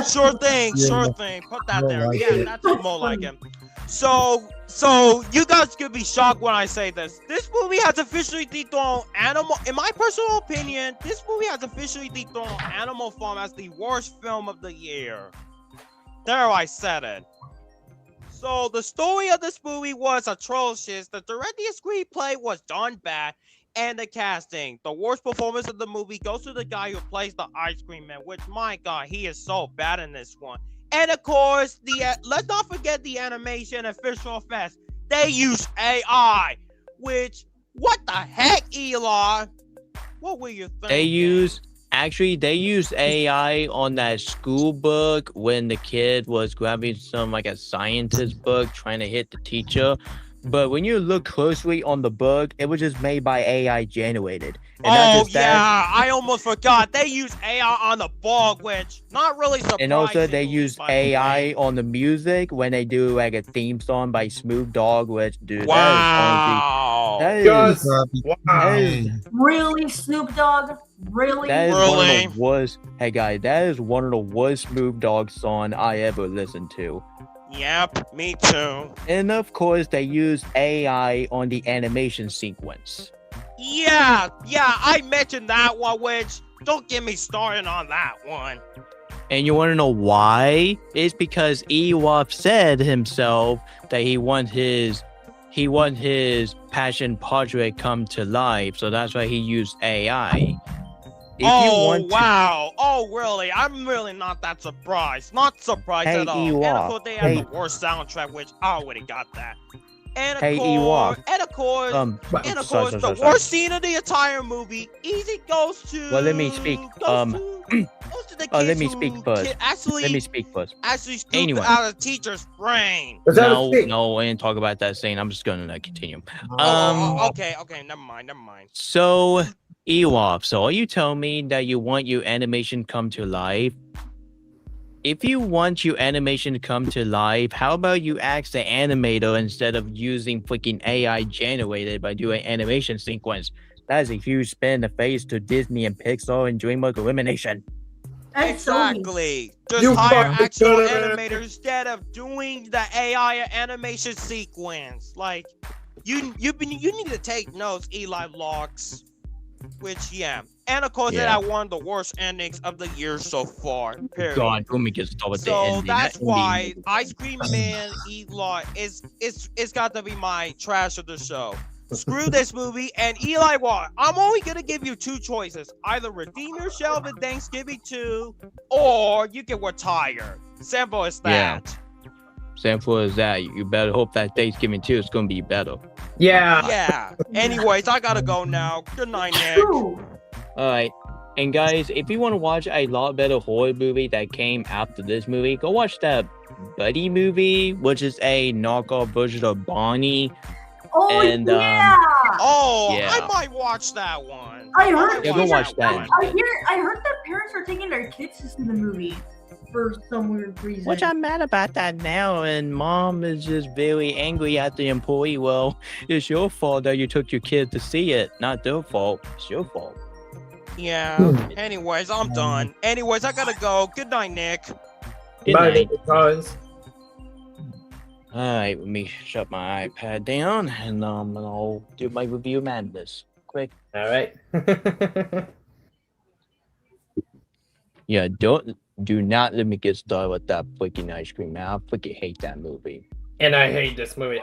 Sure thing, sure thing. Put that there. Yeah, that's more like him. So you guys could be shocked when I say this. This movie has officially dethroned Animal. In my personal opinion, this movie has officially dethroned Animal Farm as the worst film of the year. There, I said it. So the story of this movie was atrocious. The directing and screenplay was done bad. And the casting, the worst performance of the movie goes to the guy who plays the Ice Cream Man, which, my god, he is so bad in this one. And of course, let's not forget the animation and visual effects. They use AI, which, what the heck, Eli? What were you thinking?
They use AI on that school book when the kid was grabbing some like a scientist book trying to hit the teacher. But when you look closely on the book, it was just made by AI generated. And
I almost forgot. They use AI on the book, which not really surprising.
And also they use AI on the music when they do like a theme song by Smooth Dogg, which dude,
wow.
That is
Really, Snoop Dogg? Really?
That is one of the worst. Hey guys, that is one of the worst Smooth Dogg song I ever listened to.
Yep, me too.
And of course, they use AI on the animation sequence.
Yeah, I mentioned that one, which don't get me started on that one.
And you want to know why? It's because Ewok said himself that he want his passion project come to life, so that's why he used AI.
Wow. Oh, really? I'm really not that surprised. Not surprised at all. And of course, they had the worst soundtrack, which I already got that. And of
Hey,
course,
Ewok.
and of course,
Sorry.
the worst scene of the entire movie. Easy goes to.
Well, let me speak.
Goes to the kids
Let me speak first. Let me speak first.
Actually scooped
Anyway.
out a teacher's brain.
No, I didn't talk about that scene. I'm just gonna continue.
Okay, never mind.
So, Ewok, so are you telling me that you want your animation come to life? If you want your animation to come to life, how about you ask the animator instead of using freaking AI generated by doing animation sequence? That is a huge spin in the face to Disney and Pixar and DreamWorks elimination.
Exactly. Just hire actual animators instead of doing the AI animation sequence. Like, you need to take notes, Eli Vlogs. Which, yeah. And of course, that had one of the worst endings of the year so far. Period.
God, let me get started with the
So
ending.
that's
That
why
ending-
Ice Cream Man Eli it's got to be my trash of the show. Screw this movie and Eli Watt. I'm only gonna give you two choices: either redeem yourself in Thanksgiving 2, or you can retire. Simple as that.
Yeah. Simple as that. You better hope that Thanksgiving 2 is gonna be better.
Yeah. Anyways, I gotta go now. Good night, Nick.
Alright. And guys, if you want to watch a lot better horror movie that came after this movie, go watch that Buddy movie, which is a knockoff version of Bonnie.
Oh,
and,
yeah.
I might watch that one.
I heard.
Yeah, go watch that.
I heard that parents are taking their kids to see the movie for some weird reason.
Which I'm mad about that now, and mom is just very angry at the employee. Well, it's your fault that you took your kid to see it, not their fault. It's your fault.
Yeah. Anyways, I'm done. Anyways, I gotta go. Good night, Nick.
Good
Bye,
night.
Collins.
Alright, let me shut my iPad down, and I'll do my review madness. Quick.
All right.
Yeah, do not let me get started with that freaking ice cream, man. I freaking hate that movie.
And I hate this movie.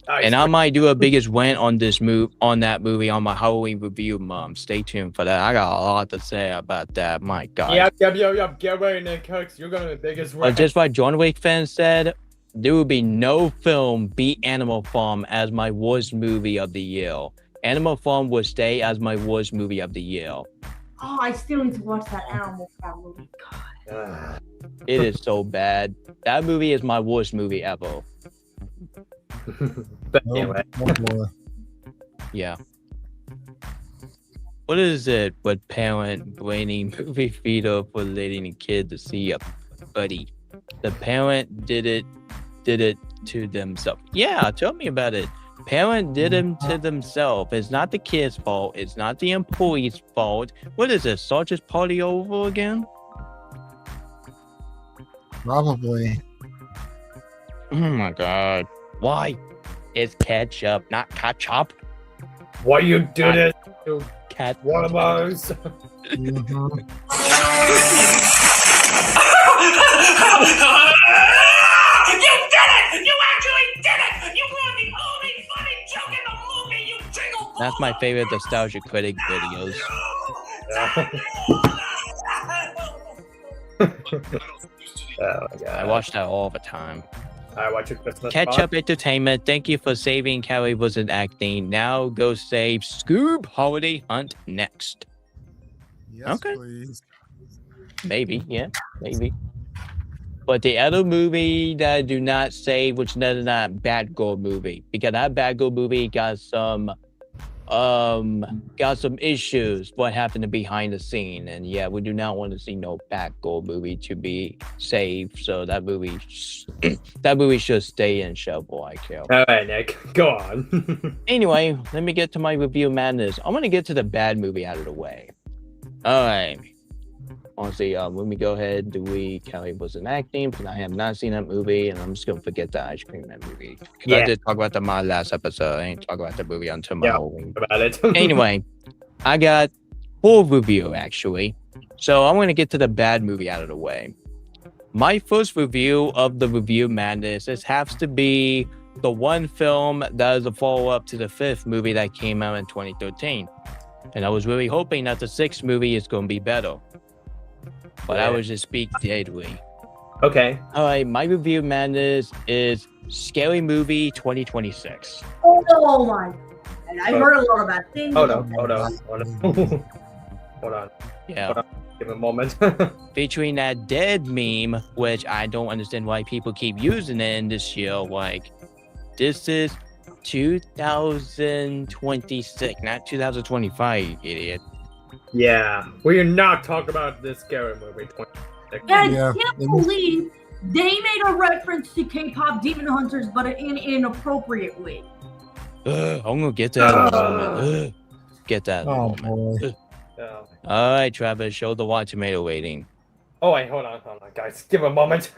And I might do a biggest rant on that movie on my Halloween review, Mom. Stay tuned for that. I got a lot to say about that. My God.
Yep. Get ready, Nick Cooks. You're gonna be the biggest one.
Just like John Wick fans said, there will be no film beat Animal Farm as my worst movie of the year. Animal Farm will stay as my worst movie of the year.
Oh, I still need to watch that Animal Farm movie. God.
It is so bad. That movie is my worst movie ever.
But anyway.
Yeah. What is it with parent blaming movie theater for letting a kid to see a buddy? The parent did it to themselves. Yeah, tell me about it. Parent did them to themselves. It's not the kid's fault. It's not the employee's fault. What is this? Sausage party over again?
Probably.
Oh my God. Why? It's ketchup, not ketchup.
Why you do this? You
Cat.
one of those.
You did it! You actually did it! You were the only funny joke in the movie, you jingle.
That's my favorite nostalgia critic videos.
Oh my God.
I watch that all the time.
I watch a Christmas.
Ketchup Entertainment, thank you for saving Carrie wasn't acting. Now go save Scoob Holiday Hunt next.
Yes,
Okay.
please.
Maybe, yeah, maybe. But the other movie that I do not save, which is not Bad Girl movie, because that Bad Girl movie got some issues what happened behind the scene, and yeah, we do not want to see no Bad Girl movie to be saved. So that movie should stay in shelf. I care.
All right, Nick, go on.
Anyway, let me get to my review madness. I'm gonna get to the bad movie out of the way. All right. Honestly, let me go ahead. Kelly wasn't acting, because I have not seen that movie, and I'm just gonna forget the Ice Cream Man movie. I did talk about that in my last episode. I ain't talk about the movie until my Halloween.
About it.
Anyway, I got full review actually, so I'm gonna get to the bad movie out of the way. My first review of the review madness, this has to be the one film that is a follow-up to the fifth movie that came out in 2013, and I was really hoping that the sixth movie is gonna be better. But I was just speak deadly.
Okay.
All right, my review madness is Scary Movie 2026.
Oh my God. I heard a lot about things.
Hold on. Hold on.
Yeah.
Hold on. Give me a moment.
Featuring that dead meme, which I don't understand why people keep using it in this year. Like, this is 2026, not 2025, you idiot.
Yeah, we're not talking about this scary movie. 2026.
I can't believe they made a reference to K-pop Demon Hunters, but in an inappropriate way.
I'm gonna get that in a moment. Get that in a moment. All right, Travis, show the Rotten Tomato rating.
Oh wait, hold on, guys. Give a moment.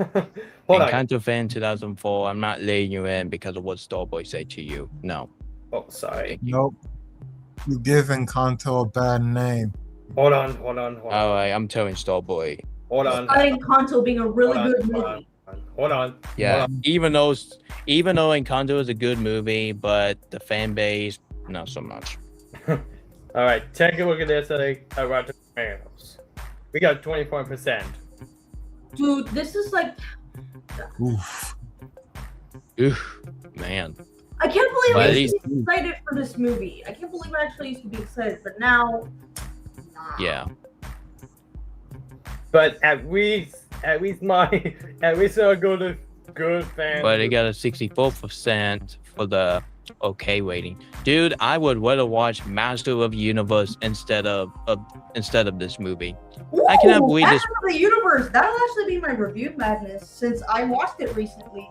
Hold on.
Encanto fan 2004. I'm not letting you in because of what Starboy said to you. No.
Oh, sorry.
Nope. You give Encanto a bad name.
Hold on.
All right, I'm telling Starboy.
Hold on.
I think Encanto being a really good movie.
Hold on.
Yeah, even though Encanto is a good movie, but the fan base, not so much.
All right, take a look at this at Rotten Tomatoes. We got 24%.
Dude, this is like.
Oof,
man.
I can't believe I
But
used to be excited for this movie. I can't believe I actually used to be excited, but now. Nah.
Yeah.
But at least a good fan.
But it got a 64% for the okay rating. Dude, I would rather watch Master of the Universe instead of this movie.
Ooh,
I cannot believe this.
Master of the Universe. That'll actually be my review madness since I watched it recently.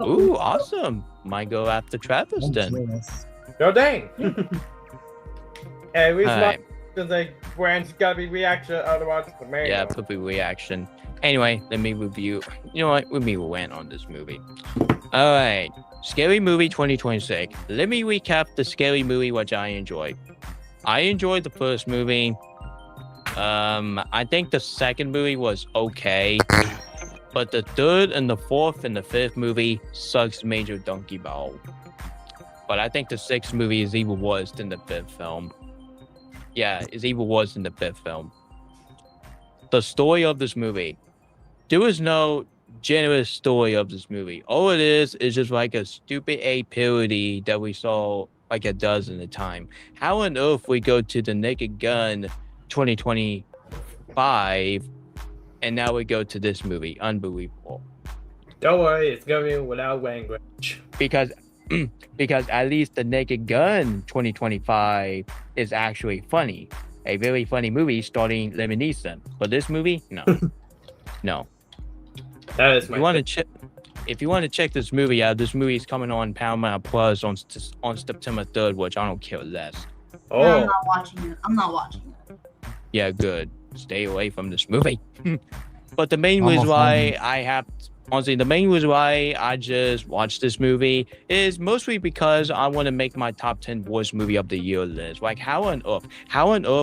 Ooh, awesome. Might go after Travis then.
No dang. At least
Alright.
Brand's gotta be reaction otherwise the man.
Yeah, perfect reaction. Anyway, let me review. You know what? Let me rant on this movie. All right, Scary Movie 2026. Let me recap the Scary Movie which I enjoyed. I enjoyed the first movie. I think the second movie was okay, but the third and the fourth and the fifth movie sucks major donkey ball. But I think the sixth movie is even worse than the fifth film. Yeah, it's even worse than the fifth film. The story of this movie. There is no generous story of this movie. All it is just like a stupid A parody that we saw like a dozen at a time. How on earth we go to the Naked Gun 2025 and now we go to this movie? Unbelievable.
Don't worry, it's gonna be without language.
Because at least the Naked Gun 2025 is actually funny. A very funny movie starring Liam Neeson. But this movie, no. No.
That is my
if you want to check this movie out, this movie is coming on Paramount Plus on September 3rd, which I don't care less.
Oh. I'm not watching it.
Yeah, good. Stay away from this movie. But the main reason why I just watched this movie is mostly because I want to make my top 10 worst movie of the year list. Like, how on earth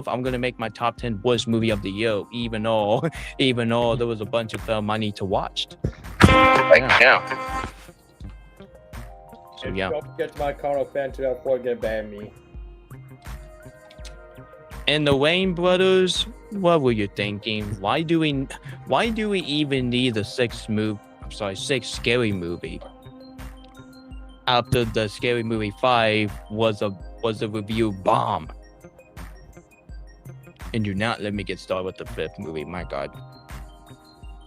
I'm going to make my top 10 worst movie of the year, even though there was a bunch of film I need to watch.
Yeah.
So, yeah.
Don't forget my Carl fan to forget ban me.
And the Wayne brothers, what were you thinking? Why do we even need a sixth scary movie? After the Scary Movie 5 was a review bomb. And do not let me get started with the fifth movie, my god.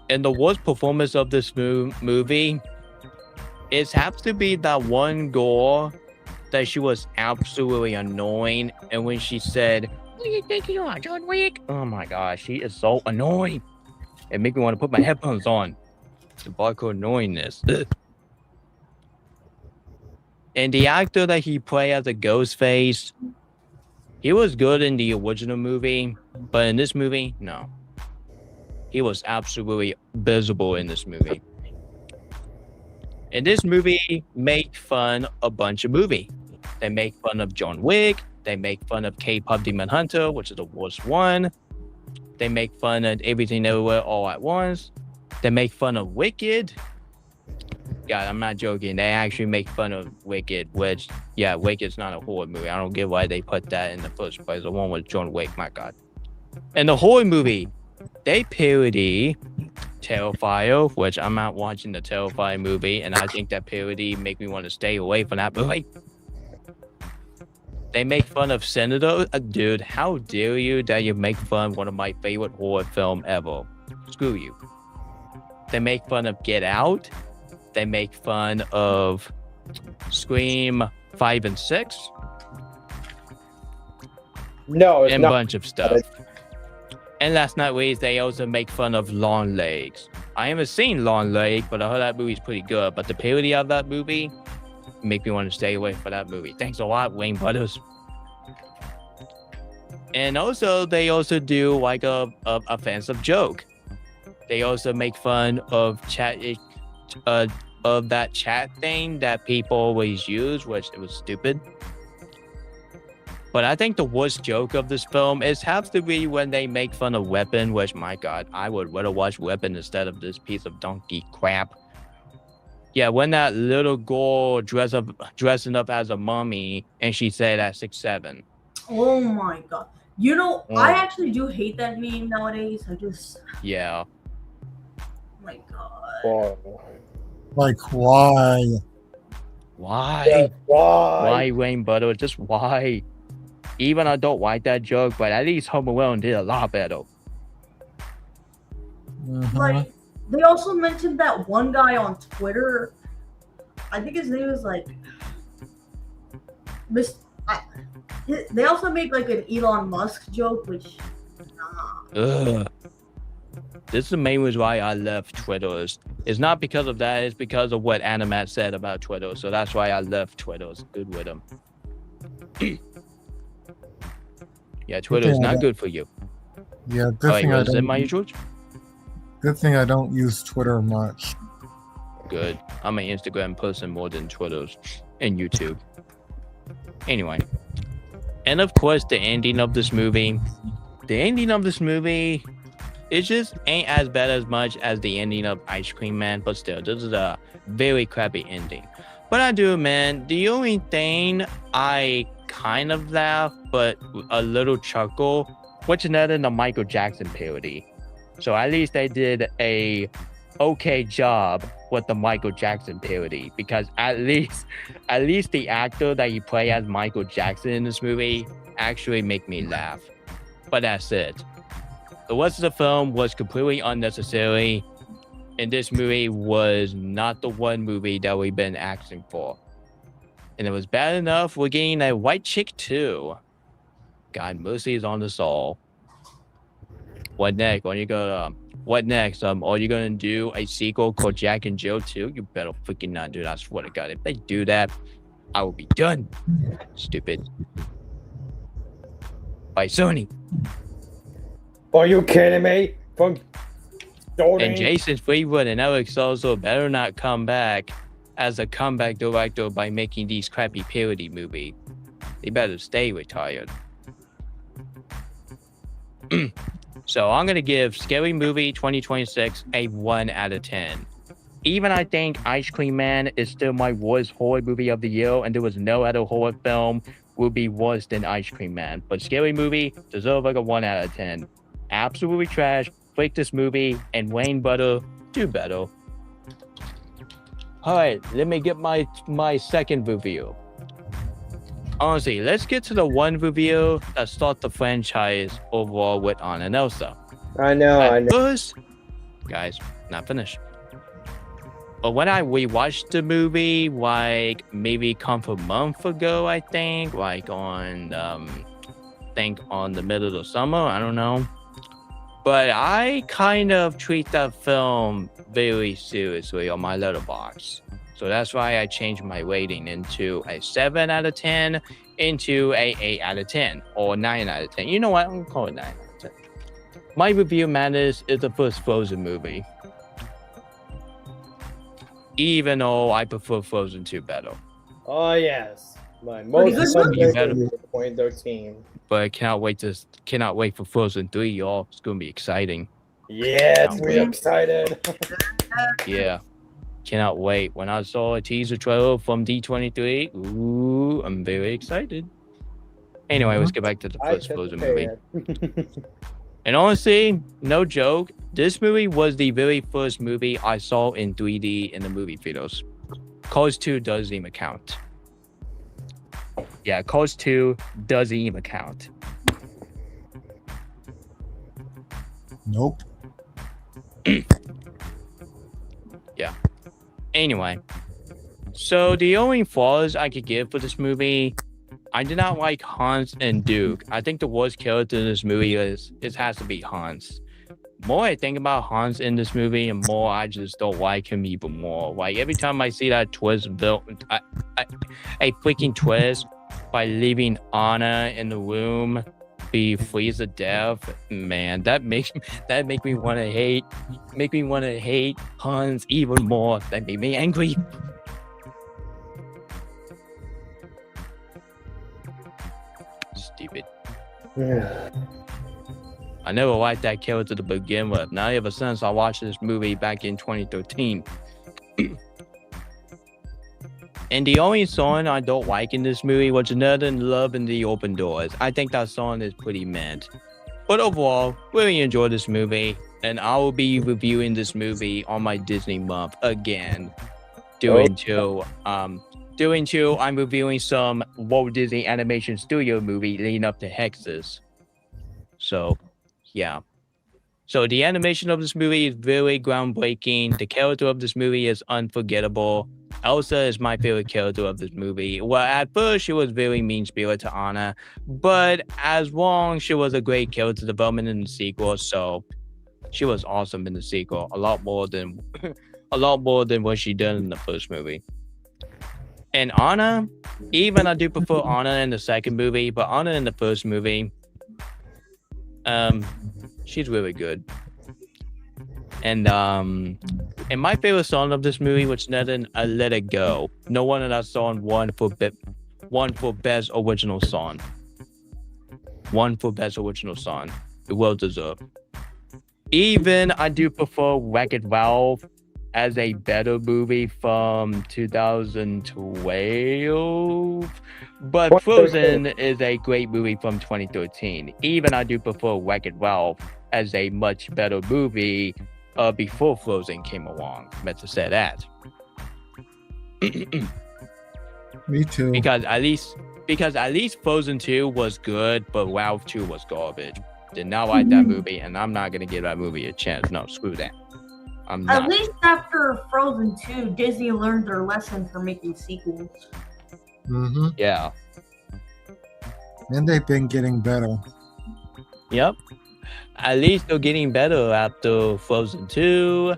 And the worst performance of this movie, it has to be that one girl that she was absolutely annoying. And when she said, "Who do you think you are, John Wick?" Oh my gosh, she is so annoying. It made me want to put my headphones on. The barcode annoyingness. And the actor that he played as a Ghostface, he was good in the original movie, but in this movie, no. He was absolutely visible in this movie. And this movie make fun of a bunch of movies. They make fun of John Wick. They make fun of K-pop Demon Hunter, which is the worst one. They make fun of Everything Everywhere All at Once. They make fun of Wicked. God, I'm not joking. They actually make fun of Wicked, which, yeah, Wicked's not a horror movie. I don't get why they put that in the first place. The one with John Wick, my God. And the horror movie, they parody Terrifier, which I'm not watching the Terrifier movie, and I think that parody make me want to stay away from that movie. They make fun of Senator. Dude, how dare you that you make fun of one of my favorite horror film ever. Screw you. They make fun of Get Out. They make fun of Scream 5 and 6.
No, it's
and
not.
A bunch of stuff. And last not least, they also make fun of Long Legs. I haven't seen Long Legs, but I heard that movie's pretty good. But the parody of that movie make me want to stay away from that movie. Thanks a lot, Wayne Brothers. And also, they also do like a offensive joke. They also make fun of that chat thing that people always use, which it was stupid. But I think the worst joke of this film is has to be when they make fun of Weapon, which, my God, I would rather watch Weapon instead of this piece of donkey crap. Yeah, when that little girl dressing up as a mummy, and she said at 6'7".
Oh my God. You know, I actually do hate that meme nowadays.
Yeah.
Oh my God.
Oh.
Like, why?
Why?
Why,
Wayne Butter? Just why? Even I don't like that joke, but at least Home Alone did a lot better.
Like, they also mentioned that one guy on Twitter. I think his name is like they also make like an Elon Musk joke, which.
Ugh. This is the main reason why I left Twitter. It's not because of that. It's because of what Animat said about Twitter. So that's why I left Twitter. It's good with him. Yeah, Twitter is not good for you.
Yeah, good thing I don't.
George?
Good thing I don't use Twitter much.
Good. I'm an Instagram person more than Twitter's and YouTube. Anyway. And of course, the ending of this movie. It just ain't as bad as much as the ending of Ice Cream Man, but still, this is a very crappy ending. But I do, man, the only thing I kind of laugh, but a little chuckle, which is not in the Michael Jackson parody. So at least they did a okay job with the Michael Jackson parody, because at least the actor that you play as Michael Jackson in this movie actually make me laugh. But that's it. The rest of the film was completely unnecessary, and this movie was not the one movie that we've been asking for. And it was bad enough we're getting a White Chick too. God mercy is on us all. What next? What next? Are you gonna do a sequel called Jack and Jill 2? You better freaking not do that. I swear to God, if they do that, I will be done. Stupid. By Sony.
Are you kidding me? From Sony?
And Jason Fleetwood and Alex also better not come back as a comeback director by making these crappy parody movies. They better stay retired. So I'm going to give Scary Movie 2026 a 1 out of 10. Even I think Ice Cream Man is still my worst horror movie of the year, and there was no other horror film would be worse than Ice Cream Man. But Scary Movie deserves like a 1 out of 10. Absolutely trash. Break this movie, and Wayne Butter, do better. Alright, let me get my second review. Honestly, let's get to the one review that started the franchise overall with Anna and Elsa.
I know.
First, guys, not finished. But when I rewatched the movie, like maybe a month ago, I think, like on, on the middle of the summer, I don't know. But I kind of treat that film very seriously on my Letterboxd. So that's why I changed my rating into a 7 out of 10 into a 8 out of 10 or 9 out of 10. You know what? I'm going to call it 9 out of 10. My review matters is the first Frozen movie. Even though I prefer Frozen 2 better.
Oh, yes. My most fun movie of 2013.
But I cannot wait for Frozen 3, y'all. It's going to be exciting.
Yes, we're excited.
Yeah. Cannot wait. When I saw a teaser trailer from D23, ooh, I'm very excited. Anyway, let's get back to the first Frozen movie. And honestly, no joke, this movie was the very first movie I saw in 3D in the movie theaters. Cars 2 doesn't even count. Yeah, Cars 2 doesn't even count.
Nope.
Yeah. Anyway, so the only flaws I could give for this movie, I did not like Hans and Duke. I think the worst character in this movie has to be Hans. More I think about Hans in this movie, and more I just don't like him even more. Like every time I see that twist built, a freaking twist by leaving Anna in the room, be freeze to death, man, that makes me want to hate Hans even more. That made me angry. Stupid. I never liked that character to begin with. Not ever since I watched this movie back in 2013. And the only song I don't like in this movie was Another Love in the Open Doors. I think that song is pretty meh. But overall, really enjoyed this movie. And I will be reviewing this movie on my Disney month again. Doing two, I'm reviewing some Walt Disney Animation Studio movie leading up to Hexes. So, yeah. So the animation of this movie is very groundbreaking. The character of this movie is unforgettable. Elsa is my favorite character of this movie. Well, at first she was very mean-spirited to Anna, but as long she was a great character development in the sequel, so she was awesome in the sequel. A lot more than what she did in the first movie. And Anna, even I do prefer Anna in the second movie, but Anna in the first movie, she's really good. And my favorite song of this movie was nothing Let It Go. No one of that song won for best original song. One for best original song. It well deserved. Even I do prefer Wreck-It Ralph as a better movie from 2012. But Frozen is a great movie from 2013. Even I do prefer Wreck-It Ralph as a much better movie before Frozen came along. I meant to say that.
Me too.
Because at least Frozen 2 was good, but Ralph 2 was garbage. Did not like that movie, and I'm not gonna give that movie a chance. No, screw that. I'm not.
At least after Frozen 2, Disney learned their lesson for making sequels.
Mm-hmm.
Yeah.
And they've been getting better.
Yep. At least they're getting better after Frozen 2,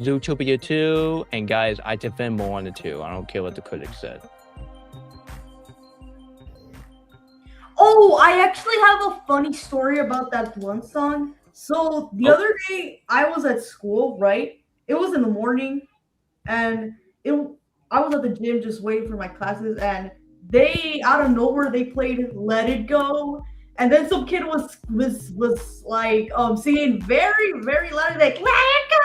Zootopia 2, and guys, I defend Moana 2. I don't care what the critics said.
Oh, I actually have a funny story about that one song. So the other day, I was at school, right? It was in the morning, and I was at the gym just waiting for my classes, and they, out of nowhere, they played Let It Go. And then some kid was like singing very, very loud, like, let it go.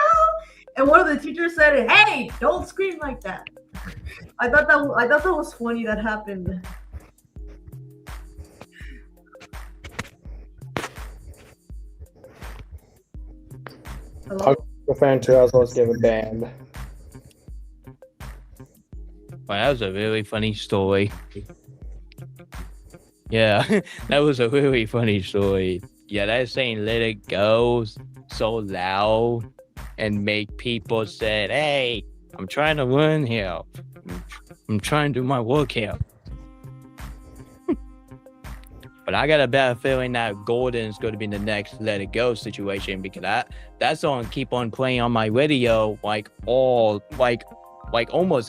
And one of the teachers said, hey, don't scream like that. I thought that was funny that happened.
I'm a fan too, I was always given banned.
Well, that was a really funny story. Yeah, that was a really funny story. Yeah, that saying let it go so loud and make people say, hey, I'm trying to learn here. I'm trying to do my work here. But I got a bad feeling that Golden's going to be the next Let It Go situation, because that song keep on playing on my radio like almost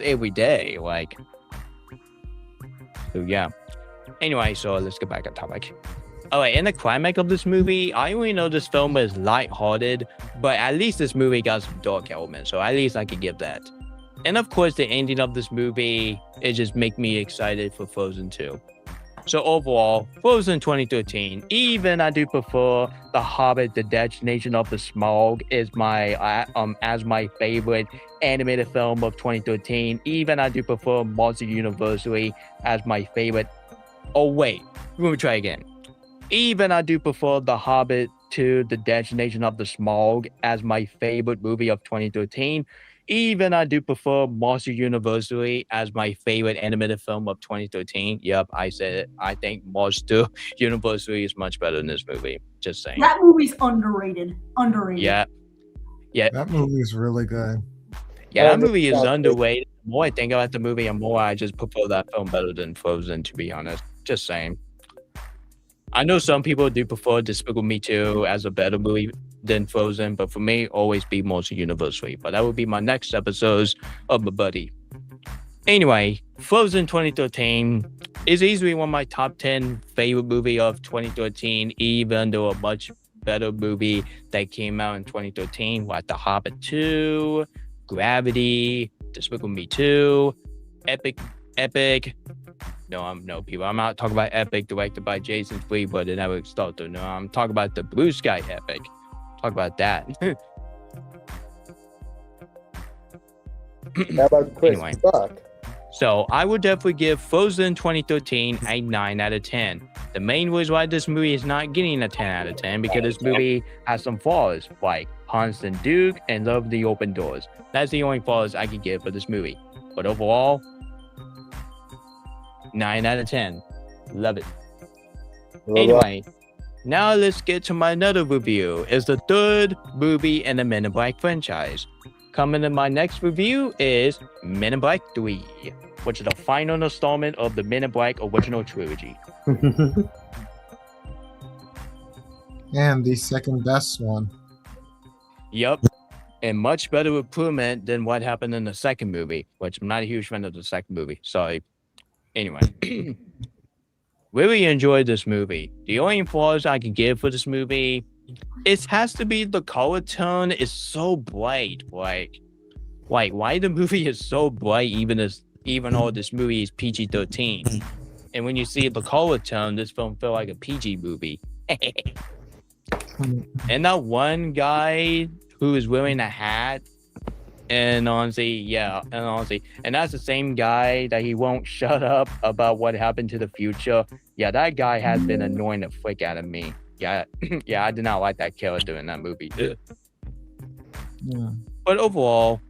every day. So yeah. Anyway, so let's get back on topic. Alright, in the climax of this movie, I only know this film is lighthearted, but at least this movie got some dark elements, so at least I could give that. And of course, the ending of this movie, it just make me excited for Frozen 2. So overall, Frozen 2013, even I do prefer The Hobbit, The Destination of the Smog is my as my favorite animated film of 2013. Even I do prefer Monster University as my favorite. Oh wait, let me try again. Even I do prefer The Hobbit to The Destination of the Smog as my favorite movie of 2013. Even I do prefer Monster University as my favorite animated film of 2013. Yep, I said it. I think Monster University is much better than this movie. Just saying.
That movie's underrated. Underrated.
Yeah. Yeah.
That movie is really good.
Yeah, that movie is underrated. The more I think about the movie, the more I just prefer that film better than Frozen, to be honest. Just saying. I know some people do prefer Despicable Me 2 as a better movie than Frozen, but for me, always be Monster University. But that would be my next episodes of my buddy. Anyway, Frozen 2013 is easily one of my top 10 favorite movie of 2013, even though a much better movie that came out in 2013, like The Hobbit 2, Gravity, Despicable Me 2, Epic. No, people. I'm not talking about Epic, directed by Jason Freeberg and Eric Stolter. No, I'm talking about the Blue Sky Epic. Talk about that.
How about Chris
Anyway.
Buck?
So I would definitely give Frozen 2013 a 9 out of 10. The main reason why this movie is not getting a 10 out of 10 because this movie has some flaws, like Hans and Duke and Love the Open Doors. That's the only flaws I could give for this movie. But overall, 9 out of 10. Love it. Anyway, now let's get to my another review. It's the third movie in the Men in Black franchise. Coming in my next review is Men in Black 3, which is the final installment of the Men in Black original trilogy.
And the second best one.
Yup. And much better improvement than what happened in the second movie, which I'm not a huge fan of the second movie. Sorry. Anyway, really enjoyed this movie. The only flaws I can give for this movie, it has to be the color tone is so bright. Like why the movie is so bright, even though this movie is PG-13. And when you see the color tone, this film felt like a PG movie. And that one guy who is wearing a hat. And honestly, and that's the same guy that he won't shut up about what happened to the future. Yeah, that guy has been annoying the frick out of me. Yeah, I did not like that character in that movie.
Yeah.
But overall,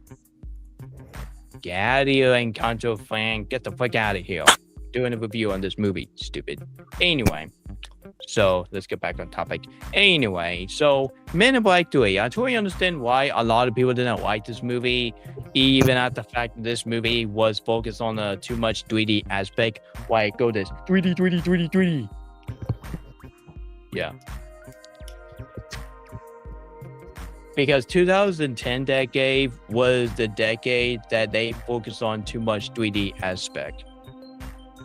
get out of here, Encanto fan. Get the frick out of here. Doing a review on this movie, stupid. Anyway. So let's get back on topic. Anyway, so Men in Black 3. I totally understand why a lot of people didn't like this movie, even at the fact that this movie was focused on a too much 3D aspect. Why go this 3D. Yeah. Because 2010 decade was the decade that they focused on too much 3D aspect.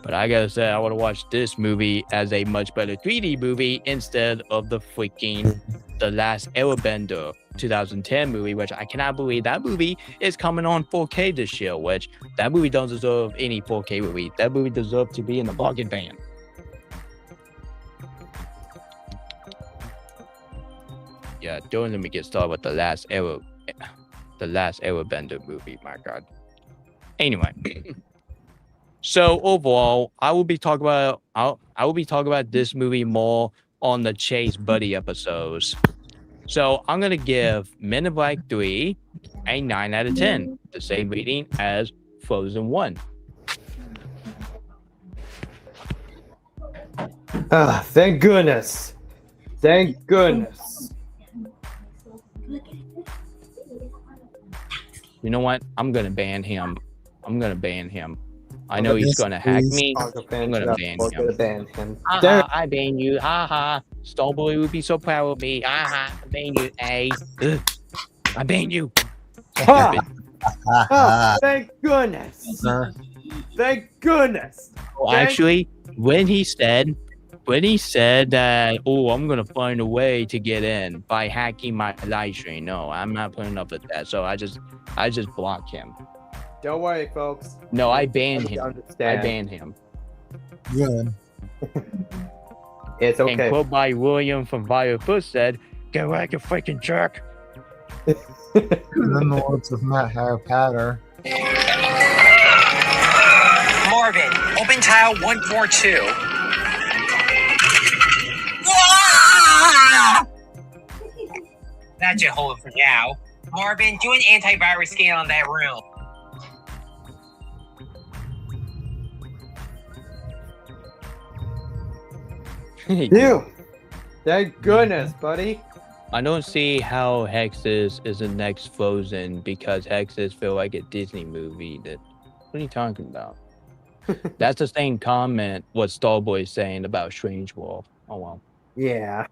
But I gotta say, I would have watched this movie as a much better 3D movie instead of the freaking The Last Airbender 2010 movie, which I cannot believe that movie is coming on 4K this year, which that movie don't deserve any 4K movie. That movie deserves to be in the bargain bin. Yeah, don't let me get started with The Last Airbender movie, my god. Anyway. So overall, I will be talking about this movie more on the Chase Buddy episodes. So I'm gonna give Men in Black 3 a 9 out of 10, the same rating as Frozen 1.
Thank goodness. Thank goodness.
You know what? I'm gonna ban him. I know he's gonna hack me. I'm gonna ban him. I ban you. Starboy would be so proud of me. I ban you. I ban you.
Thank goodness. Thank goodness.
Well, actually, when he said that, I'm gonna find a way to get in by hacking my live stream. No, I'm not putting up with that. So I just blocked him.
Don't worry, folks.
No, I banned him.
Good.
It's okay.
And quote by William from Firefoot said, "Get like a freaking jerk."
And then the words of Matt Harry-Potter.
Marvin, open tile 142. That should hold it for now. Marvin, do an antivirus scan on that room.
Phew. Thank goodness, buddy.
I don't see how Hexes is the next Frozen because Hexes feel like a Disney movie. What are you talking about? That's the same comment what Starboy is saying about Strange World. Oh well.
Yeah.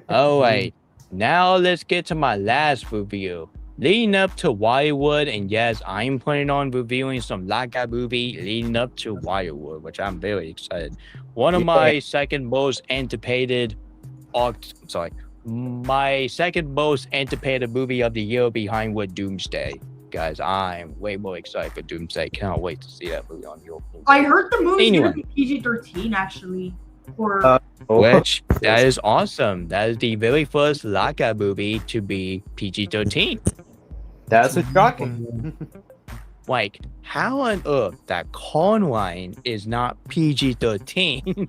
All right. Now let's get to my last review. Leading up to Wirewood, and yes, I'm planning on reviewing some Laika movie leading up to Wirewood, which I'm very excited. One of my second most anticipated my second most anticipated movie of the year behind with Doomsday. Guys, I'm way more excited for Doomsday. Cannot wait to see that movie on your movie.
I heard the movie's gonna be PG-13 actually.
Which that is awesome. That is the very first Laika movie to be PG-13.
That's shocking.
Like, how on earth that Conline is not PG-13?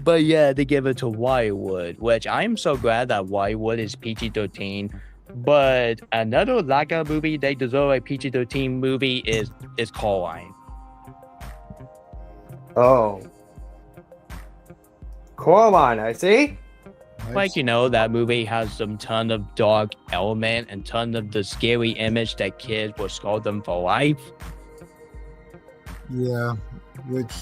But yeah, they give it to Wirewood, which I'm so glad that Wirewood is PG-13. But another Laika movie they deserve a PG-13 movie is Coraline.
Oh. Coraline, I see.
Like, you know, that movie has some ton of dark element and ton of the scary image that kids will scar them for life.
Yeah, which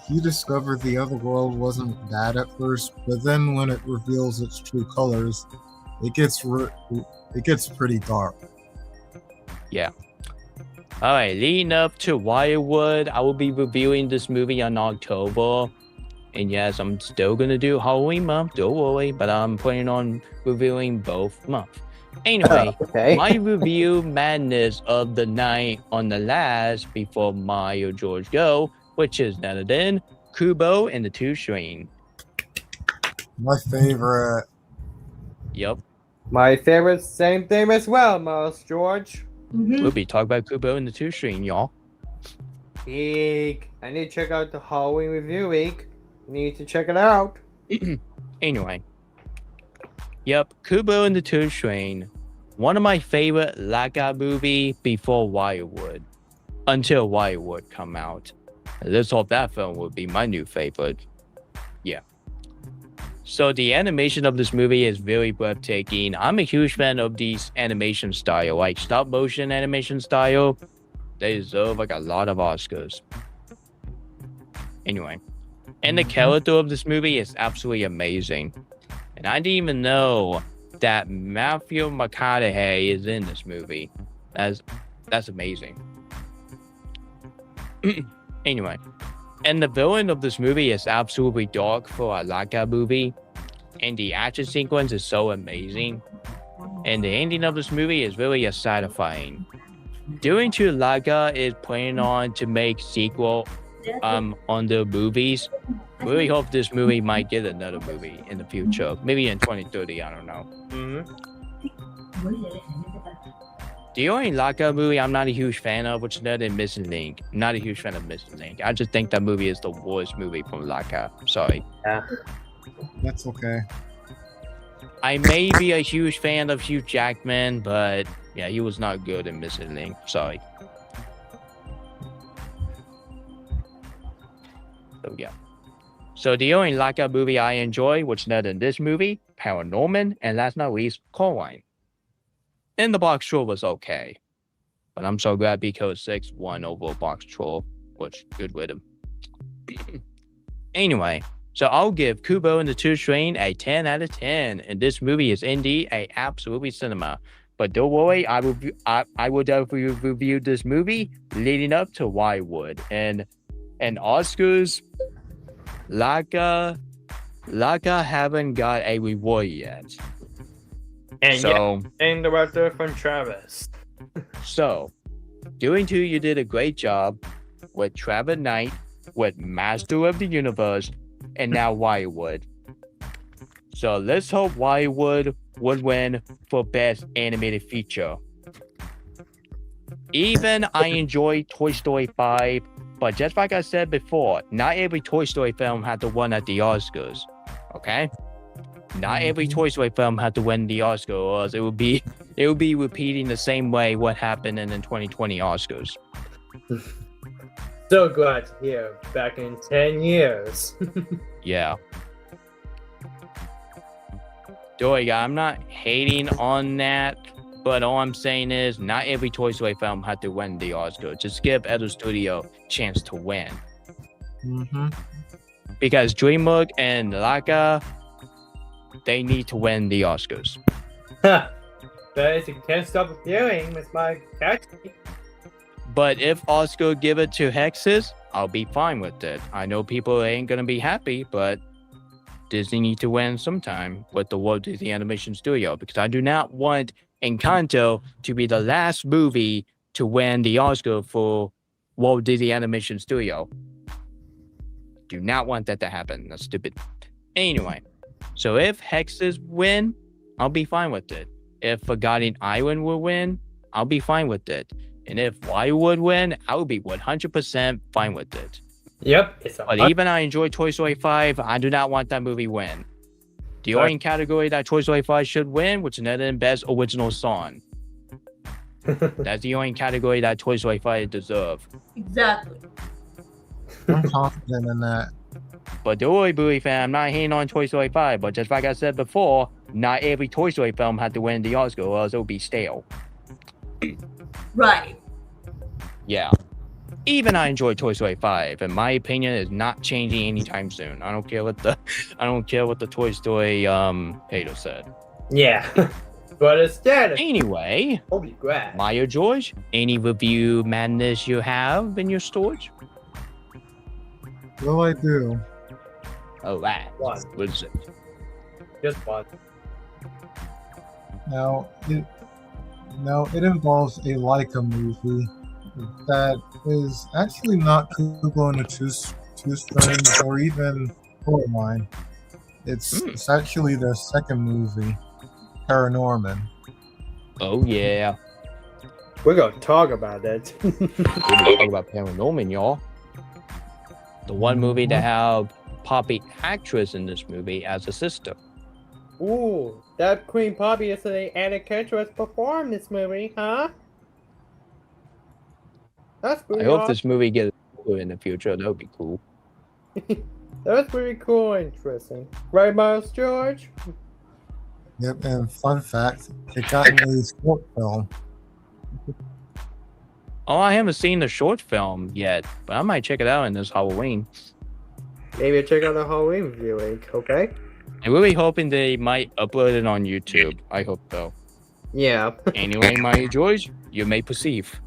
he discovered the other world wasn't bad at first, but then when it reveals its true colors, it gets pretty dark.
Yeah. All right, leading up to Wirewood, I will be reviewing this movie in October. And yes, I'm still going to do Halloween month, don't worry, but I'm planning on reviewing both months. Anyway, my review madness of the night on the last before Mario George Go, which is none other than Kubo and the Two String.
My favorite.
Yep.
My favorite, same thing as well, Miles George.
We'll be talking about Kubo and the Two String, y'all.
Eek. I need to check out the Halloween review week. Need to check it out.
Anyway. Yep, Kubo and the Two String. One of my favorite Laika movie before Wirewood. Until Wirewood come out. Let's hope that film will be my new favorite. Yeah. So the animation of this movie is very breathtaking. I'm a huge fan of these animation style, like stop motion animation style. They deserve like a lot of Oscars. Anyway. And the character of this movie is absolutely amazing. And I didn't even know that Matthew McConaughey is in this movie. That's amazing. Anyway. And the villain of this movie is absolutely dark for a Laika movie. And the action sequence is so amazing. And the ending of this movie is really satisfying. Due to Laika is planning on to make sequel on the movies. Really hope this movie might get another movie in the future. Maybe in 2030, I don't know. The only Laika movie I'm not a huge fan of, which is another Missing Link. I'm not a huge fan of Missing Link. I just think that movie is the worst movie from Laika. Sorry.
Yeah.
That's okay.
I may be a huge fan of Hugh Jackman, but yeah, he was not good in Missing Link. Sorry. So yeah. So the only Laika movie I enjoy, which is not in this movie, Paranorman, and last but not least, Coraline. And the Box Troll was okay. But I'm so glad because 6 won over Box Troll, which good with him. Anyway, so I'll give Kubo and the Two String a 10 out of 10. And this movie is indeed a absolutely cinema. But don't worry, I will definitely review this movie leading up to Wirewood. And Oscars, Laika haven't got a reward yet.
And
so,
and director from Travis.
So, doing two, you did a great job with Travis Knight, with Master of the Universe, and now Wirewood. So let's hope Wirewood would win for Best Animated Feature. Even I enjoy Toy Story 5, but just like I said before, not every Toy Story film had to win at the Oscars. Okay? not every Toy Story film had to win the Oscar, or else it would be repeating the same way what happened in the 2020 Oscars.
So glad to hear. Back in 10 years.
Yeah. Dory, I'm not hating on that, but all I'm saying is not every Toy Story film had to win the Oscar. Just give other studio a chance to win.
Mm-hmm.
Because DreamWorks and Laika, they need to win the Oscars.
But you can't stop appearing with my catchy.
But if Oscar give it to Hexes, I'll be fine with it. I know people ain't gonna be happy, but Disney need to win sometime with the Walt Disney Animation Studio, because I do not want Encanto to be the last movie to win the Oscar for Walt Disney Animation Studio. Do not want that to happen. That's stupid. Anyway, so if Hexes win, I'll be fine with it. If Forgotten Island will win, I'll be fine with it. And if Wildwood win, I will be 100% fine with it.
Yep.
But even I enjoy Toy Story 5, I do not want that movie win. The only category that Toy Story 5 should win, which is another best original song. That's the only category that Toy Story 5 deserve.
Exactly.
I'm confident in that.
But don't worry, Booey fan, I'm not hating on Toy Story 5, but just like I said before, not every Toy Story film had to win the Oscar, or else it would be stale.
Right.
Yeah. Even I enjoy Toy Story 5, and my opinion is not changing anytime soon. I don't care what the Toy Story hater said.
Yeah. But instead,
anyway,
I'll be glad.
Maya George, any review madness you have in your storage?
Well, I do.
Oh, that.
One.
What is it?
Just one.
Now it involves a Leica movie that is actually not Kubo and the Two Strings or even Coraline. It's actually their second movie, Paranorman.
Oh yeah.
We're gonna talk about it.
We're gonna talk about Paranorman, y'all. The one movie that had Poppy actress in this movie as a sister.
Ooh, that Queen Poppy is an actress perform this movie, huh? That's pretty
I hope
awesome.
this movie gets good in the future. That would be cool.
That's pretty cool and interesting. Right, Miles George?
Yep, and fun fact, it got a short film.
Oh, I haven't seen the short film yet, but I might check it out in this Halloween.
Maybe check out the Halloween viewing, okay?
I'm really hoping they might upload it on YouTube. I hope so.
Yeah.
Anyway, Maya George, you may perceive.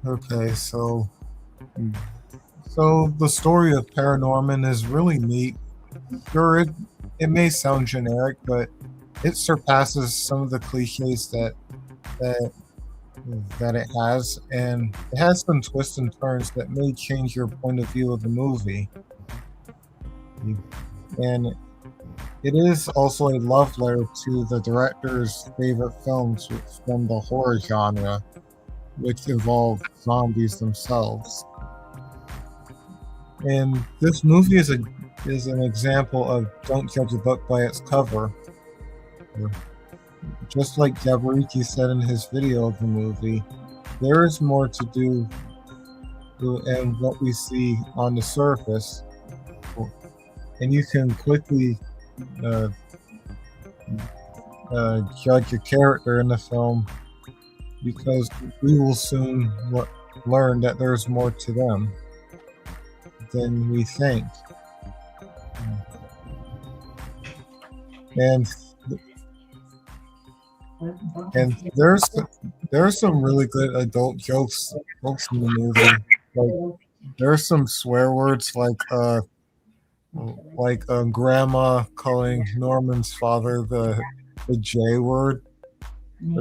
Okay, so the story of Paranorman is really neat. Sure, it may sound generic, but it surpasses some of the cliches that it has, and it has some twists and turns that may change your point of view of the movie. And it is also a love letter to the director's favorite films from the horror genre, which involve zombies themselves. And this movie is an example of don't judge a book by its cover. Just like Gabariki said in his video of the movie, there is more to do and what we see on the surface, and you can quickly judge a character in the film because we will soon learn that there's more to them than we think. And there's some really good adult jokes in the movie. Like there's some swear words like grandma calling Norman's father the J word, and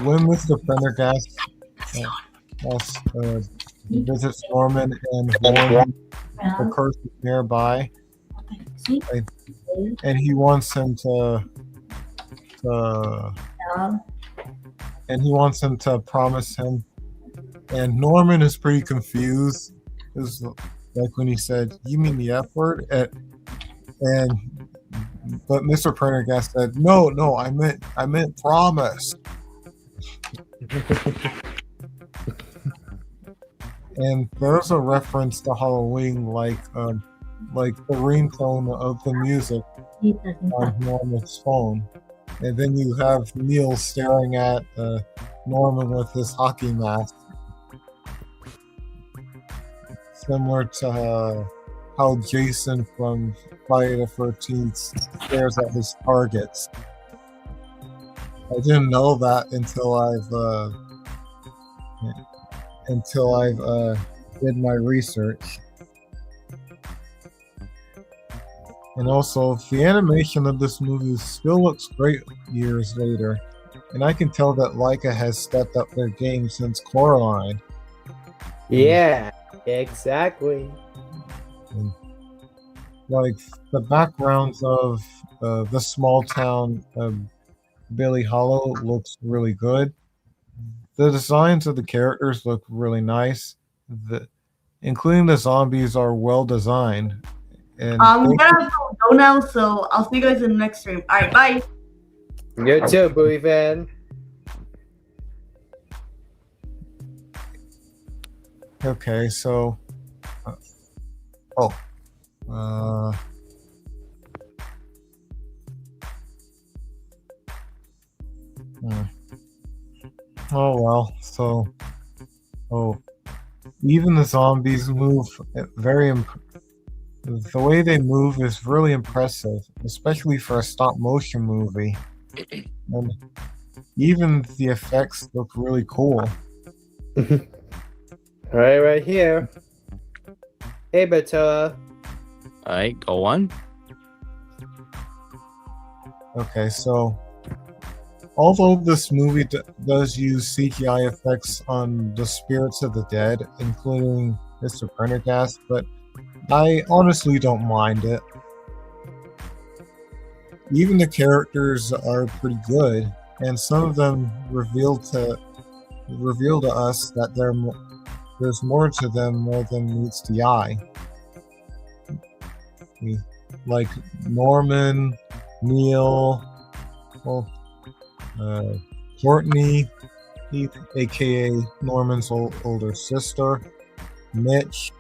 when Mr. Prendergast visits Norman and warns the curse is nearby, and he wants him to promise him, and Norman is pretty confused was like when he said, "You mean the F word?" But Mr. Prendergast said, "No, I meant promise." And there's a reference to Halloween, like the ringtone of the music on Norman's phone, and then you have Neil staring at Norman with his hockey mask, similar to how Jason from Friday the 13th stares at his targets. I didn't know that until I've did my research. And also, the animation of this movie still looks great years later, and I can tell that Leica has stepped up their game since Coraline.
Yeah, exactly.
And, like, the backgrounds of the small town Billy Hollow looks really good. The designs of the characters look really nice. Including the zombies are well designed. And
I'm gonna have to go now, so I'll see you guys in the next stream. All right, bye.
You too, Bowie fan.
Okay, so oh well, so even the zombies move the way they move is really impressive, especially for a stop motion movie. And even the effects look really cool.
right here. Hey, Batella.
Alright, go on.
Okay, so although this movie does use CGI effects on the spirits of the dead, including Mr. Prendergast, but I honestly don't mind it. Even the characters are pretty good, and some of them reveal to us that there's more to them more than meets the eye. Like Norman, Neil, Courtney, aka Norman's older sister, Mitch,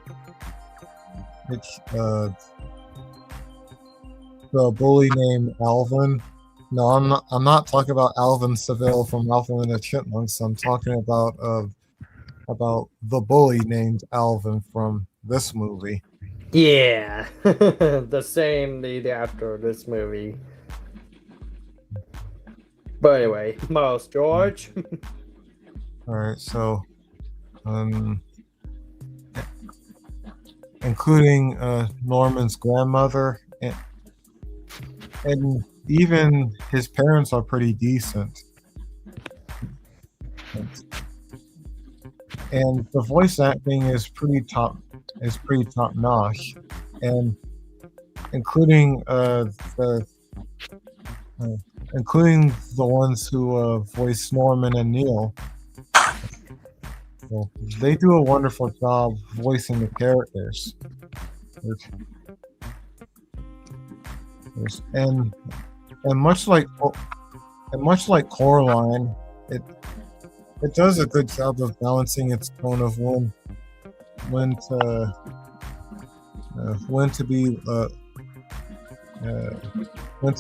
the bully named Alvin. No, I'm not talking about Alvin Seville from Alvin and the Chipmunks. I'm talking about the bully named Alvin from this movie.
Yeah, the same lead after this movie. But anyway, Miles George.
All right, so including Norman's grandmother, and even his parents are pretty decent. And the voice acting is pretty top notch, and including the ones who voice Norman and Neil. Well, they do a wonderful job voicing the characters. And much like Coraline, it does a good job of balancing its tone of when to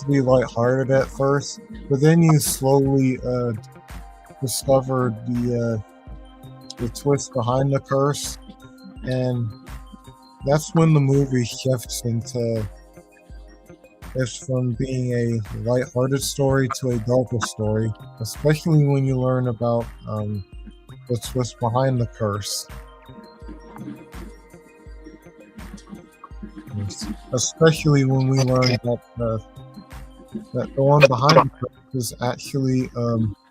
be lighthearted at first, but then you slowly discover the twist behind the curse, and that's when the movie shifts from being a lighthearted story to a darker story, especially when you learn about the twist behind the curse. Especially when we learn that the one behind the curse is actually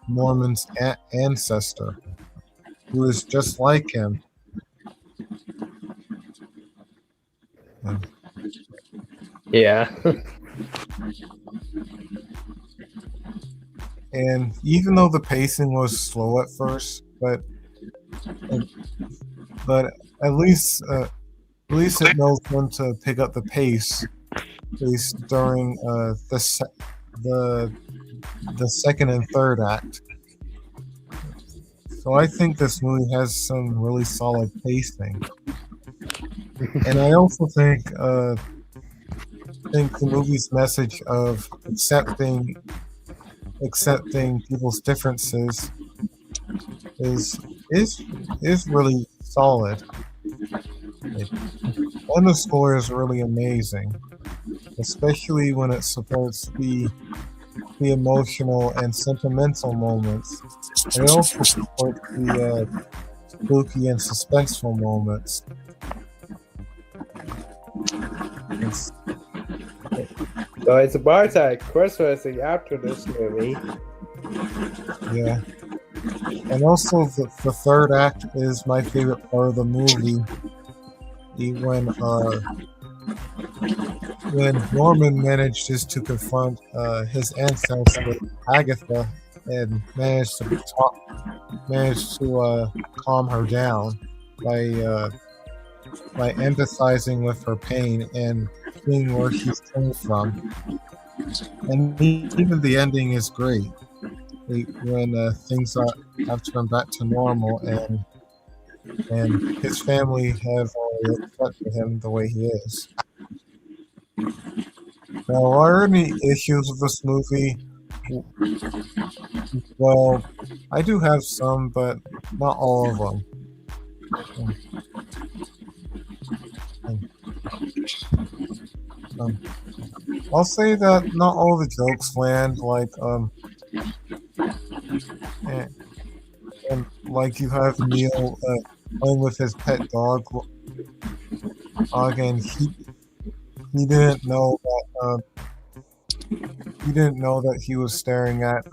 Norman's ancestor, who is just like him.
Yeah.
And even though the pacing was slow at first, but at least it knows when to pick up the pace, at least during the second and third act. So I think this movie has some really solid pacing, and I also think the movie's message of accepting people's differences is really solid. And the score is really amazing, especially when it supports the emotional and sentimental moments. And it also supports the spooky and suspenseful moments.
So it's about Christmas after this movie.
Yeah. And also the third act is my favorite part of the movie. When Norman manages to confront his ancestor Agatha and managed to calm her down by empathizing with her pain and seeing where she's coming from. And even the ending is great when things have turned back to normal and his family have already accepted him the way he is. Now, are there any issues with this movie? Well, I do have some, but not all of them. I'll say that not all the jokes land, and like you have Neil playing with his pet dog, and he didn't know that he was staring at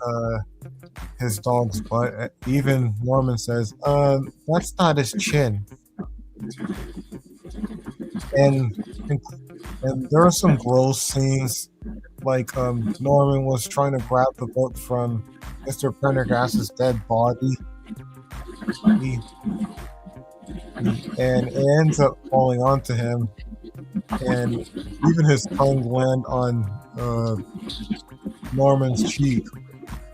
his dog's butt. Even Norman says, "That's not his chin." And there are some gross scenes, like Norman was trying to grab the book from Mr. Prendergast's dead body, and it ends up falling onto him, and even his tongue land on Norman's cheek,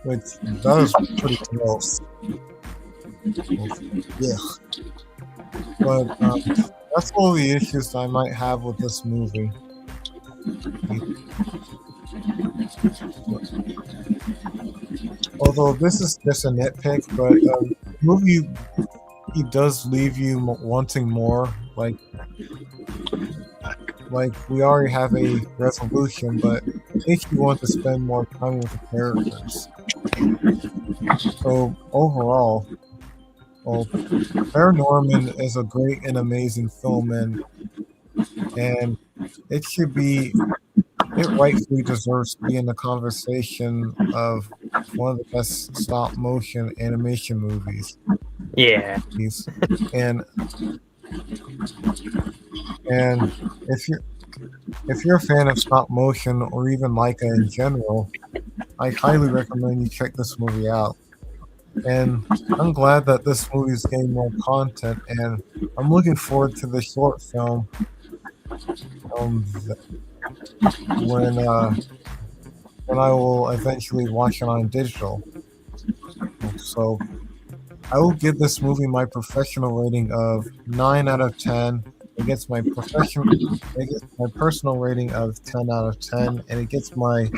which that was pretty gross. Yeah, but that's all the issues I might have with this movie. Although this is just a nitpick, but the movie does leave you wanting more. Like we already have a resolution, but it makes you want to spend more time with the characters. So overall, Paranorman is a great and amazing film, and it rightfully deserves to be in the conversation of one of the best stop motion animation movies.
Yeah.
And if you're a fan of stop motion or even Micah in general, I highly recommend you check this movie out. And I'm glad that this movie is getting more content, and I'm looking forward to the short film when I will eventually watch it on digital. So I will give this movie my professional rating of 9 out of 10. It gets my personal rating of 10 out of 10, and it gets my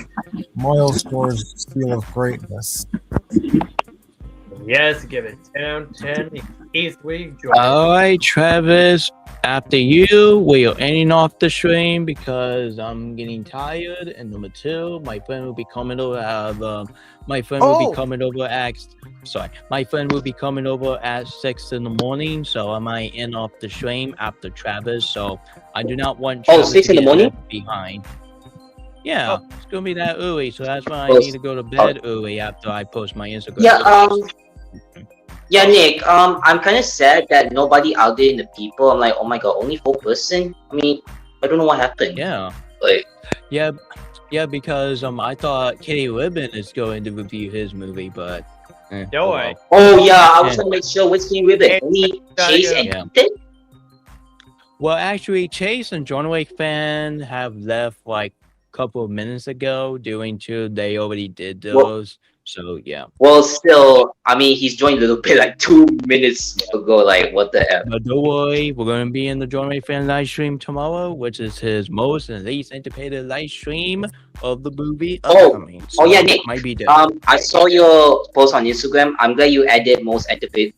Miles Scores seal of greatness.
Yes, give it 10 out of 10. Easily enjoy.
All right, Travis. After you, we are ending off the stream because I'm getting tired. And number two, my friend will be coming over at my friend will be coming over at my friend will be coming over at 6 in the morning. So I might end off the stream after Travis. So I do not want Travis
6 in the morning
behind. Yeah, it's gonna be that early, so that's why I need to go to bed early after I post my Instagram.
Yeah, Nick, I'm kind of sad that nobody out there in the people. I'm like, oh my god, only 4 person. I mean, I don't know what happened.
Yeah.
Like.
Yeah, because I thought Kitty Ribbon is going to review his movie, but.
No way.
Oh yeah, I was trying to make sure which Kitty Ribbon. Only Chase and Ethan.
Well, actually, Chase and John Wick fan have left like a couple of minutes ago. Doing two, they already did
Well,
those. So yeah.
well, still, I mean, he's joined a little bit like 2 minutes ago. Like, what the hell?
But don't worry, we're gonna be in the John Wick fan live stream tomorrow, which is his most and least anticipated live stream of the movie upcoming.
Oh yeah, Nick.
Might be different.
I saw your post on Instagram. I'm glad you added most anticipated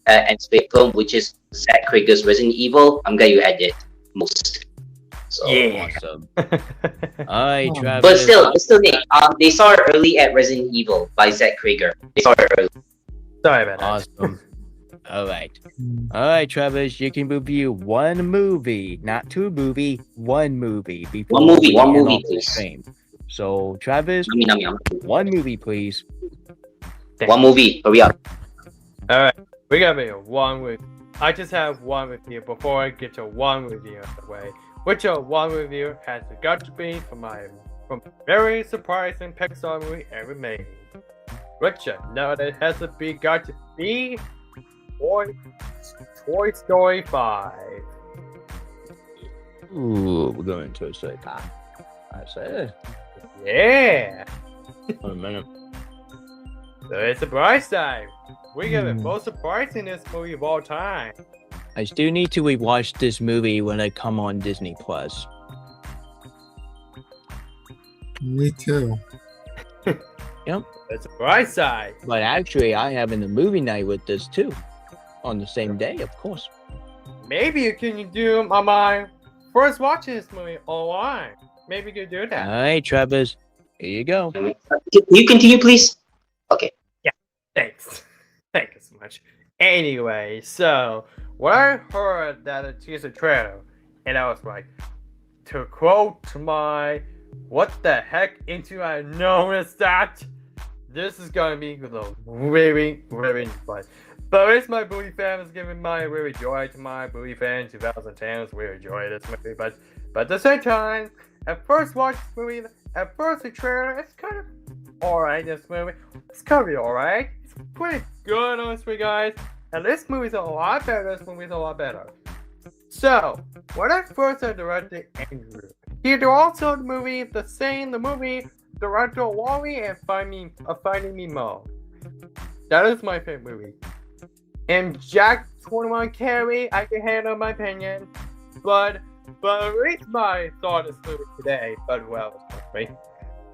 film, which is Zack Krieger's Resident Evil. I'm glad you added most. So,
Yeah.
Awesome. Alright, Travis.
but still, Nick. They saw it early at Resident Evil by Zack Krieger. They saw it early.
Sorry about that.
Awesome. Alright, Travis, you can review one movie, not two movie, one movie before
One
we end
movie,
off the
please.
stream. So, Travis,
Yum.
one movie, please.
One movie. Hurry up.
Alright, we got me one review. I just have one review before I get to one review out of the way. Which one review has got to be from very surprising Pixar movie ever made. Which no, that has to be got to be Toy Story 5.
Ooh, we're going to a straight path. I said.
Yeah.
Wait a minute.
So it's a bright side. We got the most surprisingest movie of all time.
I still need to rewatch this movie when I come on Disney Plus.
Me too.
Yep.
It's a bright side.
But actually, I having a movie night with this too. On the same day, of course.
Maybe you can do my first watching this movie online. Maybe you could do that.
Alright, Travis. Here you go.
Can you continue, please? Okay.
Yeah. Thanks. Thank you so much. Anyway, so when I heard that a teaser trailer, and I was like, to quote my what the heck into I noticed that this is gonna be the very fun. But it's my movie fans giving my really joy to my movie fans 2010s. We enjoy this movie, but at the same time, at first watch this movie, at first the trailer, it's kind of alright. This movie, it's kind of alright. It's pretty good, honestly, guys. And this movie's a lot better. This movie's a lot better. So when I first directed Andrew, he did also the movie director Wally and Finding Nemo. That is my favorite movie. And Jack 21 Carey, I can handle my opinion, but at least my thought is movie today. But well,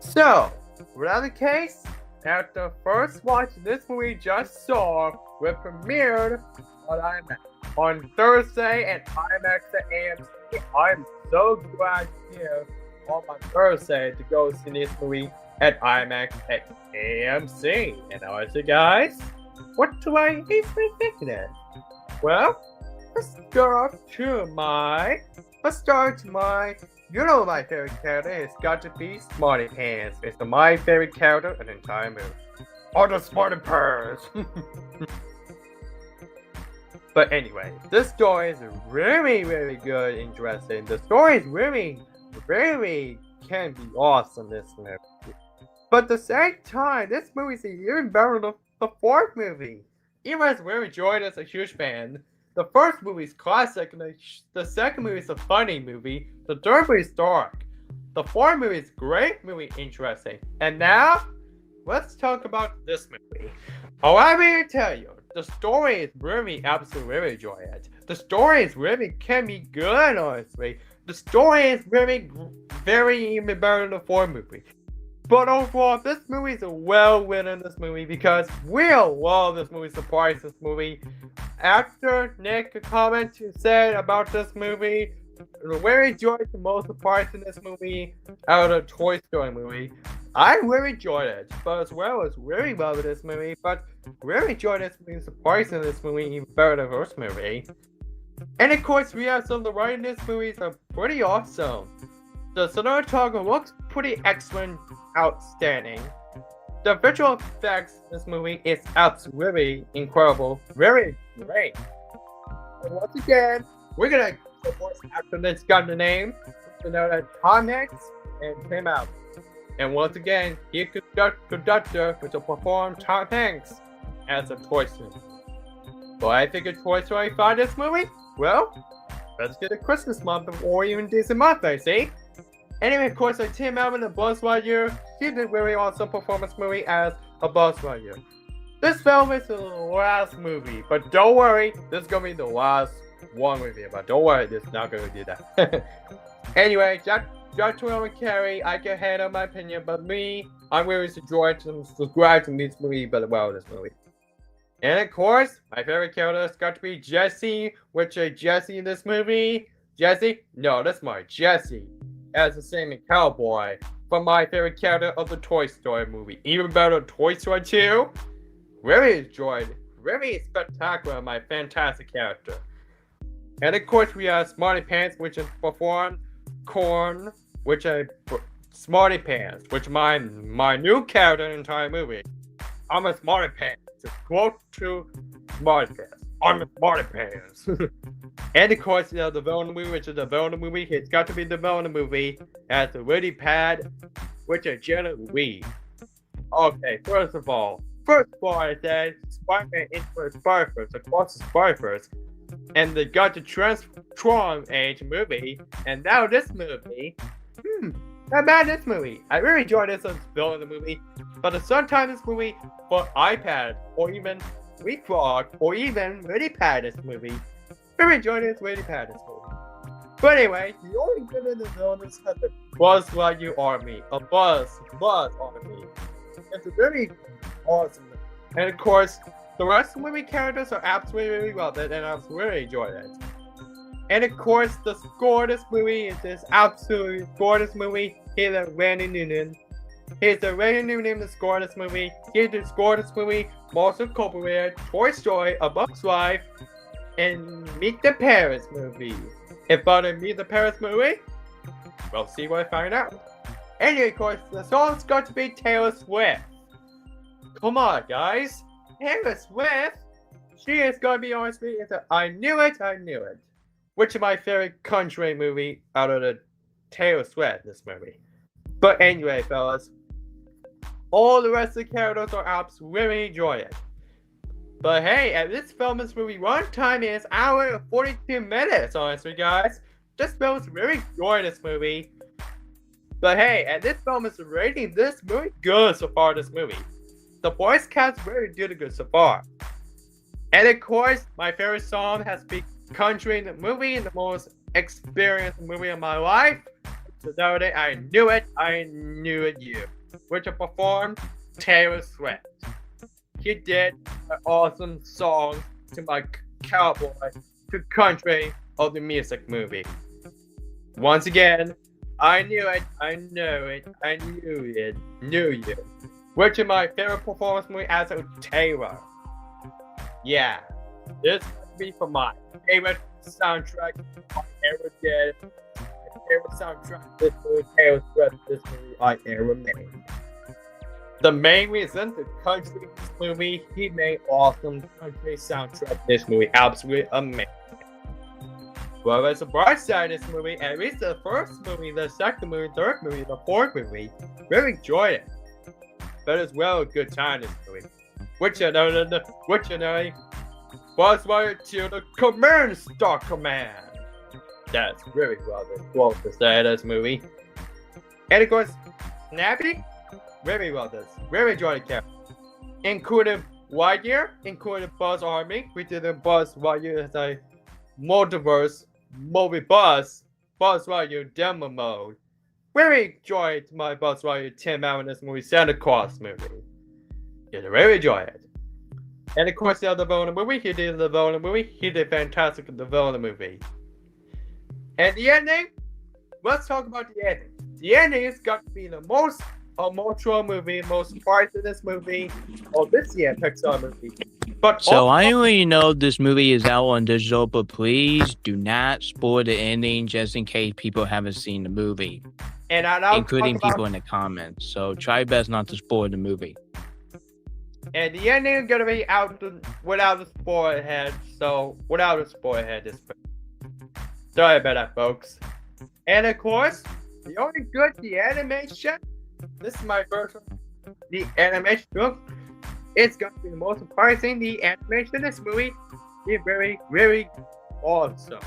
so without the case, after first watching this movie just saw, we premiered on IMAX on Thursday at IMAX at AMC. I'm so glad here on my Thursday to go see this movie at IMAX at AMC. And I was like, guys, what do I be thinking of? Well, let's start my, you know my favorite character has got to be Smarty Pants. It's my favorite character in the entire movie. Or the Smarty Pants! But anyway, this story is really good, interesting. The story is really can be awesome, this movie. But at the same time, this movie is even better than the fourth movie. Even as we enjoyed as a huge fan, the first movie is classic, and the second movie is a funny movie, the third movie is dark. The fourth movie is great movie, interesting. And now, let's talk about this movie. Allow me to tell you, the story is really absolutely enjoy it. The story is really can be good, honestly. The story is really very even better than the fourth movie. But overall, this movie is well written, this movie, because we love this movie, surprise this movie. After Nick commented said about this movie, really enjoyed the most surprise in this movie out of the Toy Story movie. I really enjoyed it, but as well as really love this movie, but really enjoyed this movie, surprise in this movie even better than the first movie. And of course, we have some of the writing in this movie are pretty awesome. The cinematography looks pretty excellent, outstanding. The visual effects in this movie is absolutely incredible, very great. And once again, we're gonna, of course, after this got the name, to know that Tom Hanks and Tim Allen. And once again, he conductor which will perform Tom Hanks as a Toy Story. But I think a Toy Story 5 this movie? Well, let's get a Christmas month or even decent month, I see. Anyway, of course, like Tim Allen and Buzz Lightyear, he did very awesome performance movie as a Buzz Lightyear. This film is the last movie, but don't worry, this is gonna be the last one movie. But don't worry, this is not gonna do that. Anyway, Jack Torrell and Carrie, I can handle my opinion, but me, I'm really subscribed to this movie, but well, this movie. And of course, my favorite character has got to be Jesse. Which is Jesse in this movie? Jesse? No, that's my Jesse. As the same cowboy from my favorite character of the Toy Story movie. Even better, Toy Story 2. Really enjoyed, really spectacular, my fantastic character. And of course, we have Smarty Pants, which is performed Corn, which is Smarty Pants, which my new character in the entire movie. I'm a Smarty Pants. To quote to Smarty Pants. I'm a Smarty Pants. And of course, the villain movie, which is the villain movie. It's got to be the villain movie as the Woody Pad, which is Jenna Lee. Okay, first of all, I said Spider-Man into the Spider-Verse, across the Spider-Verse, and they got the Transform Age movie, and now this movie, not bad this movie. I really enjoyed this as villain of the movie, but sometimes this movie for iPad, or even Leapfrog, or even Woody Pad this movie, really enjoyed this Woody Pad this movie. But anyway, the only good in the villain is that the Buzz Lightyear Army, a Buzz Army. It's a really awesome. And of course, the rest of the movie characters are absolutely really well done, and I really enjoyed it. And of course, the score of this movie is this absolutely gorgeous movie. Here's a Randy Newman. Here's the Randy Newman, the score of this movie. Here's the score of this movie, Monster Incorporated, Toy Story, A Bug's Life, and Meet the Parents movie. If I didn't Meet the Parents movie, we'll see what I find out. Anyway, of course, the song's got to be Taylor Swift. Come on, guys. Taylor Swift? She is gonna be honest with you. I knew it. Which is my favorite country movie out of the Taylor Swift, this movie. But anyway, fellas, all the rest of the characters are absolutely enjoy it. But hey, at this movie runtime is an hour and 42 minutes, honestly, guys. This film is really enjoying this movie. But hey, at this film is rating this movie good so far, this movie. The voice cast really did good so far. And of course, my favorite song has been country in the movie, the most experienced movie of my life. So that day, I knew it, you. Which I performed Taylor Swift. He did an awesome song to my cowboy, to country of the music movie. Once again, I knew you. Which is my favorite performance movie as a Taylor. Yeah, this must be for my favorite soundtrack I ever did. My favorite soundtrack this movie, Taylor Swift, this movie I ever made. The main reason the country in this movie, he made awesome country soundtrack this movie, absolutely amazing. Well, as a bright side of this movie, at least the first movie, the second movie, third movie, the fourth movie, really enjoyed it. But as well, a good time this movie. Which you know, Buzz Lightyear to the Command Star Command. That's really well to say this movie. And of course, Snappy, very well done. Very enjoyed the character. Including Lightyear, including Buzz Army. We did a Buzz Lightyear as a multiverse movie Buzz Lightyear demo mode. Really enjoyed my Buzz Lightyear Tim Allen in this movie, Santa Claus movie. Yeah, I really enjoy it. And of course, the other villain movie, he did the villain movie. He did fantastic in the villain movie. And the ending, let's talk about the ending. The ending has got to be the most emotional movie, most priceless movie of this year Pixar movie. But
so I only know this movie is out on digital, but please do not spoil the ending just in case people haven't seen the movie.
And
including people in the comments. So try your best not to spoil the movie.
And the ending is gonna be out without the spoiler head. So without the spoiler head, this. Sorry about that, folks. And of course, the only good the animation. This is my version. The animation book. It's gonna be the most surprising. The animation in this movie is very, very awesome.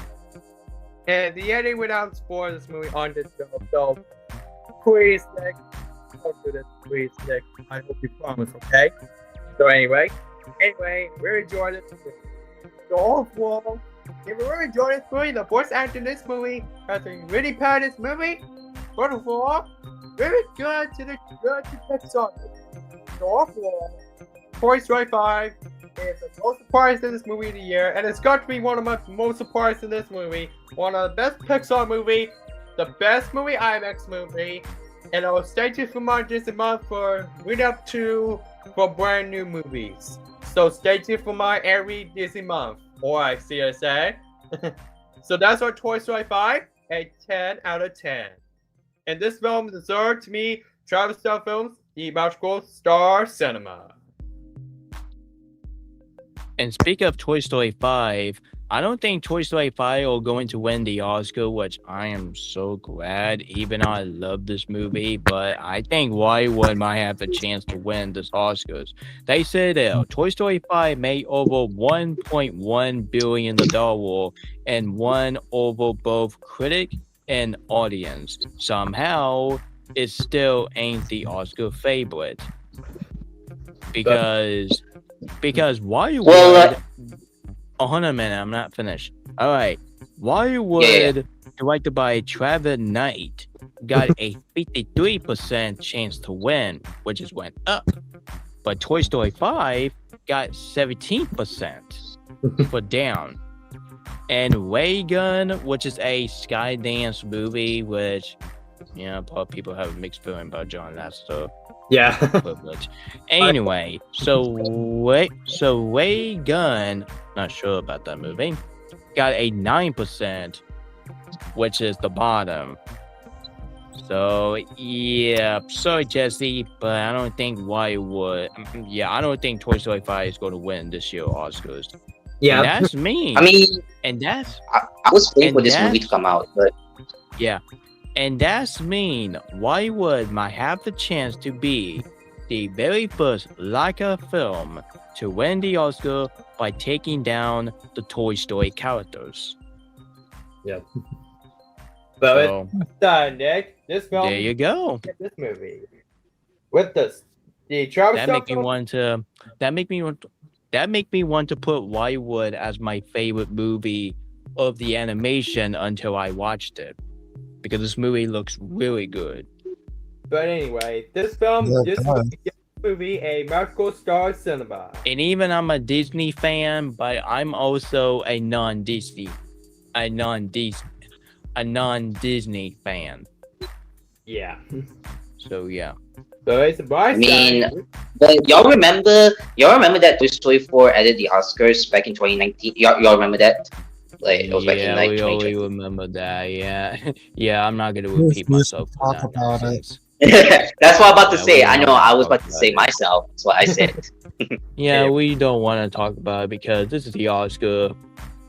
And the ending without spoil this movie on this show. So please, Nick, don't do this, please, Nick. I hope you promise, okay? So anyway, we're enjoying this movie. So overall, if we really enjoying this movie, the voice actor in this movie has been really proud of this movie. But overall, very good to Pixar. So overall, Toy Story 5 is the most surprised in this movie of the year, and it's got to be one of my most surprised in this movie. One of the best Pixar movie, the best movie IMAX movie, and I will stay tuned for my Disney month for lead up to for brand new movies. So stay tuned for my every Disney month. Alright, see you say. So that's our Toy Story 5, a 10 out of 10. And this film deserved to me Travis Star Films, the Magical Star Cinema.
And speak of Toy Story 5, I don't think Toy Story 5 will go into win the Oscar, which I am so glad, even though I love this movie, but I think Wildwood might have a chance to win this Oscars. They said Toy Story 5 made over $1.1 billion and won over both critic and audience. Somehow, it still ain't the Oscar favorite. Because Wildwood... Oh, hold on a minute, I'm not finished. Alright. Wildwood, directed by Travis Knight, got a 53% chance to win, which just went up. But Toy Story 5 got 17% for down. And Reagan, which is a Skydance movie, which, you know, people have a mixed feeling about John Lasseter.
Yeah.
Anyway, so Reagan, not sure about that movie, got a 9%, which is the bottom. So yeah, sorry Jesse, but I don't think Wildwood. I don't think Toy Story 5 is going to win this year Oscars.
Yeah,
and that's me.
I mean,
I
was waiting for this movie to come out, but
yeah. And that's mean Wildwood might have the chance to be the very first Laika film to win the Oscar by taking down the Toy Story characters.
Yep. So it's done, Nick. This film.
There you go.
This movie with this, the Travis.
That make me want to put Wildwood as my favorite movie of the animation until I watched it. Because this movie looks really good.
But anyway, this movie a Magical Star Cinema.
And even I'm a Disney fan, but I'm also a non-Disney fan.
Yeah.
So yeah.
So it's
I mean, but y'all remember that Toy Story 4 added the Oscars back in 2019? Y'all remember that? Like, it was back in like
we
2020.
all remember that. Yeah, I'm not gonna repeat myself.
Talk about it.
That's what I'm about to say. I know I was about to say myself. That's what I said.
Yeah, we don't want to talk about it because this is the Oscar.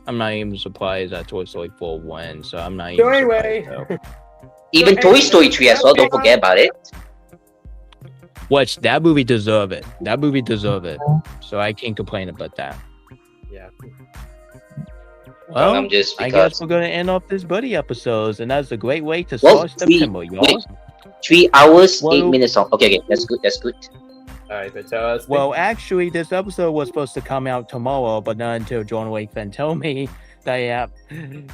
I'm not even surprised that Toy Story 4 won, so I'm not even surprised.
Even Toy Story 3 as well, don't forget about it.
Which, that movie deserve it. So I can't complain about that.
Yeah.
Well, I guess we're going to end off this buddy episodes, and that's a great way to start September, y'all.
3 hours, 8 minutes off. Okay, that's good.
Alright, but tell us.
Well, actually, this episode was supposed to come out tomorrow, but not until John Wick fan told me that I have
2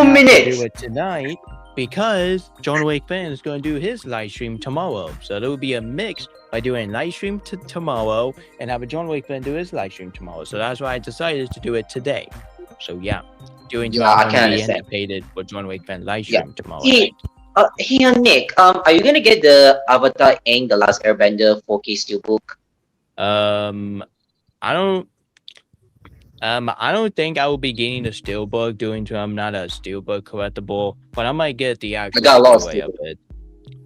minutes
to do it tonight, because John Wick fan is going to do his live stream tomorrow. So there will be a mix by doing a live stream tomorrow and have a John Wick fan do his live stream tomorrow. So that's why I decided to do it today. So yeah, doing
I can understand.
anticipated for John Wick fan live stream tomorrow.
Hey, Nick, are you gonna get the Avatar Aang The Last Airbender 4K Steelbook?
I don't think I will be getting the Steelbook due to I'm not a Steelbook collectible, but I might get the actual way of it.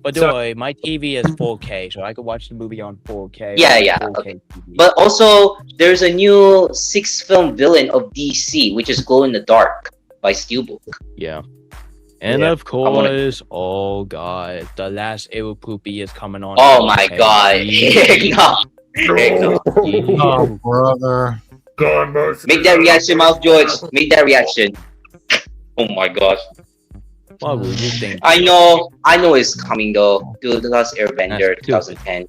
But don't worry, my TV is 4K, so I can watch the movie on 4K.
Yeah.
4K
Okay.
TV.
But also, there's a new 6th film villain of DC, which is Glow in the Dark by Steelbook.
Yeah. And of course, oh god, the last Arrow Poopy is coming on.
Oh my god. No.
Oh, brother.
Make that reaction, Mouth George. Make that reaction. Oh my gosh.
What would you think?
I know it's coming though. To The Last Airbender 2010.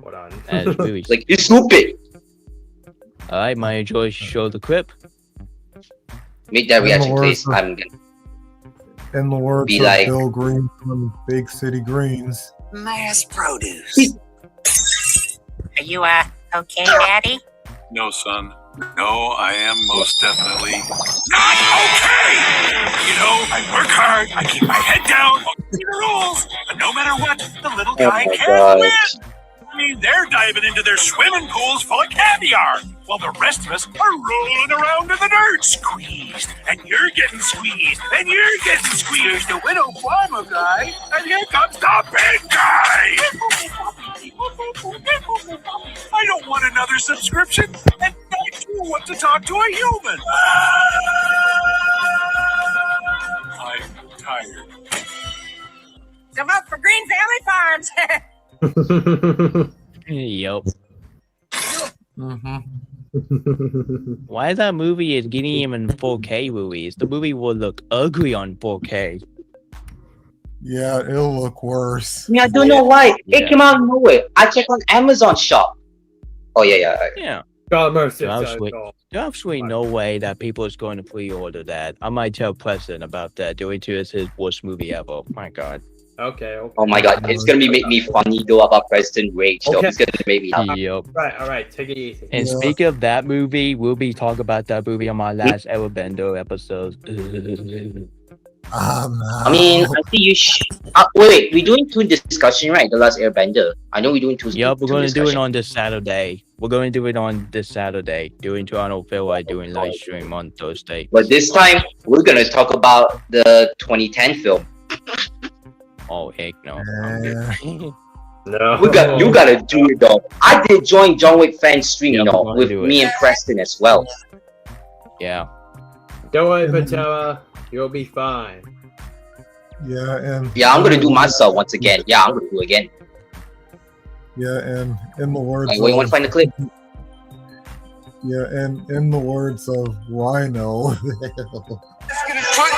Hold on.
That's really
Like, you stupid!
Alright, my Joy, show the clip.
Make that
In the
reaction,
words
please.
of-
I'm gonna
In the words
Be
of
like-
Bill Green from Big City Greens.
Mass produce. Are you, okay, Daddy?
No, son. No, I am most definitely not okay! You know, I work hard, I keep my head down, I see the rules, but no matter what, the little guy
my
can't
gosh.
win! I mean, they're diving into their swimming pools full of caviar, while the rest of us are rolling around in the dirt, squeezed, and you're getting squeezed, and you're getting squeezed. The widow farmer guy, and here comes the big guy! I don't want another subscription, and I do want to talk to a human. I'm tired.
Come up for Green Family Farms.
Yup.
Mm-hmm.
Why that movie is getting even 4K movies? The movie will look ugly on 4K.
Yeah, it'll look worse.
I mean, I don't know why.
Yeah.
It came out of nowhere. I checked on Amazon Shop. Oh, yeah.
Yeah.
God mercy.
There's absolutely no way that people is going to pre-order that. I might tell Preston about that. Doing to is his worst movie ever. My God.
Okay.
Oh my god, it's gonna make me funny though about President Rage though.
Okay.
It's gonna make me happy.
Yup.
Right, alright, take it easy.
And
Yeah.
speaking of that movie, we'll be talking about that movie on my last Airbender episode.
I mean, I think you should. Wait, we're doing two discussion, right? The Last Airbender. I know we're doing two.
Yup, we're
two
going to do it
discussion.
on this Saturday. We're going to do it on this Saturday. Doing to I don't feel like doing live stream on Thursday.
But this time, we're gonna talk about the 2010 film.
Oh heck no.
No.
You gotta do it though. I did join John Wick fan stream,
Yeah,
you know,
we're gonna
with
do it.
me and Preston as well.
Yeah.
Don't worry, Patella. You'll be fine.
Yeah, and
Yeah, I'm gonna do myself once again. Yeah, I'm gonna do it again.
yeah, and in the words
Like, where you wanna
of,
find the clip?
yeah, and in the words of Rhino.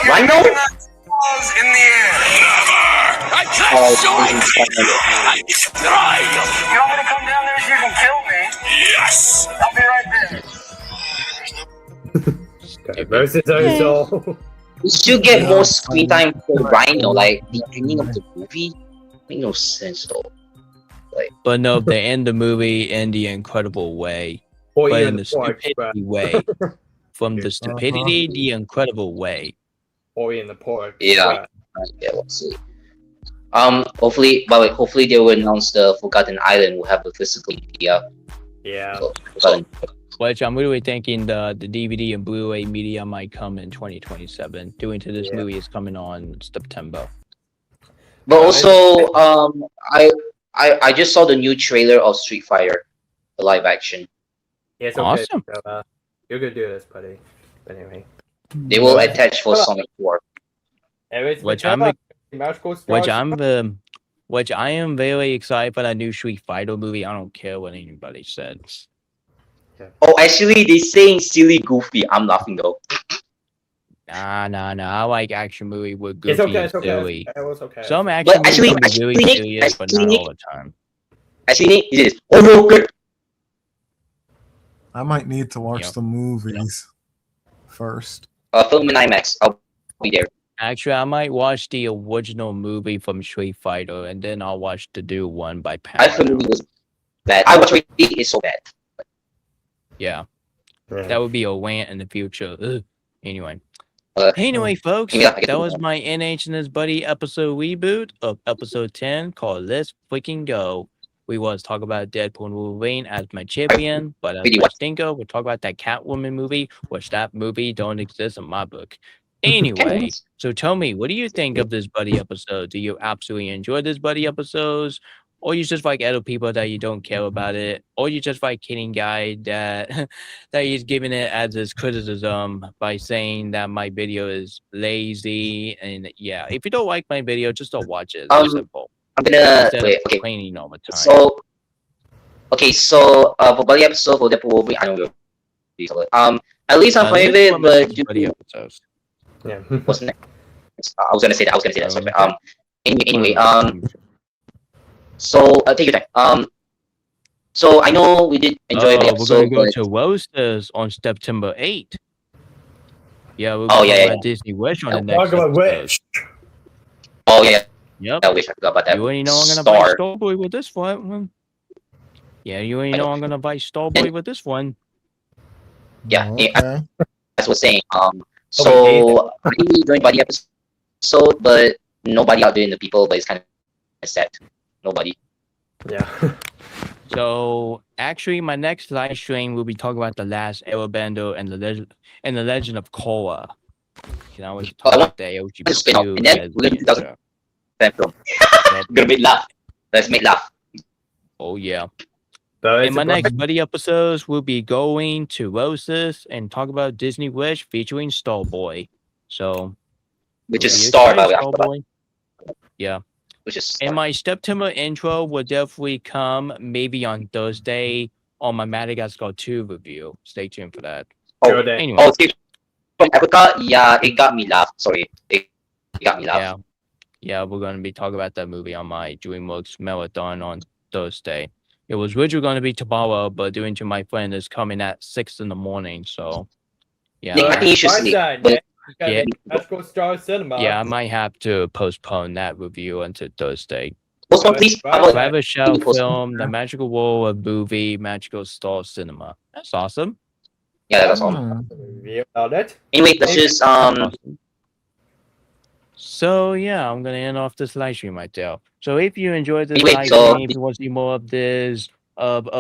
Rhino?
In the air. I can't
Oh,
show
this
it.
is funny.
I tried.
You want me to come down there so you can kill me?
Yes.
I'll be right there.
God mercy to his soul.
We should get more screen time for Rhino. Like the ending of the movie make no sense though.
But no, they end the movie in the incredible way.
Or
But
even
in the
the pork,
stupidity way. From the stupidity, the incredible way.
Or in the pork.
Yeah. Yeah, we'll see. Hopefully they will announce the Forgotten Island will have a physical media.
Yeah.
So,
Which I'm really thinking the DVD and Blu-ray media might come in 2027. Doing to this movie is coming on September.
but also, I just saw the new trailer of Street Fighter, the live action.
Yeah, it's okay.
Awesome.
Patella. You're gonna do this, buddy. Anyway.
They will attach for Sonic 4.
Anyways,
Which
Patella,
I'm
magical
which I am very excited for that new Street Fighter movie. I don't care what anybody says.
Oh, actually, they saying silly goofy. I'm laughing though.
Nah. I like action movie with goofy
It's okay,
and
it's okay.
silly.
It was okay.
Some action movies
actually-
can be really
actually,
serious, but not
actually-
all the time.
Actually, it is. Oh no, good.
I might need to watch
Yep.
the movies first.
Film in IMAX. I'll be there.
Actually, I might watch the original movie from Street Fighter, and then I'll watch the new one by
I
Power.
thought the movie was bad. I watched it. It's so bad.
Yeah, that would be a rant in the future. Ugh. Anyway.
Uh,
Anyway, folks,
yeah, I get
that
the
was
point.
my NH and his buddy episode reboot of episode 10 called Let's Freaking Go. We was talk about Deadpool and Wolverine as my champion, but as
Really
my
what?
stinker, we'll talk about that Catwoman movie, which that movie don't exist in my book. Anyway, so tell me, what do you think of this buddy episode? Do you absolutely enjoy this buddy episodes? Or you just like other people that you don't care about it? Or you just like kidding guy that that he's giving it as his criticism by saying that my video is lazy? And yeah, if you don't like my video, just don't watch it. It's simple.
I'm gonna
Instead
wait.
of
Okay.
complaining all the time.
So, for buddy episode for Deadpool Wolverine, I don't know. At least I'm fine with it, but
buddy episodes.
Yeah.
What's next? I was gonna say that. Sorry. Anyway. So take your time. So I know we did enjoy the
we're gonna
episode,
go
but
to Roasters on September 8th. Yeah, we'll be
oh
talking
yeah,
about Disney Wish on the
Talk
next
about
episode.
Wish.
Oh yeah.
Yep.
I wish I forgot about that.
You already know I'm gonna
Star.
buy Starboy with this one. Yeah, you already know I'm gonna buy Starboy with this one.
Yeah,
Okay.
as I was saying. So I really enjoyed by the episode, but nobody out doing the people, but it's kind of sad. Nobody.
Yeah.
So actually, my next live stream will be talking about the last Airbender and the Legend of Korra. You know, we talk about the AOG
spin off, and then we're gonna film. Gonna make laugh. Let's make laugh.
Oh yeah.
So
In my next buddy episodes, we'll be going to Roses and talk about Disney Wish featuring Starboy. So,
which is Star, by the way.
Starboy. Yeah.
Which is
and my September intro will definitely come maybe on Thursday on my Madagascar 2 review. Stay tuned for that.
Oh,
anyway.
Oh, from Africa, yeah, it got me laugh. Sorry, it got me laugh.
Yeah. Yeah, we're going to be talking about that movie on my DreamWorks marathon on Thursday. It was originally going to be tomorrow, but due to my friend is coming at 6 in the morning, so yeah.
I think you should sleep.
Yeah.
Let's go Star Cinema.
Yeah, I might have to postpone that review until Thursday.
Postpone, please.
Private Shell film, The Magical World of Movie, Magical Star Cinema. That's awesome.
Yeah, that's awesome.
About it.
Anyway, let's just
So yeah, I'm gonna end off this live stream right there. So if you enjoyed this
Anyway,
live stream, if you want to see more of this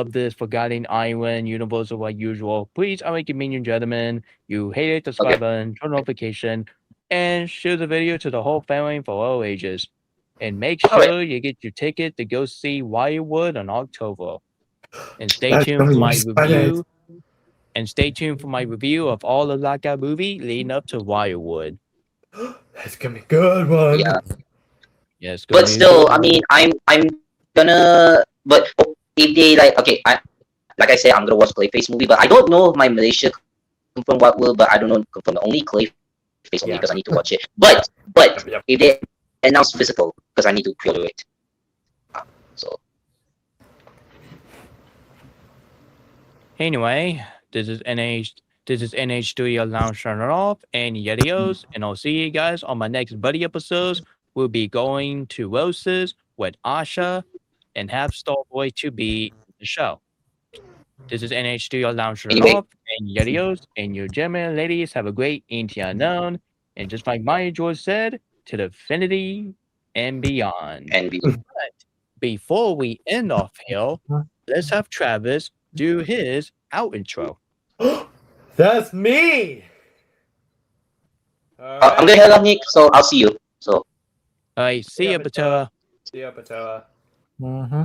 this Forgotten Island Universal like usual, please I recommend you gentlemen, you hate it, subscribe button, turn notification, and share the video to the whole family for all ages. And make sure you get your ticket to go see Wirewood in October. And stay tuned for my review. And stay tuned for my review of all the Lockout movie leading up to Wirewood.
That's gonna be a good one.
Yeah.
Yes,
but still, I mean, I'm gonna. But if they like I said, I'm gonna watch Clayface movie, but I don't know if my Malaysia confirm what will, but I don't know confirm only Clayface movie because I need to watch it. But if they announce physical, because I need to pre-order it. So
anyway, this is NH Studio Lounge turning off and Yetios, and I'll see you guys on my next buddy episodes. We'll be going to Roses with Asha and have Starboy to be the show. This is NH Studio Lounge turning off and Yetios, and you gentlemen, ladies, have a great into the unknown, and just like Maya George said, to the infinity and beyond. But before we end off here, let's have Travis do his outro.
That's me.
I'm gonna head up, Nick. So I'll see you. So.
Alright, see ya, Patella.
See ya, Patella.
Mm-hmm.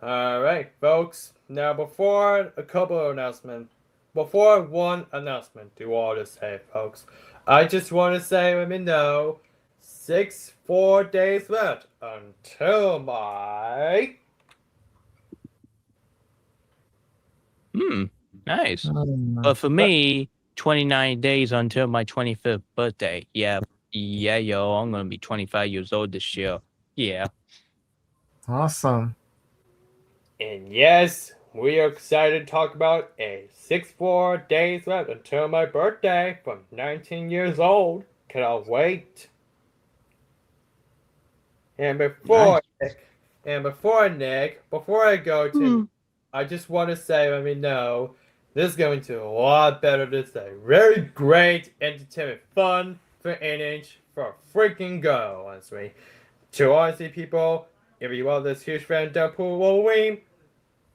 All right, folks. Now, before a couple of announcements, before one announcement, do all to say, folks. I just want to say, let me know, 4 days left until my.
Nice. But for me, 29 days until my 25th birthday. Yeah, yo, I'm gonna be 25 years old this year. Yeah.
Awesome.
And yes, we are excited to talk about a 4 days left until my birthday from 19 years old. Cannot wait. And before I go to, I just want to say, let me know, this is going to a lot better this day. Very great entertainment, fun for NH for freaking go, honestly. To honestly, people, if you are this huge fan of Deadpool Wolverine,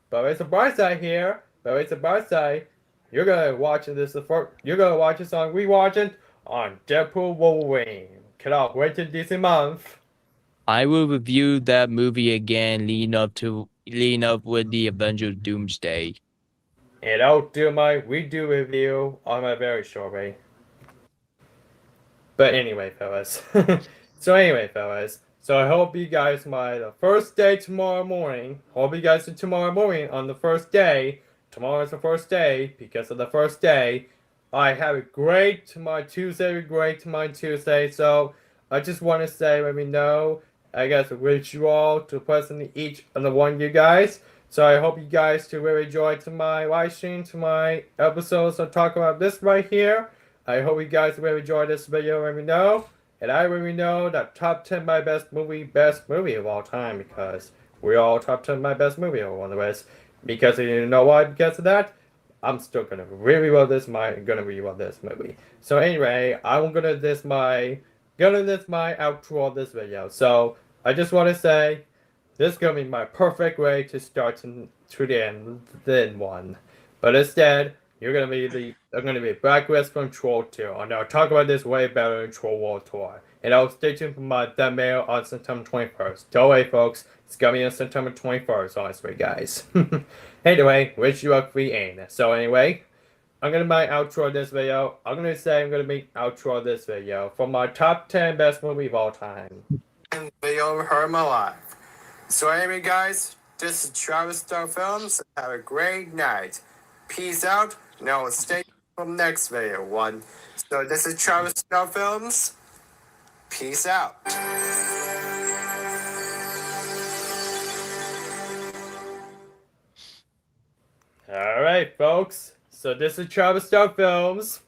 but it's a bright side here. But it's a bright side. You're gonna watch this on rewatching on Deadpool Wolverine. Cannot wait till this month.
I will review that movie again leading up with the Avengers Doomsday.
And I'll do my redo review on my very short way. But anyway, fellas. So I hope you guys the first day tomorrow morning. Hope you guys do tomorrow morning on the first day. Tomorrow is the first day. Because of the first day, I have a great tomorrow Tuesday, great tomorrow Tuesday. So I just want to say, let me know. I guess wish you all to personally each and the one of you guys. So I hope you guys to really enjoy to my live stream, to my episodes. So talk about this right here. I hope you guys really enjoy this video. Let me know. And I really know that top 10 my best movie of all time, because we all top 10 my best movie of one of us. Because you know why? Because of that, I'm still gonna rewatch this movie. So anyway, I'm gonna this my outro of this video. So I just want to say, this is gonna be my perfect way to start to the end then one. But instead, I'm gonna be Blacklist from Troll 2. And I'll talk about this way better in Troll World Tour. And I'll stay tuned for my dead mail on September 21st. Don't worry, folks. It's gonna be on September 21st, honestly, guys. Anyway, wish you a free aim. So anyway, I'm gonna make outro this video. I'm gonna make outro this video for my top 10 best movie of all time. Video I've heard in my life. So anyway, guys, this is Travis Star Films. Have a great night. Peace out. Now stay from next video one. So this is Travis Star Films. Peace out. Alright, folks. So this is Travis Star Films.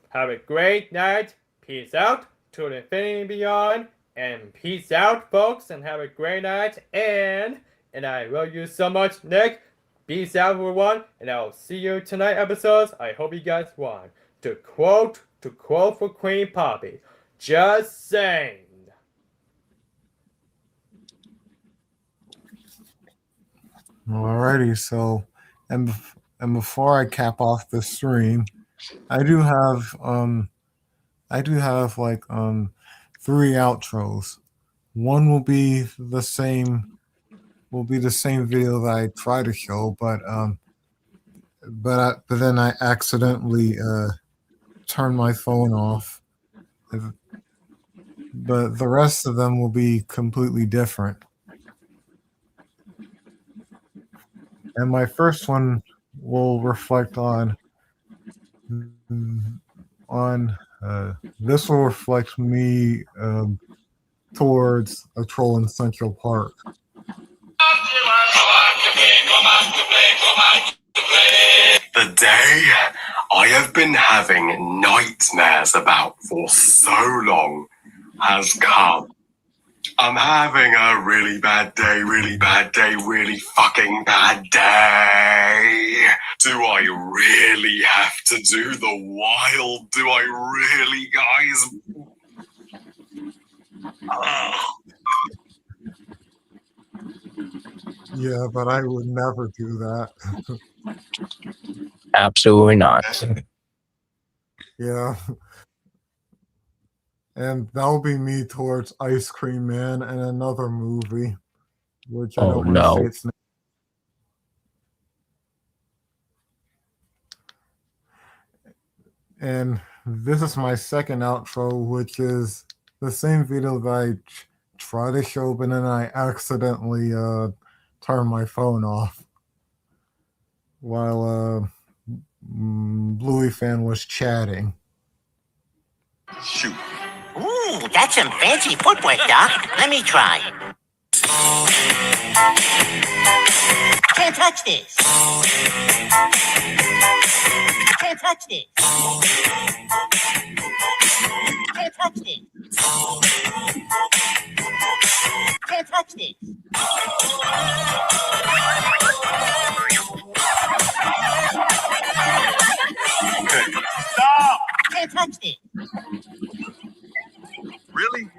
Have a great night. Peace out to infinity and beyond. And peace out, folks, and have a great night. And I love you so much, Nick. Peace out, everyone, and I'll see you tonight episodes. I hope you guys won. To quote for Queen Poppy. Just saying.
Alrighty, so and before I cap off the stream, I do have like 3 outros. One will be the same video that I try to show, but then I accidentally turned my phone off. But the rest of them will be completely different. And my first one will reflect on this will reflect me towards a troll in Central Park.
The day I have been having nightmares about for so long has come. I'm having a really bad day, really fucking bad day. Do I really have to do the wild? Do I really, guys?
Yeah, but I would never do that.
Absolutely not.
Yeah. And that'll be me towards Ice Cream Man and another movie, which I don't want to say its name. And this is my second outro, which is the same video that I try to show, but then I accidentally turn my phone off while Bluey fan was chatting.
Shoot.
Ooh, that's some fancy footwork, Doc. Let me try. Can't touch this. Can't touch this. Can't touch this. Can't touch this.
Stop!
Can't touch this.
Really?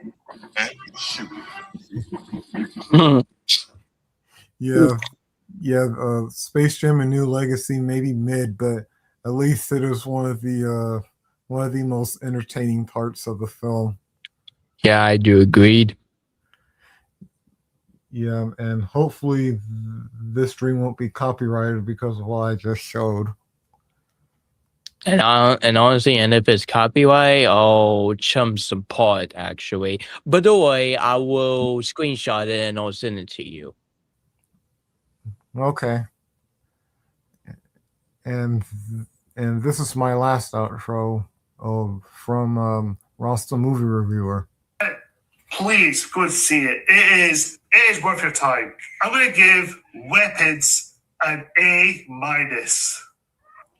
Shoot.
Yeah, Space Jam: A New Legacy may be mid, but at least it is one of the most entertaining parts of the film.
Yeah, I do agreed.
Yeah, and hopefully this stream won't be copyrighted because of what I just showed.
And honestly, and if it's copyright, I'll chum support actually. But don't worry, I will screenshot it and I'll send it to you.
Okay. And and this is my last outro from Ross the Movie Reviewer.
Please go and see it. It is worth your time. I'm gonna give Weapons an A-.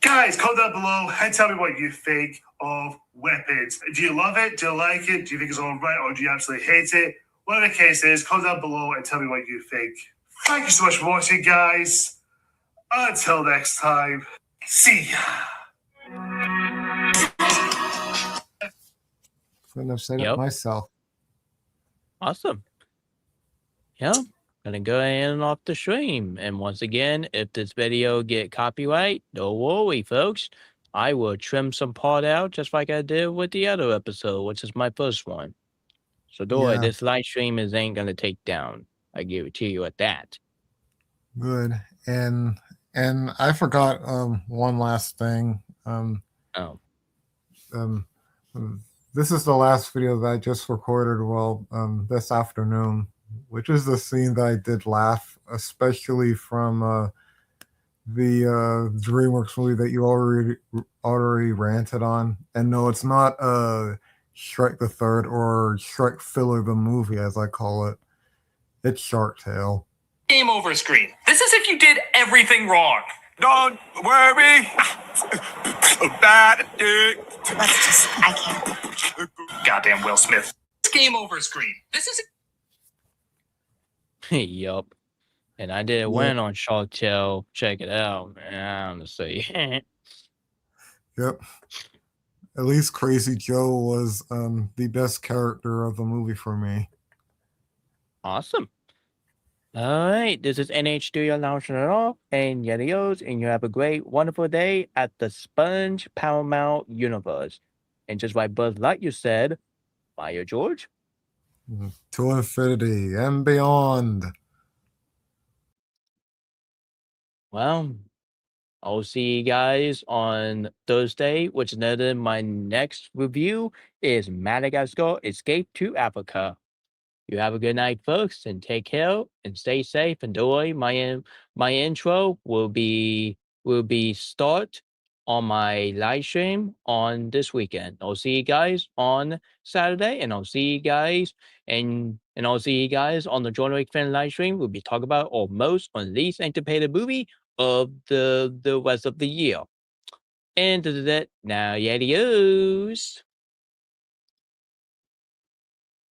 Guys, comment down below and tell me what you think of Weapons. Do you love it? Do you like it? Do you think it's all right, or do you absolutely hate it? Whatever the case is, comment down below and tell me what you think. Thank you so much for watching, guys. Until next time, see ya.
Couldn't have said it myself.
Awesome. Yeah, gonna go ahead and off the stream. And once again, if this video get copyright, don't worry, folks. I will trim some part out just like I did with the other episode, which is my first one. So don't worry, this live stream ain't gonna take down. I guarantee you at that.
Good. And I forgot one last thing. This is the last video that I just recorded this afternoon, which is the scene that I did laugh, especially from the DreamWorks movie that you already ranted on. And no, it's not Shrek the Third or Shrek Filler the movie, as I call it. It's Shark Tale.
Game over screen. This is if you did everything wrong. Don't worry about it.
Let's just, I can't.
Goddamn Will Smith. It's game over screen. This is
Yup. And I did win on Shark Tale. Check it out, man. Honestly.
Yep. At least Crazy Joe was the best character of the movie for me.
Awesome. All right, this is NH Studio launching it off, and Yadios, and you have a great, wonderful day at the Sponge Paramount Universe. And just like Buzz Lightyear said, bye, George.
To infinity and beyond.
Well, I'll see you guys on Thursday, which noted my next review is Madagascar Escape to Africa. You have a good night, folks, and take care and stay safe. And don't worry, my intro will be start on my live stream on this weekend. I'll see you guys on Saturday, and I'll see you guys and I'll see you guys on the John Wick fan live stream. We'll be talking about our most or least anticipated movie of the rest of the year. And this is it. Now, adios.